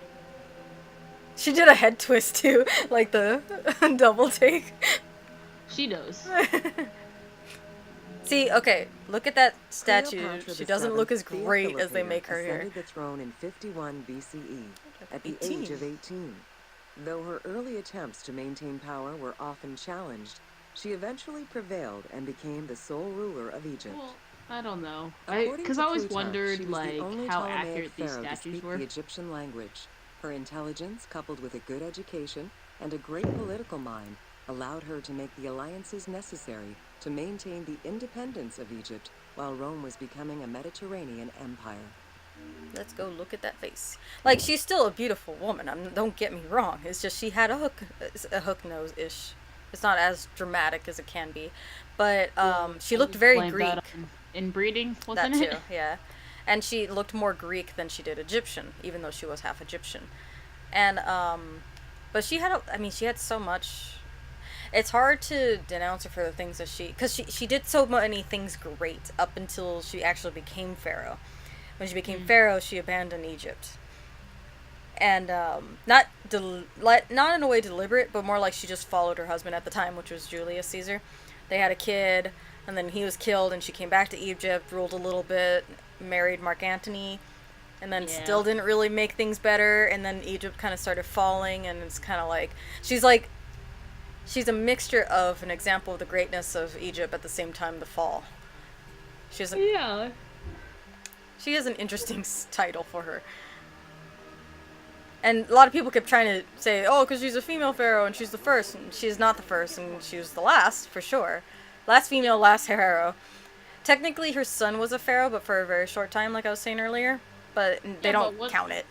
She did a head twist too, like the double take. She knows. See, okay, look at that statue. Cleopatra She the doesn't look as Seventh, great as they Theophilus make her here. ascended the throne in 51 BCE at the 18. age of 18. Though her early attempts to maintain power were often challenged, she eventually prevailed and became the sole ruler of Egypt. Well, I don't know. According Because to I always Plutarch, wondered she was the like only how Ptolemaic accurate these pharaoh to statues speak were. the Egyptian language. Her intelligence, coupled with a good education and a great political mind, allowed her to make the alliances necessary to maintain the independence of Egypt while Rome was becoming a Mediterranean empire. Let's go look at that face. Like, she's still a beautiful woman. Don't get me wrong. It's just she had a hook nose-ish. It's not as dramatic as it can be, but she looked very Blame Greek. that on inbreeding, That wasn't too, it? yeah. And she looked more Greek than she did Egyptian, even though she was half Egyptian. And but she had she had so much. It's hard to denounce her for the things that because she did so many things great up until she actually became pharaoh. When she became pharaoh, she abandoned Egypt. And not in a way deliberate, but more like she just followed her husband at the time, which was Julius Caesar. They had a kid, and then he was killed, and she came back to Egypt, ruled a little bit, married Mark Antony, and then Yeah. still didn't really make things better, and then Egypt kind of started falling, and it's kind of like she's a mixture of an example of the greatness of Egypt at the same time the fall. She has an interesting title for her. And a lot of people kept trying to say, oh, because she's a female pharaoh and she's the first, and she's not the first, and she was the last, for sure. Last female, last pharaoh. Technically, her son was a pharaoh, but for a very short time, like I was saying earlier. But they Yeah, don't but what? count it.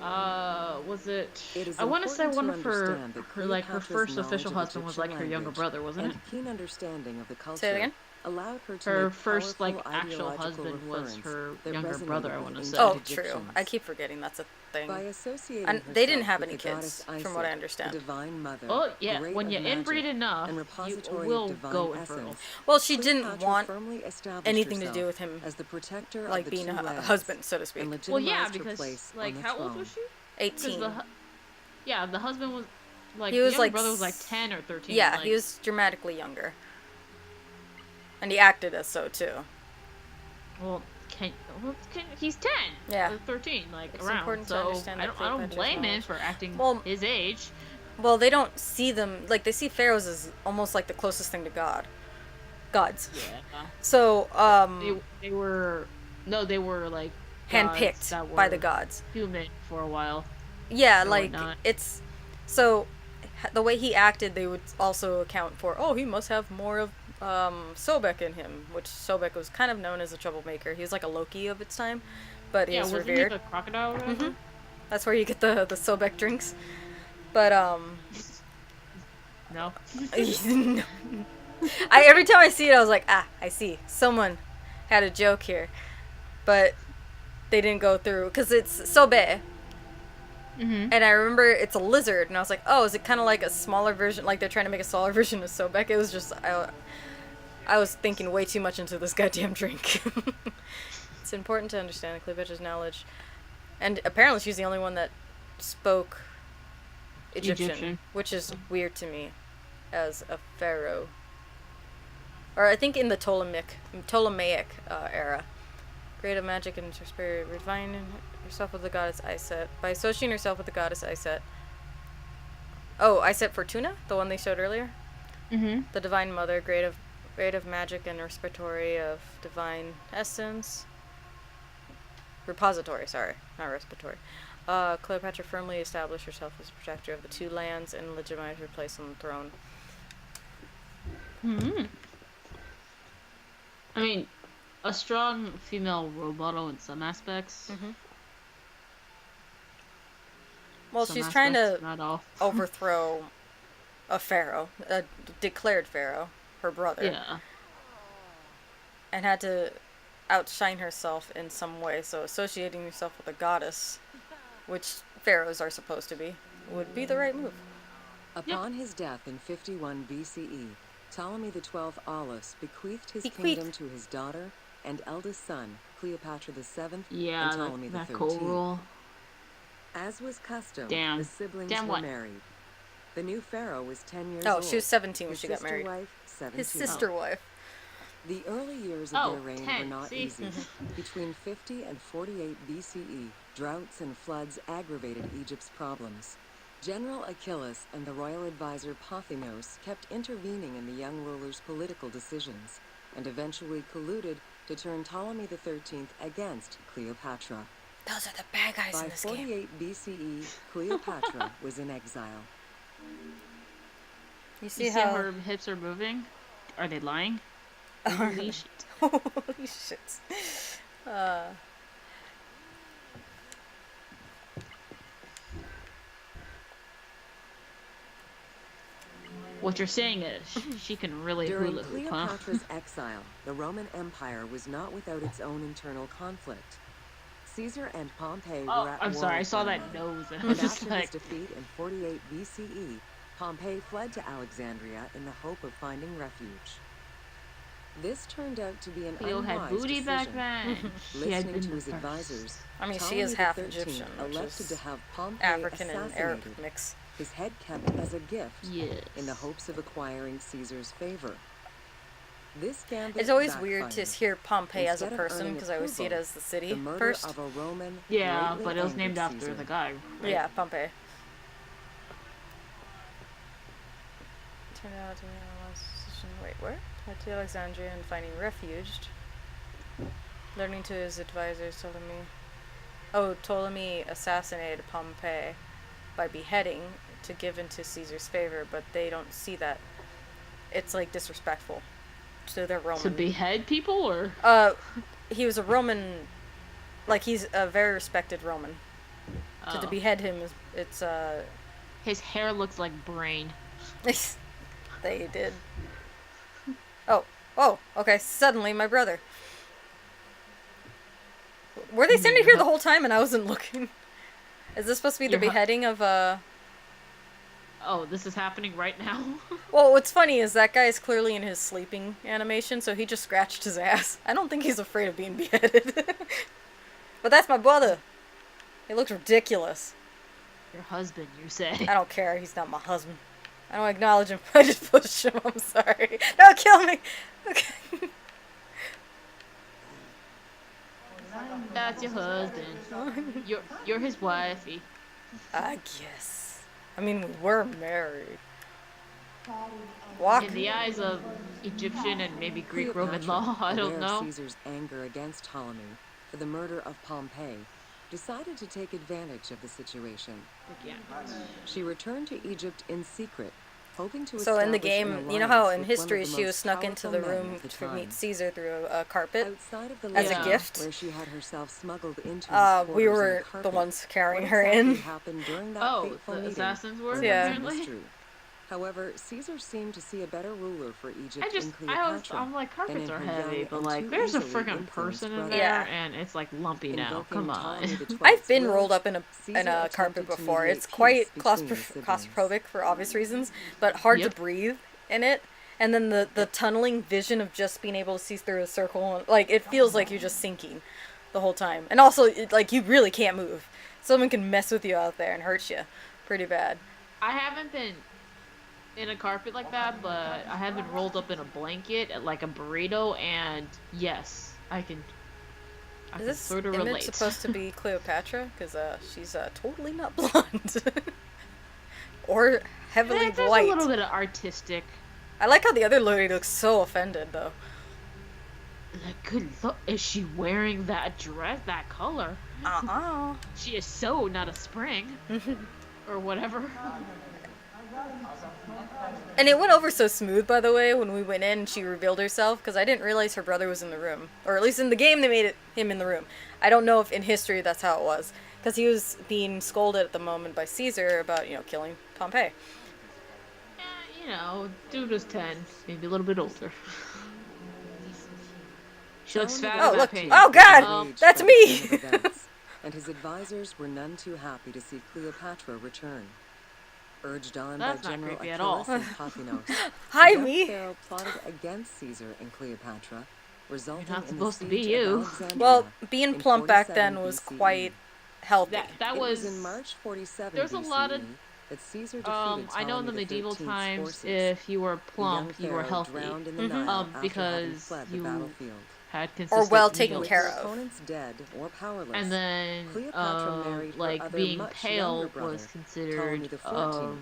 Was it? It is I want to say important one to of her, understand that her like her Cleopatra's first knowledge official of husband was Egyptian like her younger language brother, wasn't it? and keen understanding of the Say it culture again? allowed her to Her make first like powerful actual ideological husband was reference her that younger resonated brother. I with want to ancient say. Oh, true. Egyptians. I keep forgetting that's a thing. By associating And herself they didn't have with any the goddess kids, Isis, from what I the understand. divine mother, Oh yeah, great when of you magic, inbreed enough, and you repository will of divine go infertile. essence, Well, she Cleopatra didn't want firmly established anything to herself do with him, as the protector of like the being two a lands, husband, so to speak. and Well, legitimized yeah, her because place like on the how old throne. was she? Because 18. yeah, the husband was like He the was younger like brother was like 10 or 13. Yeah, like, he was dramatically younger. And he acted as so, too. Well, he's 10 Yeah. or 13, like It's around. important to So understand I that don't Cleopatra's blame him knowledge. for acting Well, his age. Well, they don't see them, like, they see pharaohs as almost like the closest thing to God. Gods. Yeah. So, They were they were like gods handpicked that were by the gods. human for a while. Yeah, or like, whatnot. it's, so, the way he acted, they would also account for, oh, he must have more of, Sobek in him, which Sobek was kind of known as a troublemaker. He was like a Loki of its time, but he Yeah, was wasn't revered. he the crocodile or whatever? That's where you get the Sobek drinks. But, No. every time I see it, I was like, I see. Someone had a joke here. But they didn't go through, because it's Sobe. Mm-hmm. And I remember it's a lizard, and I was like, oh, is it kind of like a smaller version, like they're trying to make a smaller version of Sobek? It was just, I was thinking way too much into this goddamn drink. It's important to understand Cleopatra's knowledge. And apparently she's the only one that spoke Egyptian. Which is weird to me as a pharaoh. Or I think in the Ptolemaic era. Creative magic and spirit, refine herself with the goddess Iset. By associating herself with the goddess Iset. Oh, Iset Fortuna? The one they showed earlier? Mm-hmm. The divine mother, great of magic and respiratory of divine essence. Repository, sorry, not respiratory. Cleopatra firmly established herself as protector of the two lands and legitimized her place on the throne. Mm-hmm. I mean, a strong female role model in some aspects. Mm-hmm. Well, Some she's trying aspects, to not all. overthrow a pharaoh, a declared pharaoh, her brother, Yeah. and had to outshine herself in some way. So associating yourself with a goddess, which pharaohs are supposed to be, would be the right move. Upon his death in 51 BCE, Ptolemy XII Aulus bequeathed his kingdom to his daughter and eldest son, Cleopatra VII Yeah, and Ptolemy that XIII. cool rule. As was custom, Damn. the siblings Damn were what? married. The new pharaoh was 10 years Oh, old. she was 17 when His she got married. sister wife, 17. His sister wife. The early years of Oh, their reign 10, were not see? easy. Between 50 and 48 BCE, droughts and floods aggravated Egypt's problems. General Achilles and the royal advisor Pothinos kept intervening in the young ruler's political decisions, and eventually colluded to turn Ptolemy XIII against Cleopatra. Those are the bad guys By in this game. 48 BCE, Cleopatra was in exile. You see You see how... how her hips are moving? Are they lying? Holy shit. Holy shit. What you're saying is she can really During hula hoop, huh? Cleopatra's exile, the Roman Empire was not without its own internal conflict. Caesar and Pompey Oh, were at I'm war sorry. I with saw one that another. nose and I And was just after his like, defeat in 48 BCE, Pompey fled to Alexandria in the hope of finding refuge. This turned out to be an Theo had unwise booty decision. back then. She had Listening been to the his first. advisors, I mean, she Ptolemy is half XIII Egyptian, which elected is to have Pompey African and Arab assassinated, mix. his head kept as a gift Yes. in the hopes of acquiring Caesar's favor. This gambit It's always weird to backfired. hear Pompeii as a Instead of person, earning because I always see it approval, as the city the murder first. of a Roman Yeah, greatly but it was angered named after Caesar. the guy. Right? Yeah, Pompeii. Turned out to be a lost position. Wait, where? Head to Alexandria and finding refuge. Learning to his advisors, Ptolemy assassinated Pompey by beheading to give into Caesar's favor, but they don't see that it's like disrespectful to their Roman. To behead people, or He was a Roman, like he's a very respected Roman. So to behead him is it's his hair looks like brain. They did. Oh, okay. Suddenly, my brother. Were they standing here the whole time and I wasn't looking? Is this supposed to be the beheading of Oh, this is happening right now? Well, what's funny is that guy is clearly in his sleeping animation, so he just scratched his ass. I don't think he's afraid of being beheaded. But that's my brother. He looks ridiculous. Your husband, you say. I don't care. He's not my husband. I don't acknowledge him. I just pushed him. I'm sorry. Don't kill me. Okay. That's your husband. You're his wifey. I guess. I mean, we were married. Walk. In the eyes of Egyptian and maybe Greek Roman law, I don't aware know. of Caesar's anger against Ptolemy for the murder of Pompey, decided to take advantage of the situation. Yeah. She returned to Egypt in secret, hoping to So in the establish an game, you know how alliance in with one of history the she was most snuck into the powerful men room of the to time. meet Caesar through a carpet? Outside of the as a lake gift? where she had herself smuggled into We were the ones carrying her in. Happened during that Oh, fateful the meeting assassins were, remains a apparently? mystery. However, Caesar seemed to see a better ruler for Egypt in I'm Cleopatra like, than carpets in are her heavy, young but and like, too there's a easily freaking influenced person in brother. there, Yeah. and it's like lumpy now. Invoking Come on. Ptolemy the I've been 12th's rolled will, up in Caesar a carpet attempted to before. mediate It's quite peace between the siblings. claustrophobic for obvious reasons, but hard Yep. to breathe in it. And then the tunneling vision of just being able to see through a circle, like it feels like you're just sinking the whole time. And also, like you really can't move. Someone can mess with you out there and hurt you pretty bad. I haven't been in a carpet like that, but I have been rolled up in a blanket, like a burrito, and yes, I can Is this sort of image relate. supposed to be Cleopatra? Because she's totally not blonde. Or heavily There's white. a little bit of artistic. I like how the other lady looks so offended, though. Like, good look, is she wearing that dress, that color? Uh-uh. She is so not a spring. Or whatever. And it went over so smooth, by the way, when we went in and she revealed herself, because I didn't realize her brother was in the room. Or at least in the game, they made him in the room. I don't know if in history that's how it was. Because he was being scolded at the moment by Caesar about, killing Pompey. Dude was 10, maybe a little bit older. She looks fat Oh, in look. that page. Oh, God! Outraged That's by me! the turn of events, and his advisors were none too happy to see Cleopatra return. Urged on That's by not General creepy at all. Achilles and Pothinos, Hi, the young me! pharaoh plotted against Caesar and Cleopatra, resulting You're not in the supposed to siege be of you. Alexandria Well, being in plump back 47 then was BCE. quite healthy. That It was in March 47 There's a lot of BCE that Caesar defeated I know in the Ptolemy medieval XIII's times, forces. if you were The young plump, you were pharaoh healthy. drowned in the Nile after having Because fled the you battlefield. had consistent well taken meals. care With of. her opponents dead or powerless, And then, Cleopatra married her like, other being much pale younger brother, was Ptolemy considered the 14th,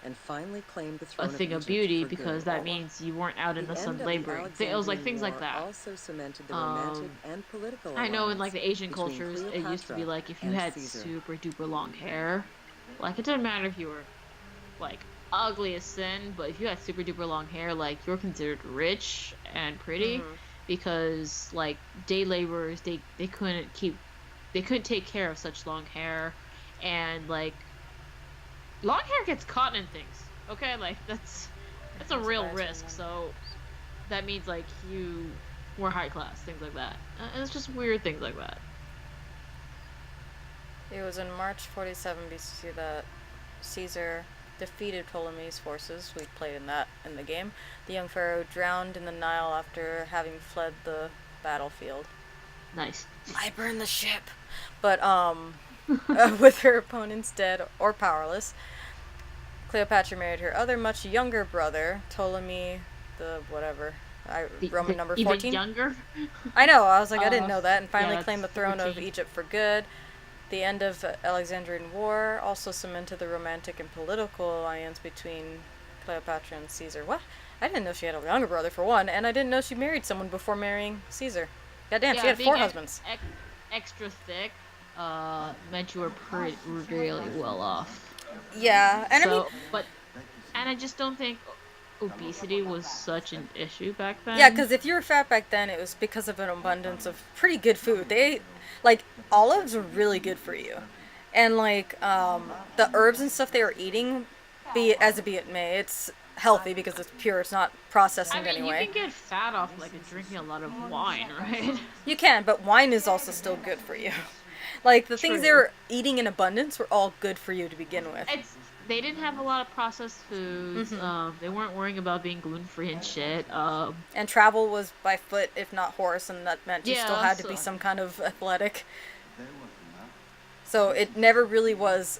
and finally claimed the a throne thing of Egypt beauty, for because good. that means you weren't out in the The sun end of laboring. the It was like Alexandrian things like War that. also cemented the romantic and political I know in like alliance the Asian between cultures, it used to be Cleopatra like if you and had Caesar. super duper long hair, like it didn't matter if you were like ugly as sin, but if you had super duper long hair, like you're considered rich and pretty, because like day laborers they couldn't take care of such long hair, and like long hair gets caught in things. Okay, like that's a real risk. So that means like you were high class, things like that. And it's just weird things like that. It was in March 47 BC that Caesar defeated Ptolemy's forces. We played in the game. The young pharaoh drowned in the Nile after having fled the battlefield. Nice. I burned the ship. But with her opponents dead or powerless, Cleopatra married her other much younger brother, Ptolemy the whatever. Roman number 14. Even younger? I know, I was like, I didn't know that, and finally yeah, claimed the that's throne of 14. Egypt for good. The end of Alexandrian War also cemented the romantic and political alliance between Cleopatra and Caesar. What? I didn't know she had a younger brother, for one, and I didn't know she married someone before marrying Caesar. Goddamn, she had being 4 husbands. Extra thick meant you were really well off. Yeah, and So, I mean, and I just don't think obesity was such an issue back then. Yeah, because if you were fat back then, it was because of an abundance of pretty good food. Like, olives are really good for you. And, like, the herbs and stuff they were eating, be it may, it's healthy because it's pure, it's not processed I in mean, any you way. can get fat off like drinking a lot of wine, right? You can, but wine is also still good for you. Like, the things they True. were eating in abundance were all good for you to begin with. They didn't have a lot of processed foods. They weren't worrying about being gluten free and shit. And travel was by foot, if not horse, and that meant you still Yeah, had to so be some kind of athletic. So it never really was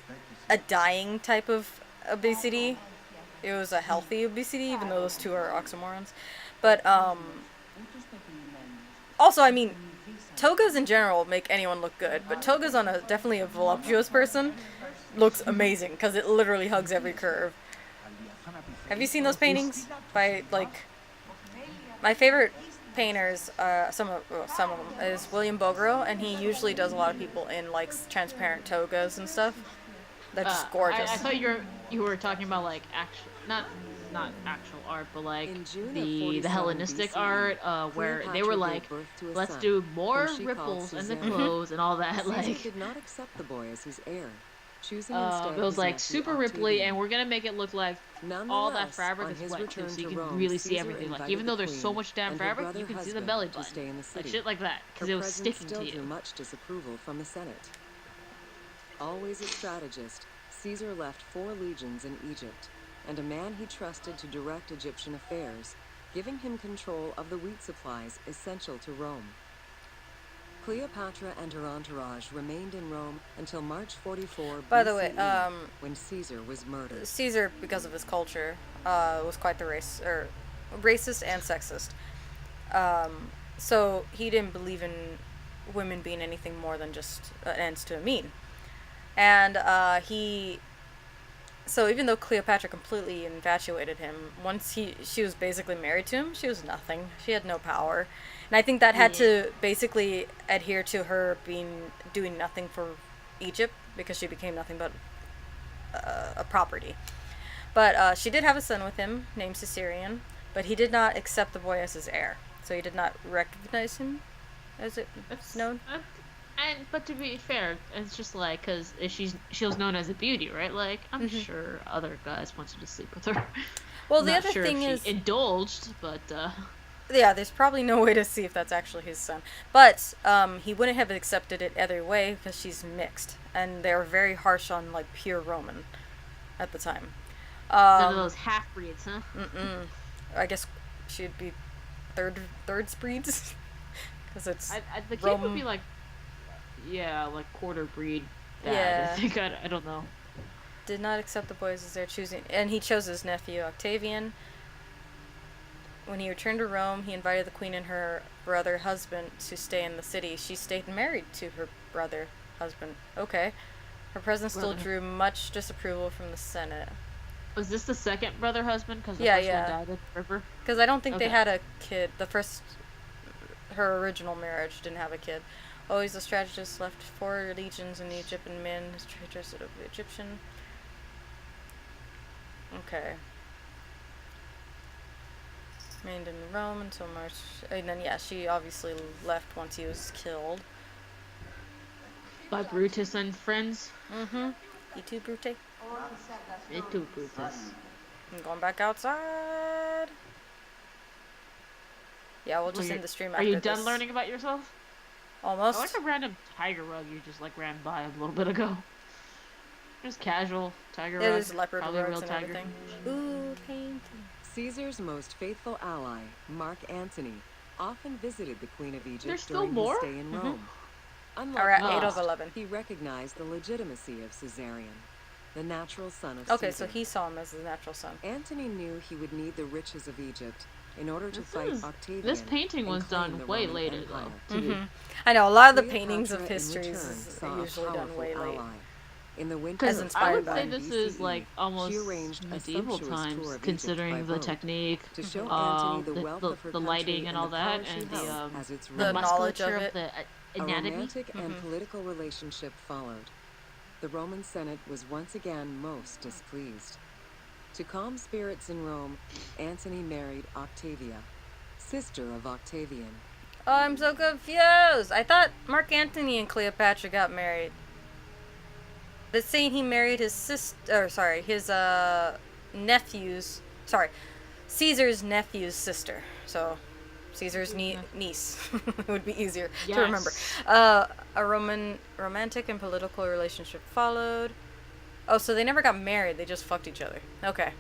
a dying type of obesity. It was a healthy obesity, even though those two are oxymorons. But also, I mean, togas in general make anyone look good, but togas on a definitely a voluptuous person looks amazing because it literally hugs every curve. Have you seen those paintings by like my favorite painters? Some of them is William Bogro, and he usually does a lot of people in like transparent togas and stuff. They're just gorgeous. I thought you were talking about like actual not actual art, but like In June of the 47 Hellenistic BCE, art, where they were Cleopatra like, gave birth to a let's son, do more whom she called ripples in the Caesar. clothes and all that. Caesar Like, did not accept the boy as his heir, choosing instead it was his like nephew super ripply, Octavian. and we're gonna make it look like all that Nonetheless, fabric on is his wet too, return so you to can Rome, really see Caesar everything. Like, invited even though the there's so queen much damn and her fabric, brother you can see the husband belly to button, stay in the like city. shit like that, because Her it was presence sticking still to drew you. much disapproval from the Senate. Always a strategist, Caesar left 4 legions in Egypt, and a man he trusted to direct Egyptian affairs, giving him control of the wheat supplies essential to Rome. Cleopatra and her entourage remained in Rome until March 44 By the way, BCE, when Caesar was murdered. Caesar, because of his culture, was quite the racist and sexist. So he didn't believe in women being anything more than just ends to a mean. And so even though Cleopatra completely infatuated him, once she was basically married to him, she was nothing. She had no power. And I think that had to basically adhere to her doing nothing for Egypt because she became nothing but a property. But she did have a son with him named Caesarion, but he did not accept the boy as his heir. So he did not recognize him as it's known. But to be fair, it's just like because she was known as a beauty, right? Like I'm sure other guys wanted to sleep with her. Well, I'm the not other sure thing if is, she indulged, but yeah, there's probably no way to see if that's actually his son. But he wouldn't have accepted it either way because she's mixed, and they were very harsh on like pure Roman at the time. none of those half breeds, huh? I guess she'd be third breeds because it's The kid Rome. would be like, yeah, like quarter breed. Bad. Yeah. I think I don't know. Did not accept the boys as their choosing, and he chose his nephew Octavian. When he returned to Rome, he invited the queen and her brother husband to stay in the city. She stayed married to her brother husband. Okay. Her presence still drew much disapproval from the Senate. Was this the second brother husband? Because the Yeah, first yeah. one died at the river. Because I don't think they Okay. had a kid. Her original marriage didn't have a kid. Always a strategist, left 4 legions in Egypt and men his traitors of the Egyptian. Okay. Remained in Rome until March. And then, yeah, she obviously left once he was killed. By Brutus and friends. E tu, Brute? Me too, Brutus. I'm going back outside. Yeah, we'll just end the stream after Are you this. done learning about yourself? Almost. I like a random tiger rug you just like ran by a little bit ago. Just casual tiger rug. Yeah, there's leopard Probably a rugs real and tiger. everything. Ooh, painting. Caesar's most faithful ally, Mark Antony, often visited the Queen of Egypt There's still during more? his stay in Rome. Unlike We're at most, 8 of 11. he recognized the legitimacy of Caesarion, the natural son of Okay, Caesar. so he saw him as the natural son. Antony knew he would need the riches of Egypt in order to fight Octavian. This painting and was claim done the way Roman later, Empire. though. I know, a lot of the Cleopatra, paintings of in histories return, is saw a usually done powerful way late. ally. In the winter As of inspired I would by say 51 this is BCE, like almost she arranged a medieval sumptuous tour times, of Egypt considering by the boat technique, to show Antony the the, wealth the, of her the country lighting and all the that, power she and held as its The ruler. knowledge musculature of of it. the A anatomy. romantic and political relationship followed. The Roman Senate was once again most displeased. To calm spirits in Rome, Antony married Octavia, sister of Octavian. Oh, I'm so confused. I thought Mark Antony and Cleopatra got married. It's saying he married his sister, or sorry, his nephew's, sorry, Caesar's nephew's sister. So, Caesar's niece would be easier to remember. A romantic and political relationship followed. Oh, so they never got married. They just fucked each other. Okay.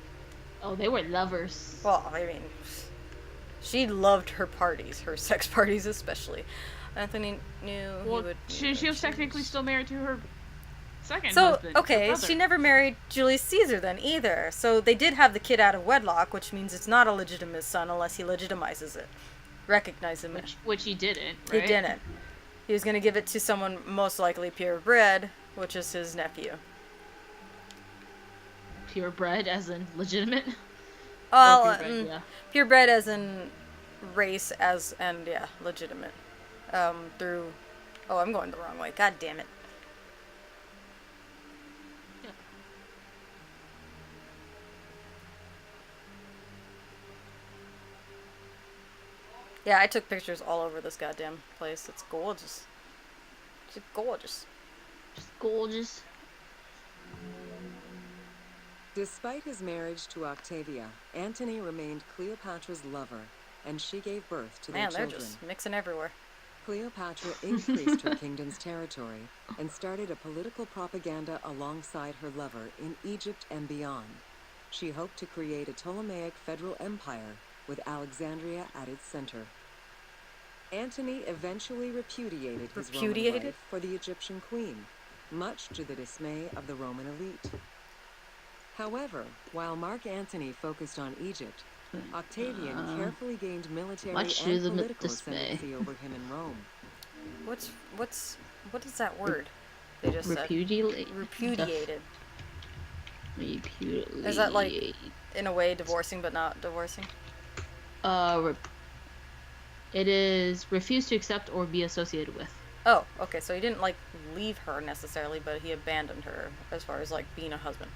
Oh, they were lovers. Well, I mean, she loved her parties, her sex parties especially. Anthony knew he would. She was technically still married to her second so, husband. okay, she never married Julius Caesar then either. So they did have the kid out of wedlock, which means it's not a legitimate son unless he legitimizes it. Recognize him. Which he didn't, right? He didn't. He was going to give it to someone most likely purebred, which is his nephew. Purebred as in legitimate? Well, purebred, yeah. Purebred as in race legitimate. Through... Oh, I'm going the wrong way. God damn it. Yeah. Yeah, I took pictures all over this goddamn place. It's gorgeous. It's gorgeous. Just gorgeous. Despite his marriage to Octavia, Antony remained Cleopatra's lover, and she gave birth to their children. Man, they're just mixing everywhere. Cleopatra increased her kingdom's territory and started a political propaganda alongside her lover in Egypt and beyond. She hoped to create a Ptolemaic federal empire with Alexandria at its center. Antony eventually repudiated his Roman wife for the Egyptian queen, much to the dismay of the Roman elite. However, while Mark Antony focused on Egypt, Octavian carefully gained military and political ascendancy over him in Rome. What is that word? They just repudiated. Said repudiated. Repudiated. Is that like in a way divorcing but not divorcing? It is refused to accept or be associated with. Oh, okay. So he didn't like leave her necessarily, but he abandoned her as far as like being a husband.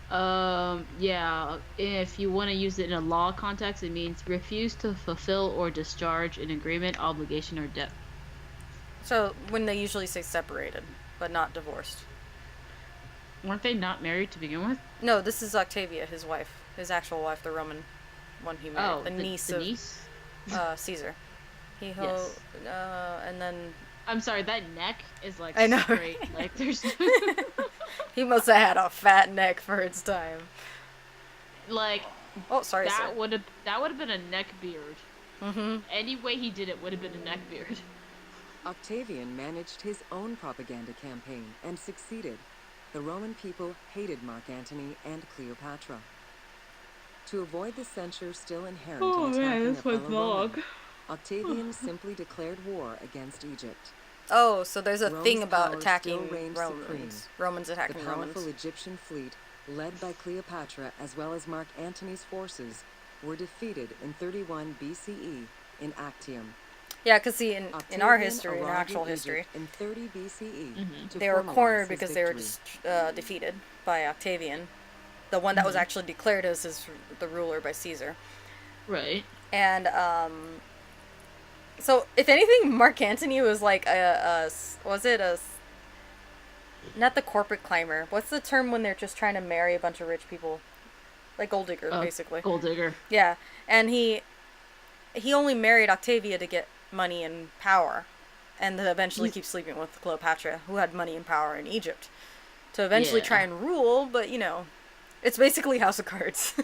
Yeah, if you want to use it in a law context, it means refuse to fulfill or discharge an agreement, obligation, or debt. So when they usually say separated, but not divorced. Weren't they not married to begin with? No, this is Octavia, his wife, his actual wife, the Roman one he married, the niece of Caesar. Yes. And then I'm sorry, that neck is like I know. Straight. Like there's he must have had a fat neck for its time. Like oh, sorry. That would have been a neck beard. Mm-hmm. Any way he did it would have been a neck beard. Octavian managed his own propaganda campaign and succeeded. The Roman people hated Mark Antony and Cleopatra. To avoid the censure still inherent in attacking a fellow Roman, Octavian simply declared war against Egypt. Oh, so there's a Rome's thing about power attacking still reigned Romans. supreme. Romans attacking The powerful Romans. Egyptian fleet, led by Cleopatra as well as Mark Antony's forces, were defeated in 31 BCE in Actium. Yeah, because see, in our history, in our actual in history, in 30 BCE, to they were formalize cornered his because they were victory. defeated by Octavian, the one that was actually declared as the ruler by Caesar. Right. And so if anything, Mark Antony was like not the corporate climber. What's the term when they're just trying to marry a bunch of rich people? Like gold digger, basically. Gold digger. Yeah, and he only married Octavia to get money and power, and to eventually keep sleeping with Cleopatra, who had money and power in Egypt, to eventually try and rule. But you know, it's basically House of Cards,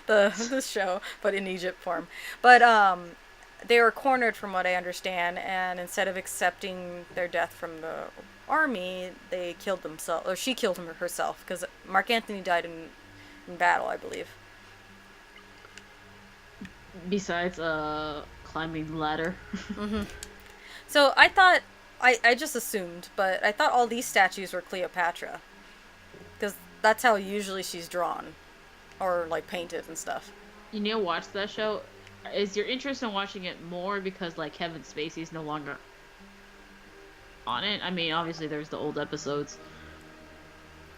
the show, but in Egypt form. But they were cornered, from what I understand, and instead of accepting their death from the army, they killed themselves, or she killed herself, because Mark Antony died in battle, I believe. Besides climbing the ladder. Mm-hmm. So I thought, I just assumed, but I thought all these statues were Cleopatra, because that's how usually she's drawn, or like painted and stuff. You need to watch that show. Is your interest in watching it more because like Kevin Spacey's no longer on it? I mean, obviously there's the old episodes.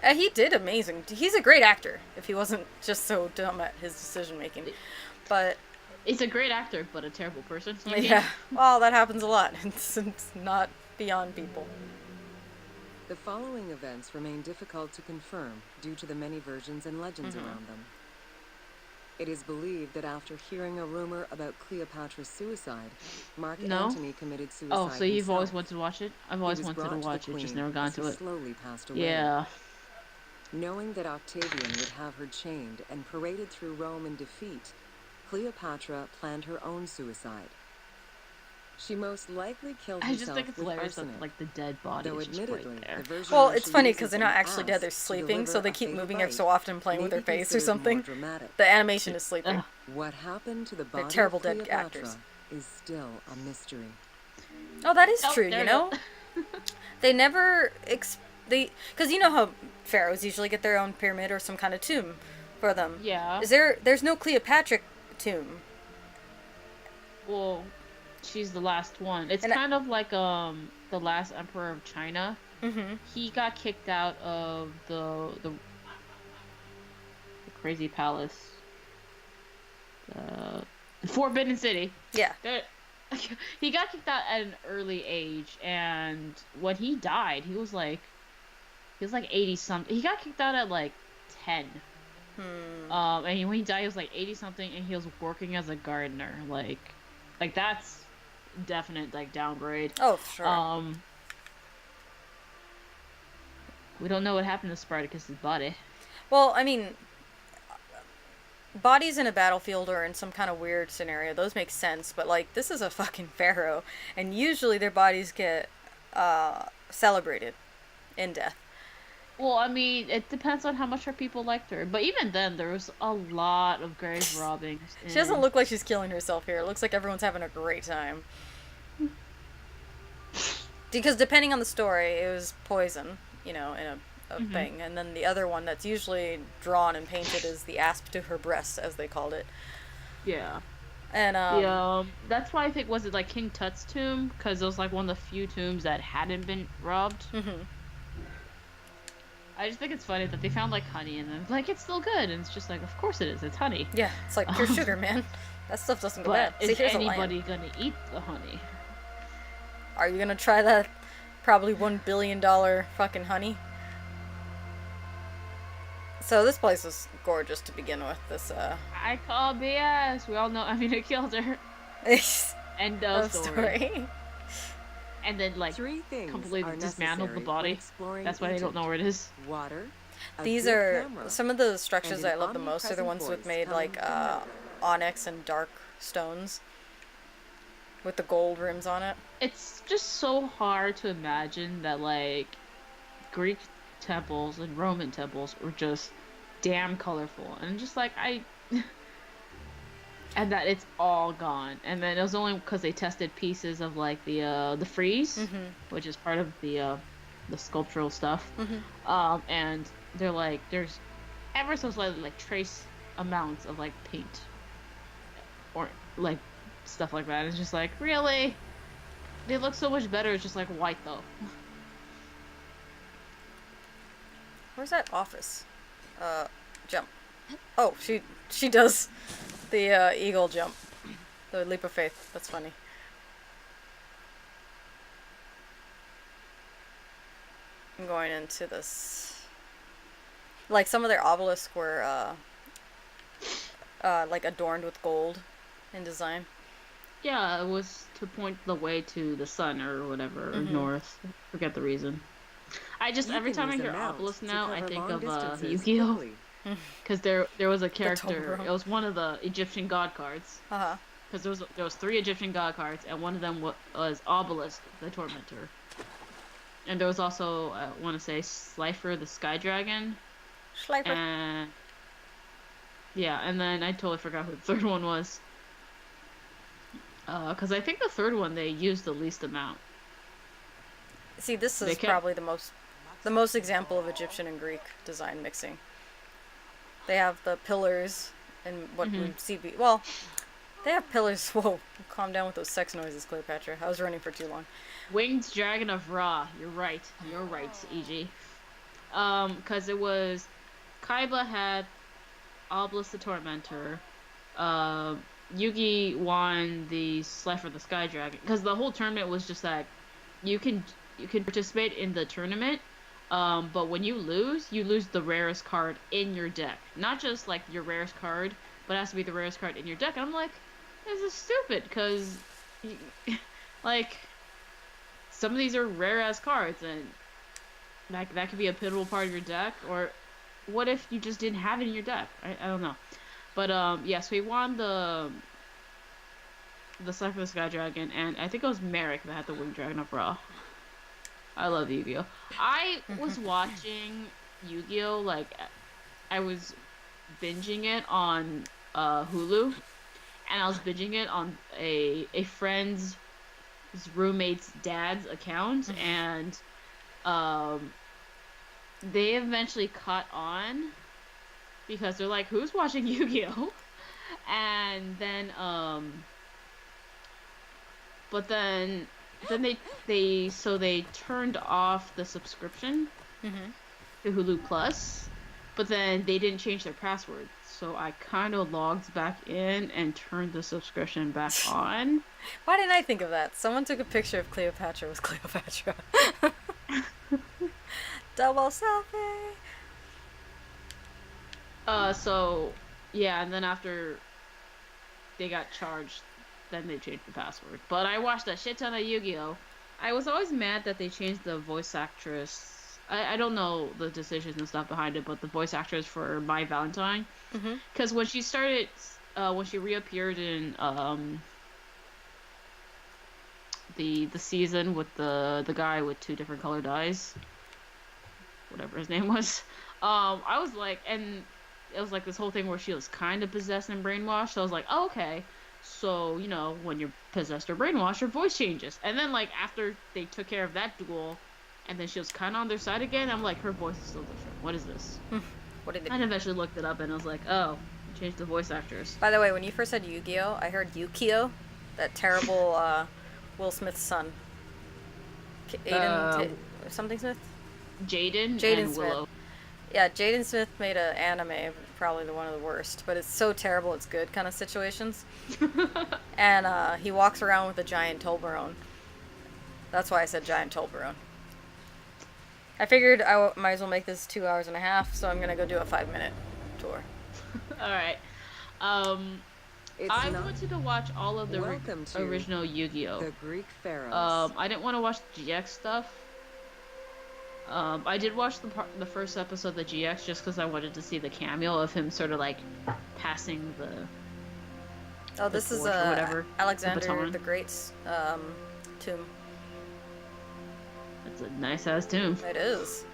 He did amazing. He's a great actor. If he wasn't just so dumb at his decision making, but He's a great actor, but a terrible person. You mean? yeah, well, that happens a lot. It's not beyond people. The following events remain difficult to confirm due to the many versions and legends around them. It is believed that after hearing a rumor about Cleopatra's suicide, Mark Antony committed suicide. Oh, so you've himself. always wanted to watch it? I've He always was wanted to brought watch the it, just queen never gone as he to it. slowly passed away. Yeah. Knowing that Octavian would have her chained and paraded through Rome in defeat, Cleopatra planned her own suicide. She most likely killed I herself just think it's with hilarious arsenic. that, like, the dead body Though is just admittedly, right there. the version Well, where it's she funny uses because they're an not actually dead; ass they're to sleeping, so deliver they a keep fatal moving bite ever so often, playing may with their be face or considered more something. dramatic. The animation is sleeping. Ugh. What happened to the body terrible of dead Cleopatra actors. is still a mystery. Oh, that is Oh, true. there You it know, they never because you know how pharaohs usually get their own pyramid or some kind of tomb for them. Yeah. There's no Cleopatra tomb. Well, she's the last one. It's And kind of like the last emperor of China. Mm-hmm. He got kicked out of the crazy palace, Forbidden City. Yeah. There- he got kicked out at an early age, and when he died, he was like 80 something. He got kicked out at like 10. And when he died, he was like 80 something, and he was working as a gardener. Like that's definite like downgrade. Oh, sure. We don't know what happened to Spartacus's body. Well, I mean, bodies in a battlefield or in some kind of weird scenario, those make sense, but like this is a fucking pharaoh, and usually their bodies get celebrated in death. Well, I mean, it depends on how much her people liked her. But even then, there was a lot of grave robbings. She doesn't look like she's killing herself here. It looks like everyone's having a great time. Because depending on the story, it was poison, you know, in a thing. And then the other one that's usually drawn and painted is the asp to her breast, as they called it. Yeah. And that's why I think, was it like King Tut's tomb? Because it was like one of the few tombs that hadn't been robbed. I just think it's funny that they found like honey and then like it's still good, and it's just like, of course it is, it's honey. yeah, it's like pure sugar, man. That stuff doesn't go But bad. See, is here's a anybody lion. gonna eat the honey? Are you gonna try that probably $1 billion fucking honey? So this place was gorgeous to begin with. This I call BS. We all know. I mean, it killed her. End of story. And then like Three things completely are dismantled the necessary body. when exploring That's why they don't Egypt. know where it is. Water. a These good are camera, some of the structures and that I an love the most are the ones omnipresent with voice made telling like from nowhere. onyx and dark stones with the gold rims on it. It's just so hard to imagine that like Greek temples and Roman temples were just damn colorful, and just like and that it's all gone. And then it was only because they tested pieces of like the frieze, which is part of the sculptural stuff. And they're like, there's ever so slightly like trace amounts of like paint or like stuff like that. It's just like, really? They look so much better. It's just like white though. Where's that office? Jump. Oh, she does the eagle jump. The leap of faith. That's funny. I'm going into this. Like some of their obelisks were like adorned with gold in design. Yeah, it was to point the way to the sun or whatever, or north. Forget the reason. I just, You every can time I use a hear mount obelisk to now, I cover think long of distances Yu-Gi-Oh! quickly. Because there was a character, Totoro. it was one of the Egyptian god cards. Uh-huh. Because there was 3 Egyptian god cards, and one of them was Obelisk, the Tormentor. And there was also, I want to say, Slifer, the Sky Dragon. Schleifer. And yeah, and then I totally forgot who the third one was. Because I think the third one they used the least amount. See, this They is kept- probably the most example of Egyptian and Greek design mixing. They have the pillars and what we see. Well, they have pillars. Whoa, calm down with those sex noises, Cleopatra. I was running for too long. Winged Dragon of Ra. You're right, EG. Because it was Kaiba had Obelisk the Tormentor. Yugi won the Slifer the Sky Dragon. Because the whole tournament was just that you can participate in the tournament, but when you lose the rarest card in your deck. Not just like your rarest card, but it has to be the rarest card in your deck. And I'm like, this is stupid, because like some of these are rare ass cards, and that could be a pivotal part of your deck. Or what if you just didn't have it in your deck? I don't know. But yeah, so he won the Cypher the Sky Dragon, and I think it was Merrick that had the Winged Dragon of Ra. I love Yu-Gi-Oh! I was watching Yu-Gi-Oh! Like, I was binging it on Hulu, and I was binging it on a friend's roommate's dad's account, and they eventually caught on because they're like, who's watching Yu-Gi-Oh? And then but then they turned off the subscription to Hulu Plus, but then they didn't change their password, so I kind of logged back in and turned the subscription back on. Why didn't I think of that? Someone took a picture of Cleopatra with Cleopatra. Double selfie. So yeah, and then after they got charged, then they changed the password. But I watched a shit ton of Yu-Gi-Oh! I was always mad that they changed the voice actress. I don't know the decisions and stuff behind it, but the voice actress for My Valentine, because when she started, when she reappeared in the season with the guy with 2 different colored eyes, whatever his name was, I was like, and it was like this whole thing where she was kind of possessed and brainwashed. So I was like, oh, okay. So, you know, when you're possessed or brainwashed, your voice changes. And then, like, after they took care of that duel, and then she was kind of on their side again, I'm like, her voice is still different. What is this? What did they do? I eventually looked it up, and I was like, oh, changed the voice actors. By the way, when you first said Yu-Gi-Oh, I heard Yukio, that terrible Will Smith's son. Aiden, something Smith? Jaden and Smith. Willow. Yeah, Jaden Smith made an anime, probably one of the worst, but it's so terrible it's good kind of situations. And he walks around with a giant Toblerone. That's why I said giant Toblerone. I figured I might as well make this 2 hours and a half, so I'm gonna go do a 5-minute tour. Alright. I wanted to watch all of the original Yu-Gi-Oh! The Greek pharaohs. I didn't want to watch the GX stuff. I did watch the first episode of the GX just because I wanted to see the cameo of him sort of like passing the. Oh, this is Alexander the Great's tomb. It's a nice ass tomb. It is.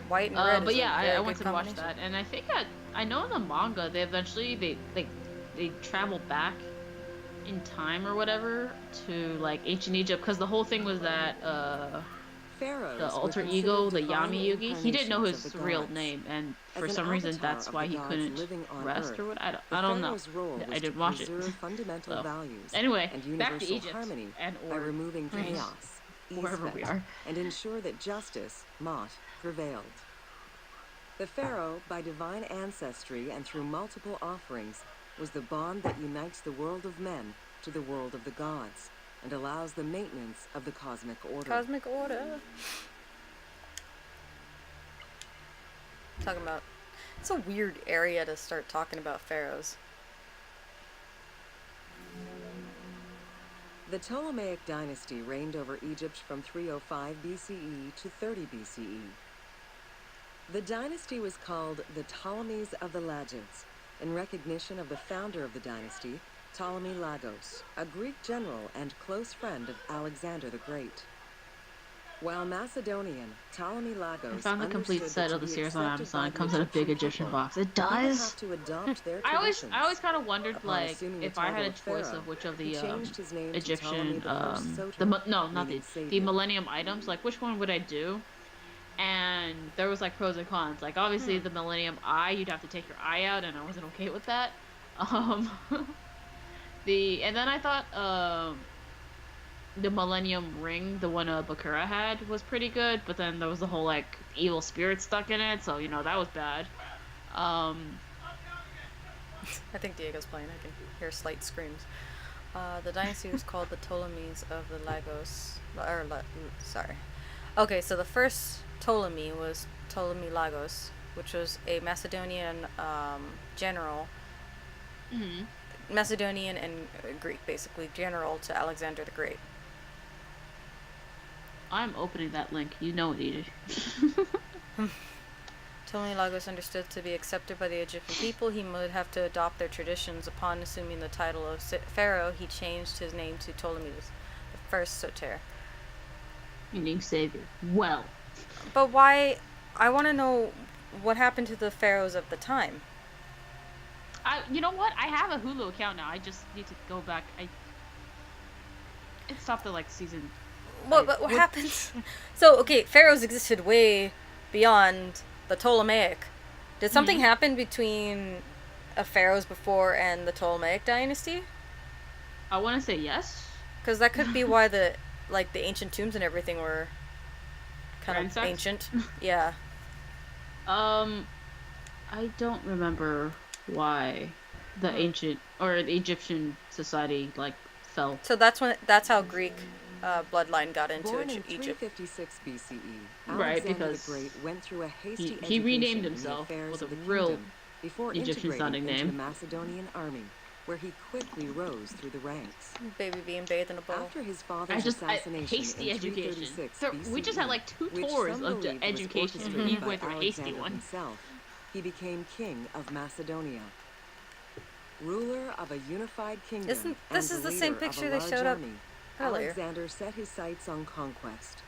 White and red. But yeah, I wanted to watch that, and I think I know in the manga they eventually they travel back in time or whatever to like ancient Egypt, because the whole thing was that the alter ego, the Yami Yugi, he didn't know his real name, and for some reason that's why he couldn't rest or what. I don't know. I didn't watch it. So, anyway, back to Egypt and by removing chaos, wherever we are, and ensure that justice, Mot, prevailed. The pharaoh, by divine ancestry and through multiple offerings, was the bond that unites the world of men to the world of the gods, and allows the maintenance of the cosmic order. Cosmic order. Talking about... It's a weird area to start talking about pharaohs. The Ptolemaic dynasty reigned over Egypt from 305 BCE to 30 BCE. The dynasty was called the Ptolemies of the Lagids, in recognition of the founder of the dynasty, Ptolemy Lagos, a Greek general and close friend of Alexander the Great. While Macedonian, Ptolemy Lagos I found the complete set of the series on Amazon. It comes in a big Egyptian box. It does. I always kind of wondered, like, if I had a choice of which of the Egyptian the Millennium items, like which one would I do? And there was like pros and cons. Like obviously the Millennium Eye, you'd have to take your eye out, and I wasn't okay with that. And then I thought the Millennium Ring, the one Bakura had, was pretty good, but then there was the whole like evil spirit stuck in it, so that was bad. I think Diego's playing. I can hear slight screams. The dynasty was called the Ptolemies of the Lagos. Sorry. Okay, so the first Ptolemy was Ptolemy Lagos, which was a Macedonian general. Macedonian and Greek, basically, general to Alexander the Great. I'm opening that link. You know it, Edith. Ptolemy Lagos understood to be accepted by the Egyptian people. He would have to adopt their traditions. Upon assuming the title of pharaoh, he changed his name to Ptolemy the First Soter. Meaning savior. Well. But why? I want to know what happened to the pharaohs of the time. You know what? I have a Hulu account now. I just need to go back. It stopped at like season. What happens? So, okay, pharaohs existed way beyond the Ptolemaic. Did something happen between pharaohs before and the Ptolemaic dynasty? I want to say yes. Because that could be why the ancient tombs and everything were kind of ancient. Yeah. I don't remember why the ancient or the Egyptian society fell. So that's how Greek bloodline got into Born in Egypt. 356 BCE, Right, Alexander because the Great went through a hasty he renamed education in the himself affairs with a of the real kingdom before Egyptian-sounding integrating into name. the Macedonian army, where he quickly rose through the ranks. Baby being bathed in a bowl. After his father's assassination hasty in education. 336 So BCE, we just had like 2 which tours some of believe was education, and orchestrated he by went through a hasty Alexander one. himself, he became king of Macedonia. Ruler of a unified kingdom, This and is the the same leader of picture a they large showed up army, earlier. Alexander set his sights on conquest.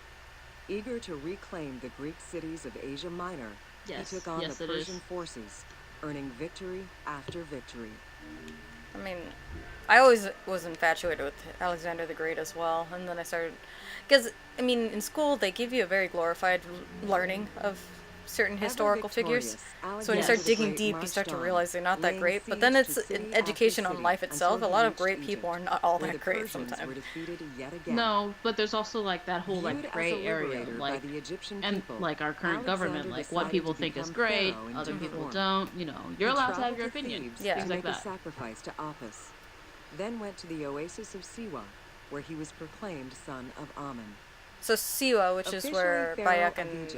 Eager to reclaim the Greek cities of Asia Minor, Yes, he took on yes, the it is. Persian forces, earning victory after victory. I mean, I always was infatuated with Alexander the Great as well, and then I started, because I mean, in school they give you a very glorified learning of certain historical figures. So when you start digging deep, you start to realize they're not that great. But then it's an education on life itself. A lot of great people are not all that great sometimes. No, but there's also that whole gray area, and our current government, what people think is great, other people don't. You're allowed to have your opinion. Yeah. Things like that. Sacrifice to Apis, then went to the oasis of Siwa, where he was proclaimed son of Amun. So Siwa, which is where Bayek and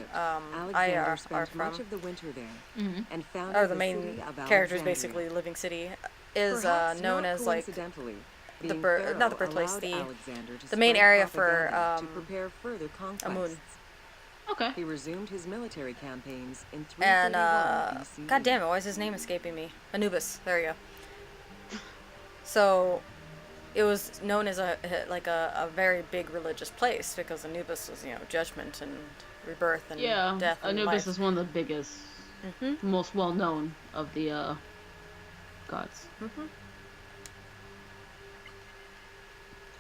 Aya are spent from, much of the winter there, and founded or the the main city of characters, Alexandria. basically living city, is Perhaps known not as coincidentally, the being not the Pharaoh birthplace, allowed Alexander to the main spread area for propaganda to prepare further conquests. Amun. Okay. He resumed his military campaigns in And 331 BCE. God damn it, why is his name escaping me? Anubis. There you go. So it was known as a very big religious place because Anubis was judgment and rebirth and death and Anubis life. is one of the biggest, most well known of the gods.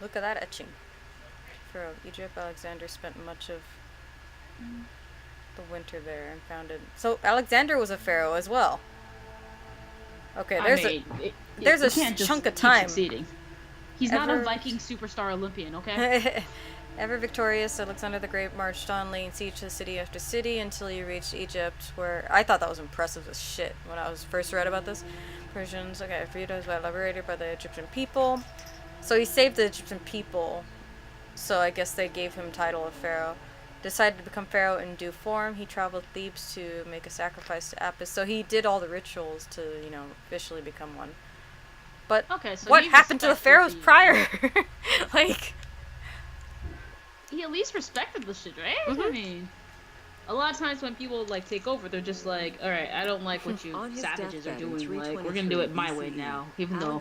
Look at that etching. Pharaoh of Egypt, Alexander spent much of the winter there and founded. So Alexander was a pharaoh as well. Okay, there's you can't a just chunk of keep time. succeeding. He's not a Viking superstar Olympian, okay? Ever victorious, Alexander the Great marched on, laying siege to city after city until he reached Egypt, where I thought that was impressive as shit when I was first read about this. Persians, okay, Phoenicians were liberated by the Egyptian people. So he saved the Egyptian people, so I guess they gave him title of pharaoh. Decided to become pharaoh in due form. He traveled Thebes to make a sacrifice to Apis. So he did all the rituals to, officially become one. But okay, so what happened to the pharaohs prior? He at least respected the shit, right? I mean, a lot of times when people take over, they're just like, all right, I don't like what you savages are doing. We're gonna do it my way now, even though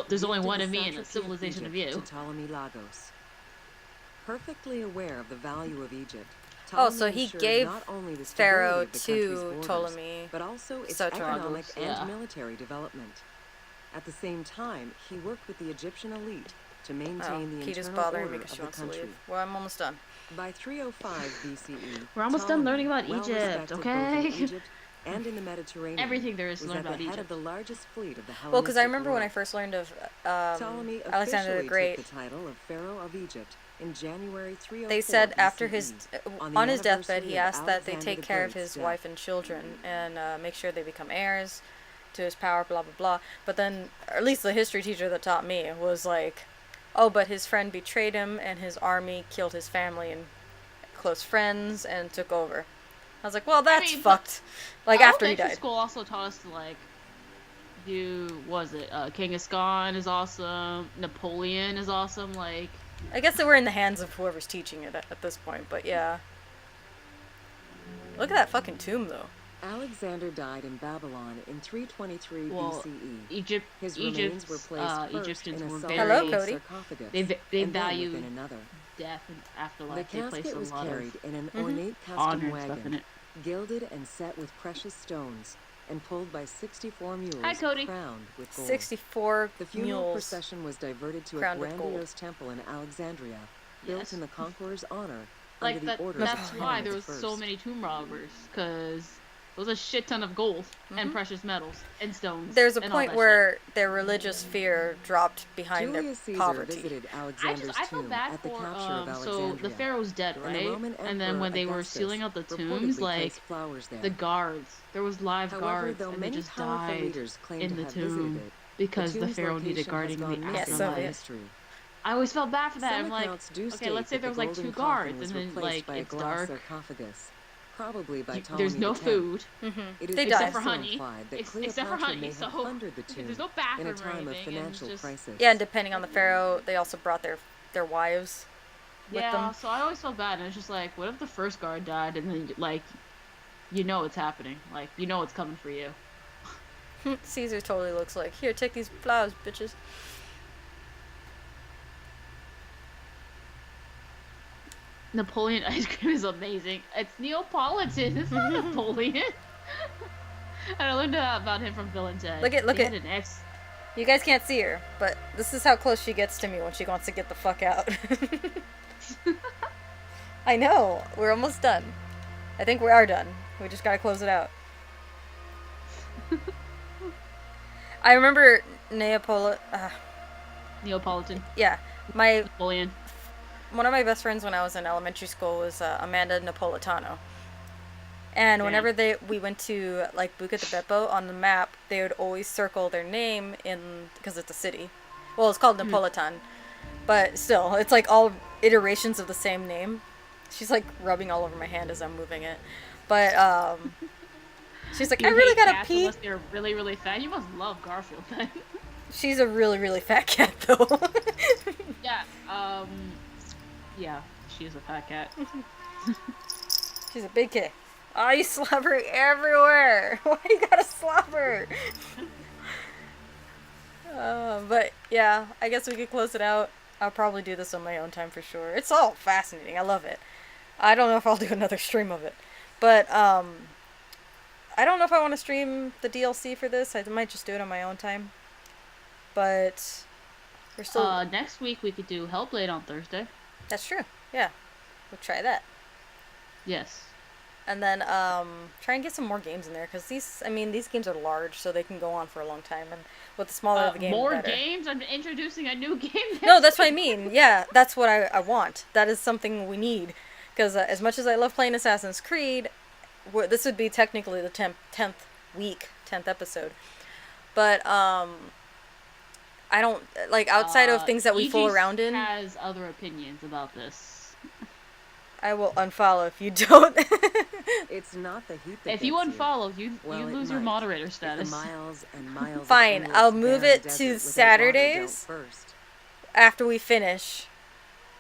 there's only one of me and a civilization of you. Ptolemy Lagos. Perfectly aware of the value of Egypt, So he gave pharaoh to Ptolemy, but also its Soter. economic and military development. At the same time, he worked with the Egyptian elite to maintain the Kita's internal bothering order me because she of wants the to country. leave. Well, I'm almost done. By 305 BCE, We're almost done Ptolemy, learning about Egypt, well-respected both in okay? Egypt and in the Mediterranean, Everything there is to was learn at the about head Egypt. of the largest fleet of the Hellenistic Well, because I remember when I world. first learned of Ptolemy Alexander the officially Great, took the title of Pharaoh of Egypt in January 304 they said after BCE, his on on the his deathbed, anniversary he of asked that they Alexander take the care of Great's his death. wife and children and make sure they become heirs to his power, blah blah blah. But then, or at least the history teacher that taught me was like, oh, but his friend betrayed him and his army killed his family and close friends and took over. I was like, well, that's fucked. Like after he Elementary died. school also taught us to like do, was it Genghis Khan is awesome, Napoleon is awesome, like I guess they were in the hands of whoever's teaching it at this point, but yeah. Look at that fucking tomb, though. Alexander died in Babylon in 323 well, BCE. His remains were placed first Egyptians in a were solid Hello, very Cody. sarcophagus, they and then value within another. death and The afterlife. They placed casket a was lot carried of in an ornate custom honor and stuff in wagon, it. gilded and set with precious stones, and pulled by 64 mules Hi, Cody. crowned with gold. 64 The funeral mules. procession was diverted to a crowned with gold. grandiose temple in Alexandria, built Yes. in the conqueror's honor Like under that. the orders That's of why Herod there the was First. so many tomb robbers, because there was a shit ton of gold and precious metals and stones. There's a and all point that where shit. their religious fear dropped behind Julius their Caesar poverty. visited Alexander's I felt tomb bad at the for capture of so Alexandria. the pharaoh's dead, and the right? Roman And then Emperor when they were Augustus sealing out the reportedly tombs, like placed flowers there. the guards, there was live However, guards, though and they many just powerful died leaders claim in to the have visited tomb it, because the tomb's pharaoh needed location guarding has the gone Yes, missing so by yeah. mystery. I always felt bad for that. Some I'm like, accounts do okay, state let's say that there the was like golden 2 guards, coffin was and then replaced like by a it's glass dark. sarcophagus, probably by Ptolemy There's no X. food, It is They except died. for also honey. implied that Except for Cleopatra honey, may so have plundered the tomb there's no in a bathroom or time of anything, and financial just crisis. Yeah, and depending on the pharaoh, they also brought their wives with yeah. them. So I always felt bad, and it's just like, what if the first guard died, and then like, you know it's happening, like you know it's coming for you. Caesar totally looks like, here, take these flowers, bitches. Napoleon ice cream is amazing. It's Neapolitan. It's not Napoleon. And I learned about him from Bill and Ted. Look He at- had an ex. You guys can't see her, but this is how close she gets to me when she wants to get the fuck out. I know, we're almost done. I think we are done. We just gotta close it out. I remember Neapolitan. yeah, Napoleon. one of my best friends when I was in elementary school was Amanda Napolitano. And whenever we went to like Buca di Beppo on the map, they would always circle their name in, because it's a city. Well, it's called Napolitan, but still, it's like all iterations of the same name. She's like rubbing all over my hand as I'm moving it, but she's like, You I really hate gotta cats pee. Unless they're really, really fat. You must love Garfield then. She's a really, really fat cat though. Yeah. Yeah. She is a fat cat. She's a big kid. Oh, you slobbering everywhere. Why you gotta slobber? But yeah, I guess we could close it out. I'll probably do this on my own time for sure. It's all fascinating. I love it. I don't know if I'll do another stream of it. But, I don't know if I want to stream the DLC for this. I might just do it on my own time. But, we're still... Next week we could do Hellblade on Thursday. That's true. Yeah. We'll try that. Yes. And then, try and get some more games in there. Because these games are large, so they can go on for a long time. And with the smaller the game, more the better. games? I'm introducing a new game next No, that's what I mean. Yeah, that's what I want. That is something we need. Because as much as I love playing Assassin's Creed, this would be technically the 10th episode. But, I don't, like, outside of things that we fool Aegis around in, has other opinions about this. I will unfollow if you don't. It's not the heat that If you gets unfollow, you Well, it lose your might. moderator If status. the miles and miles of Fine, endless I'll move barren it desert to without Saturdays. water don't burst. After we finish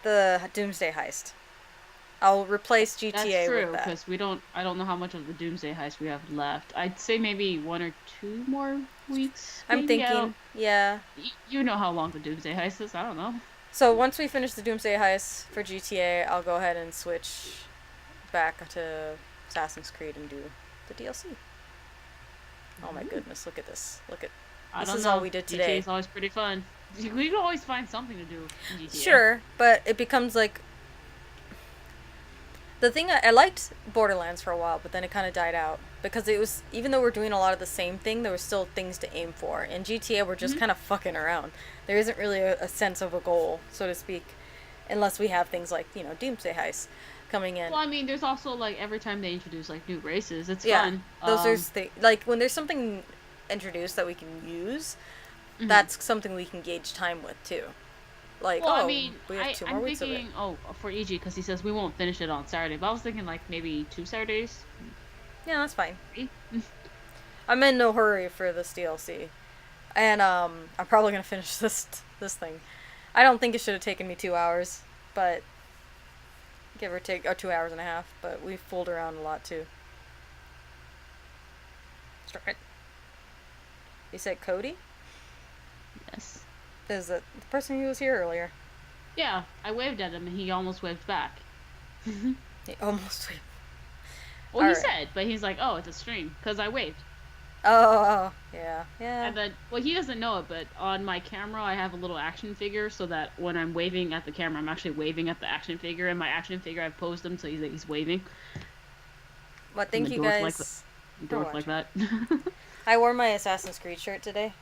the Doomsday Heist. I'll replace GTA That's true, with that. because I don't know how much of the Doomsday Heist we have left. I'd say maybe 1 or 2 more weeks. I'm maybe. thinking, yeah. You know how long the Doomsday Heist is. I don't know. So once we finish the Doomsday Heist for GTA, I'll go ahead and switch back to Assassin's Creed and do the DLC. Oh my goodness, look at this. I This don't is know. all we did today. GTA is always pretty fun. We can always find something to do in GTA. Sure, but it becomes like... The thing I liked Borderlands for a while, but then it kind of died out because it was, even though we're doing a lot of the same thing, there was still things to aim for. In GTA, we're just kind of fucking around. There isn't really a sense of a goal, so to speak, unless we have things like, you know, Doomsday Heist coming in. Well, I mean, there's also like every time they introduce like new races, it's Yeah, fun. those are like when there's something introduced that we can use, that's something we can gauge time with too. Like, Well, oh, I mean, we have 2 more I'm weeks of it. thinking, for EG, because he says we won't finish it on Saturday, but I was thinking like maybe 2 Saturdays. Yeah, that's fine. 3? I'm in no hurry for this DLC, and I'm probably gonna finish this thing. I don't think it should have taken me 2 hours, but give or take, or 2 hours and a half. But we fooled around a lot too. You said Cody? Yes. Is it the person who was here earlier? Yeah, I waved at him and he almost waved back. He almost. Well, he Alright. said, but he's like, oh, it's a stream, because I waved. Oh, yeah. And then, well, he doesn't know it, but on my camera, I have a little action figure so that when I'm waving at the camera, I'm actually waving at the action figure. And my action figure, I've posed him so he's waving. Well, thank you guys. Dork like that. I wore my Assassin's Creed shirt today.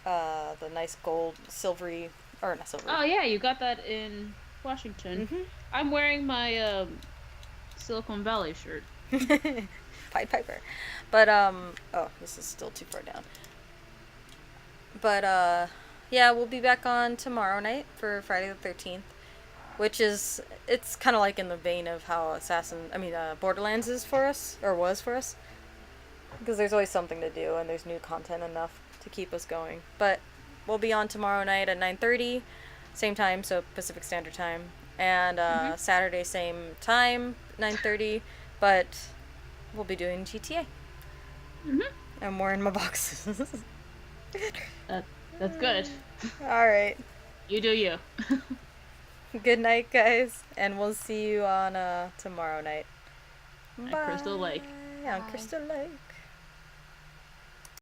The nice gold, silvery, or not silvery. Oh, yeah, you got that in Washington. I'm wearing my Silicon Valley shirt. Pied Piper. But, oh, this is still too far down. But, yeah, we'll be back on tomorrow night for Friday the 13th. Which is, it's kind of like in the vein of how Borderlands is for us, or was for us. Because there's always something to do, and there's new content enough to keep us going. But we'll be on tomorrow night at 9:30, same time, so Pacific Standard Time. And Saturday, same time, 9:30, but we'll be doing GTA. I'm wearing my boxes. That's good. Alright. You do you. Good night, guys, and we'll see you on tomorrow night. At Crystal Lake. On Crystal Lake.